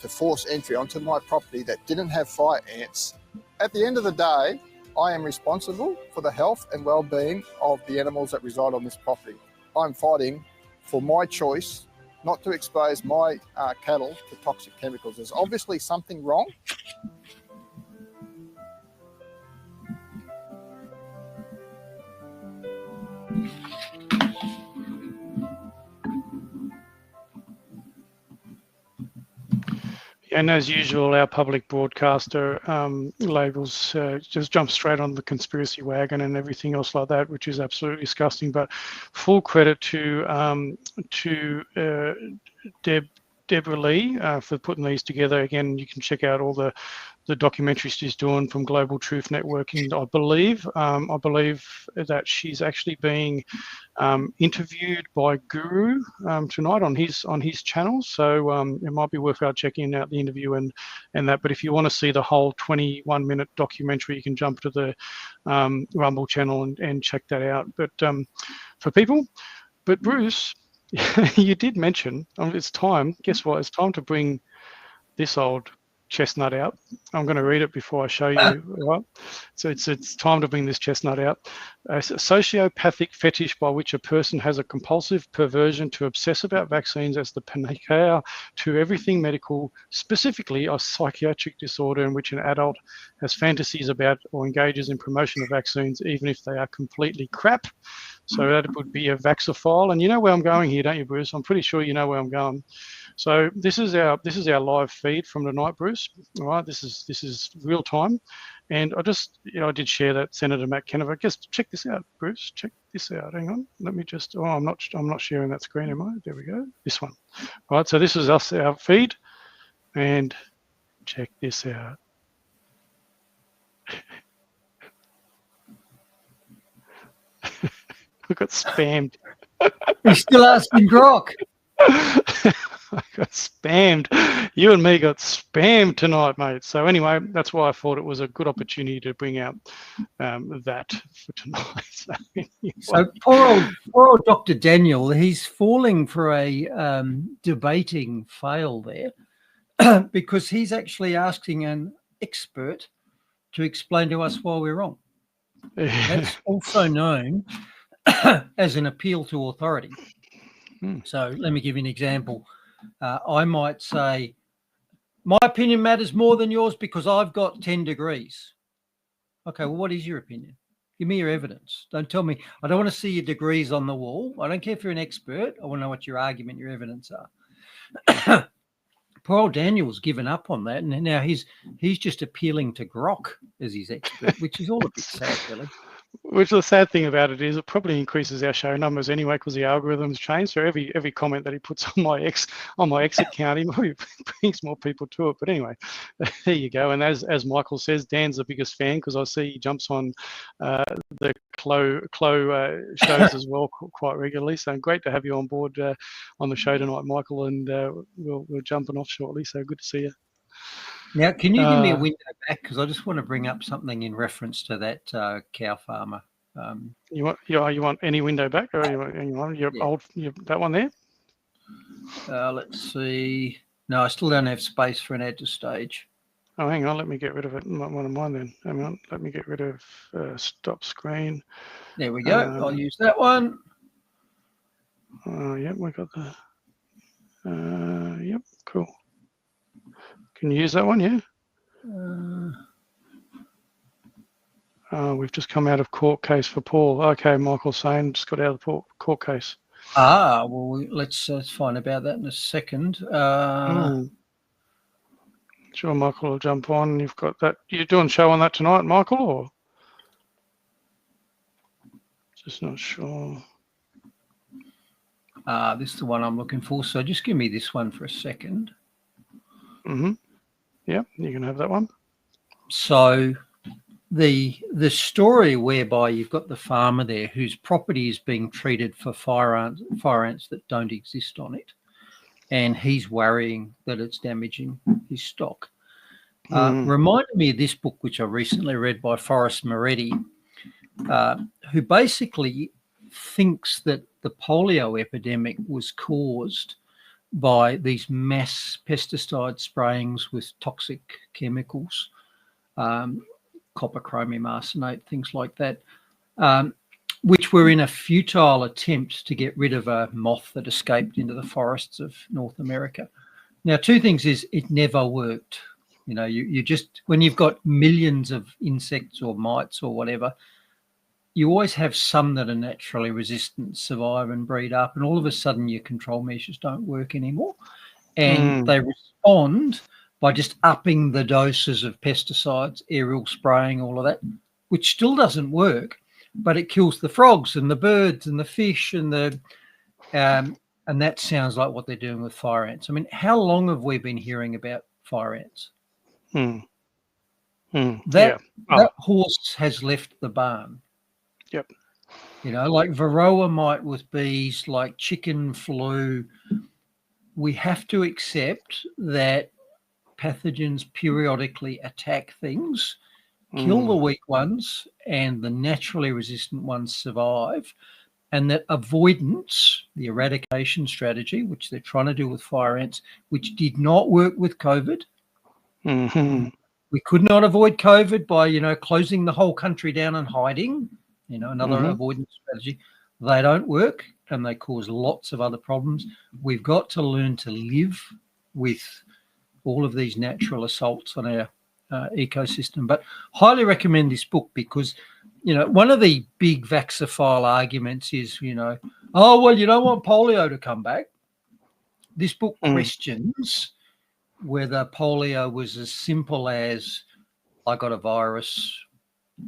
force entry onto my property that didn't have fire ants. At the end of the day, I am responsible for the health and well-being of the animals that reside on this property. I'm fighting for my choice not to expose my cattle to toxic chemicals. There's obviously something wrong. And as usual, our public broadcaster labels just jump straight on the conspiracy wagon and everything else like that, which is absolutely disgusting. But full credit to Deborah Lee for putting these together. Again, you can check out all the documentaries she's doing from Global Truth Networking. I believe that she's actually being interviewed by Guru tonight on his channel. So it might be worthwhile checking out the interview and that. But if you want to see the whole 21-minute documentary, you can jump to the Rumble channel and check that out. But for people, but Bruce, you did mention it's time. Guess what? It's time to bring this old chestnut out. I'm going to read it before I show you. Right? So it's time to bring this chestnut out. A sociopathic fetish by which a person has a compulsive perversion to obsess about vaccines as the panacea to everything medical, specifically a psychiatric disorder in which an adult has fantasies about or engages in promotion of vaccines, even if they are completely crap. So that would be a vaxophile. And you know where I'm going here, don't you, Bruce? I'm pretty sure you know where I'm going. So this is our live feed from tonight, Bruce. All right, this is real time, and I did share that Senator Matt Kenneth. Just check this out, Bruce. Check this out. Hang on, let me just. Oh, I'm not sharing that screen, am I? There we go. This one. All right, so this is our feed, and check this out. We got spammed. He's still asking Grok. I got spammed. You and me got spammed tonight, mate. So anyway, that's why I thought it was a good opportunity to bring out that for tonight. So poor old Dr. Daniel, he's falling for a debating fail there because he's actually asking an expert to explain to us why we're wrong. That's also known as an appeal to authority. So let me give you an example. I might say, my opinion matters more than yours because I've got 10 degrees. Okay, well, what is your opinion? Give me your evidence. Don't tell me. I don't want to see your degrees on the wall. I don't care if you're an expert. I want to know what your argument, your evidence are. Poor old Daniel's given up on that, and now he's just appealing to Grok as his expert, which is all a bit sad, really. Which the sad thing about it is it probably increases our show numbers anyway because the algorithms change. So every comment that he puts on my exit count, he probably brings more people to it. But anyway, there you go. And as Michael says, Dan's the biggest fan because I see he jumps on the Clo shows as well quite regularly. So great to have you on board on the show tonight, Michael. And we're jumping off shortly. So good to see you. Now, can you give me a window back? Because I just want to bring up something in reference to that cow farmer. You want any window back, or you want that one there? Let's see. No, I still don't have space for an add to stage. Oh, hang on, let me get rid of it. One of mine then. Hang on, let me get rid of stop screen. There we go. I'll use that one. Yep, we got the. Yep, cool. Can you use that one? Yeah. We've just come out of court case for Paul. Okay, Michael's saying just got out of the court case. Well, let's find about that in a second. Sure, Michael will jump on. You've got that. You're doing a show on that tonight, Michael, or just not sure? This is the one I'm looking for. So just give me this one for a second. Yeah, you can have that one. So the story whereby you've got the farmer there whose property is being treated for fire ants that don't exist on it, and he's worrying that it's damaging his stock. Reminded me of this book, which I recently read by Forrest Moretti, who basically thinks that the polio epidemic was caused by these mass pesticide sprayings with toxic chemicals, copper chromium arsenate, things like that, which were in a futile attempt to get rid of a moth that escaped into the forests of North America. Now, two things is it never worked. You know, you just, when you've got millions of insects or mites or whatever, you always have some that are naturally resistant, survive and breed up, and all of a sudden your control measures don't work anymore. And they respond by just upping the doses of pesticides, aerial spraying, all of that, which still doesn't work, but it kills the frogs and the birds and the fish and the and that sounds like what they're doing with fire ants. I mean, how long have we been hearing about fire ants? That horse has left the barn. Yep. You know, like varroa mite with bees, like chicken flu. We have to accept that pathogens periodically attack things, kill the weak ones, and the naturally resistant ones survive. And that avoidance, the eradication strategy, which they're trying to do with fire ants, which did not work with COVID. We could not avoid COVID by, you know, closing the whole country down and hiding, you know, another avoidance strategy. They don't work and they cause lots of other problems. We've got to learn to live with all of these natural assaults on our ecosystem. But highly recommend this book because, you know, one of the big vaxophile arguments is, you know, oh, well, you don't want polio to come back. This book questions whether polio was as simple as I got a virus,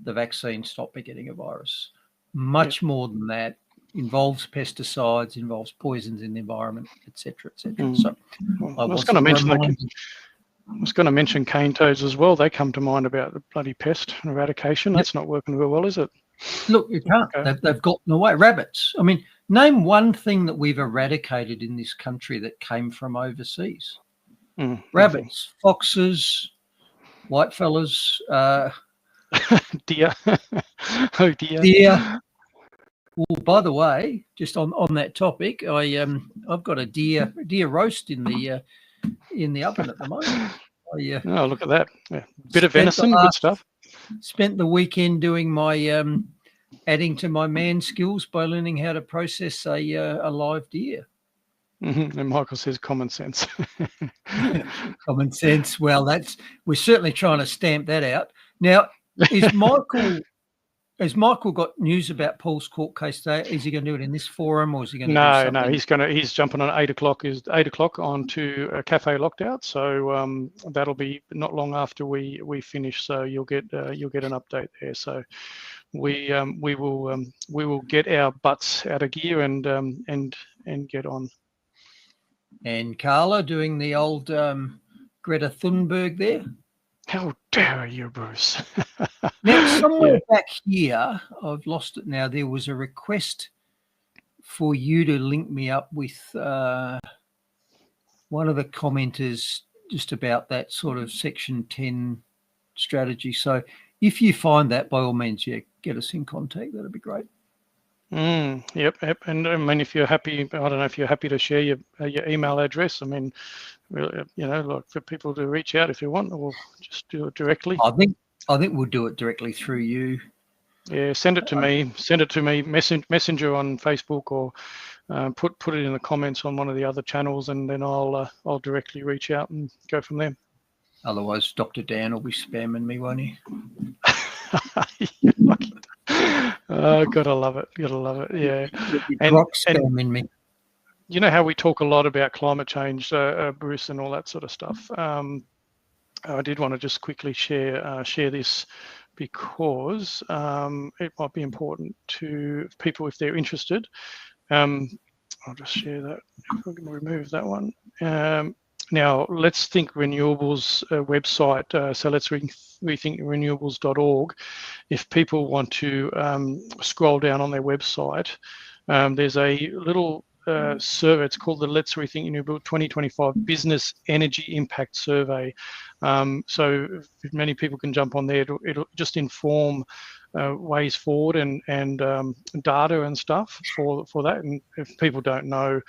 the vaccine stopped me getting a virus. Much more than that. Involves pesticides, involves poisons in the environment, etc., etc. So I was going to mention cane toads as well. They come to mind about the bloody pest eradication. That's not working very well, is it? Look, you can't. Okay. They've gotten away. Rabbits. I mean, name one thing that we've eradicated in this country that came from overseas. Rabbits, foxes, whitefellas, deer. Oh dear. Deer. Well, by the way, just on that topic, I've got a deer roast in the oven at the moment. Oh, look at that! Yeah. Bit of venison, good stuff. Spent the weekend doing my adding to my man skills by learning how to process a live deer. And Michael says common sense. Common sense. Well, we're certainly trying to stamp that out. Now, has Michael got news about Paul's court case today? Is he going to do it in this forum, or is he going to do something? No, he's jumping on 8 o'clock. Is 8 o'clock onto a cafe locked-out. So that'll be not long after we finish. So you'll get an update there. So we will get our butts out of gear and get on. And Carla doing the old Greta Thunberg there. How dare you, Bruce? Now, somewhere back here, I've lost it now, there was a request for you to link me up with one of the commenters just about that sort of Section 10 strategy. So if you find that, by all means, get us in contact. That'd be great. Yep. And I mean, if you're happy, I don't know if you're happy to share your email address. I mean, really, like for people to reach out if you want, or just do it directly. I think we'll do it directly through you. Yeah, send it to me. Send it to me. Messenger on Facebook, or put it in the comments on one of the other channels, and then I'll directly reach out and go from there. Otherwise, Dr. Dan will be spamming me, won't he? Gotta love it. Gotta love it. Yeah. And spamming me. You know how we talk a lot about climate change, Bruce, and all that sort of stuff. I did want to just quickly share this because it might be important to people if they're interested. I'll just share that. We can remove that one. Now, Let's Think Renewables website. So let's rethinkrenewables.org. If people want to scroll down on their website, there's a little survey. It's called the Let's Rethink Renewables 2025 Business Energy Impact Survey. So if many people can jump on there, it'll just inform ways forward and data and stuff for that. And if people don't know,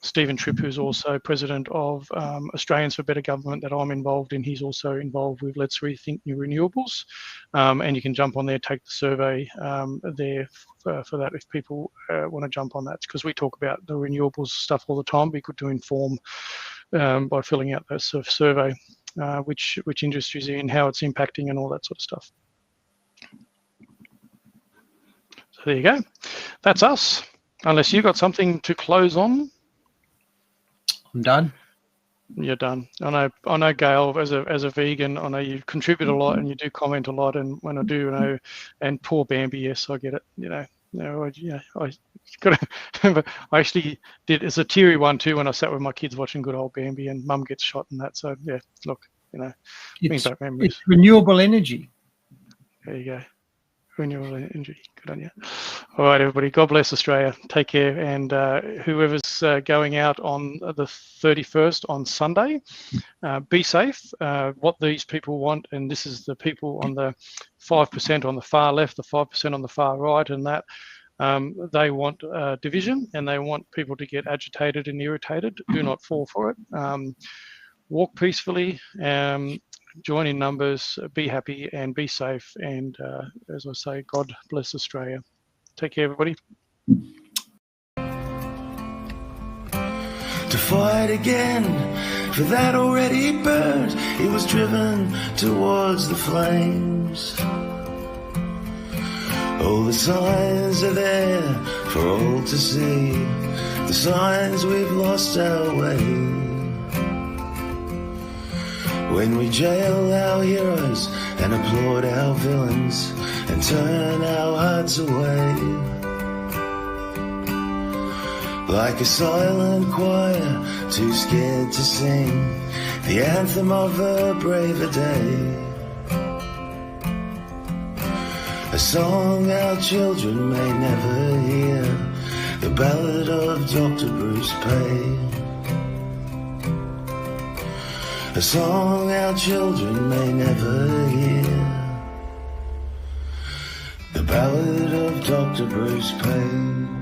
Stephen Tripp, who's also president of Australians for Better Government that I'm involved in, he's also involved with Let's Rethink New Renewables. And you can jump on there, take the survey there for that if people want to jump on that, because we talk about the renewables stuff all the time. Be good to inform by filling out that survey, which industries are in, how it's impacting and all that sort of stuff. So there you go. That's us. Unless you've got something to close on. I'm done. You're done. I know, Gail, as a vegan, I know you contribute a lot and you do comment a lot. And when I do, and poor Bambi, yes, I get it. I got to remember. I actually did. It's a teary one too when I sat with my kids watching good old Bambi and Mum gets shot and that. So yeah, look, things like memories. It's renewable energy. There you go. Renewable energy. Good on you. All right, everybody. God bless Australia. Take care. And whoever's going out on the 31st on Sunday, be safe. What these people want, and this is the people on the 5% on the far left, the 5% on the far right, and that they want division, and they want people to get agitated and irritated. Do not fall for it. Walk peacefully. Join in numbers, be happy and be safe. And as I say, God bless Australia. Take care, everybody. To fight again for that already burned, he was driven towards the flames. All the signs are there for all to see, the signs we've lost our way. When we jail our heroes and applaud our villains and turn our hearts away, like a silent choir too scared to sing the anthem of a braver day, a song our children may never hear, the ballad of Dr Bruce Paix. A song our children may never hear, the ballad of Dr Bruce Paix.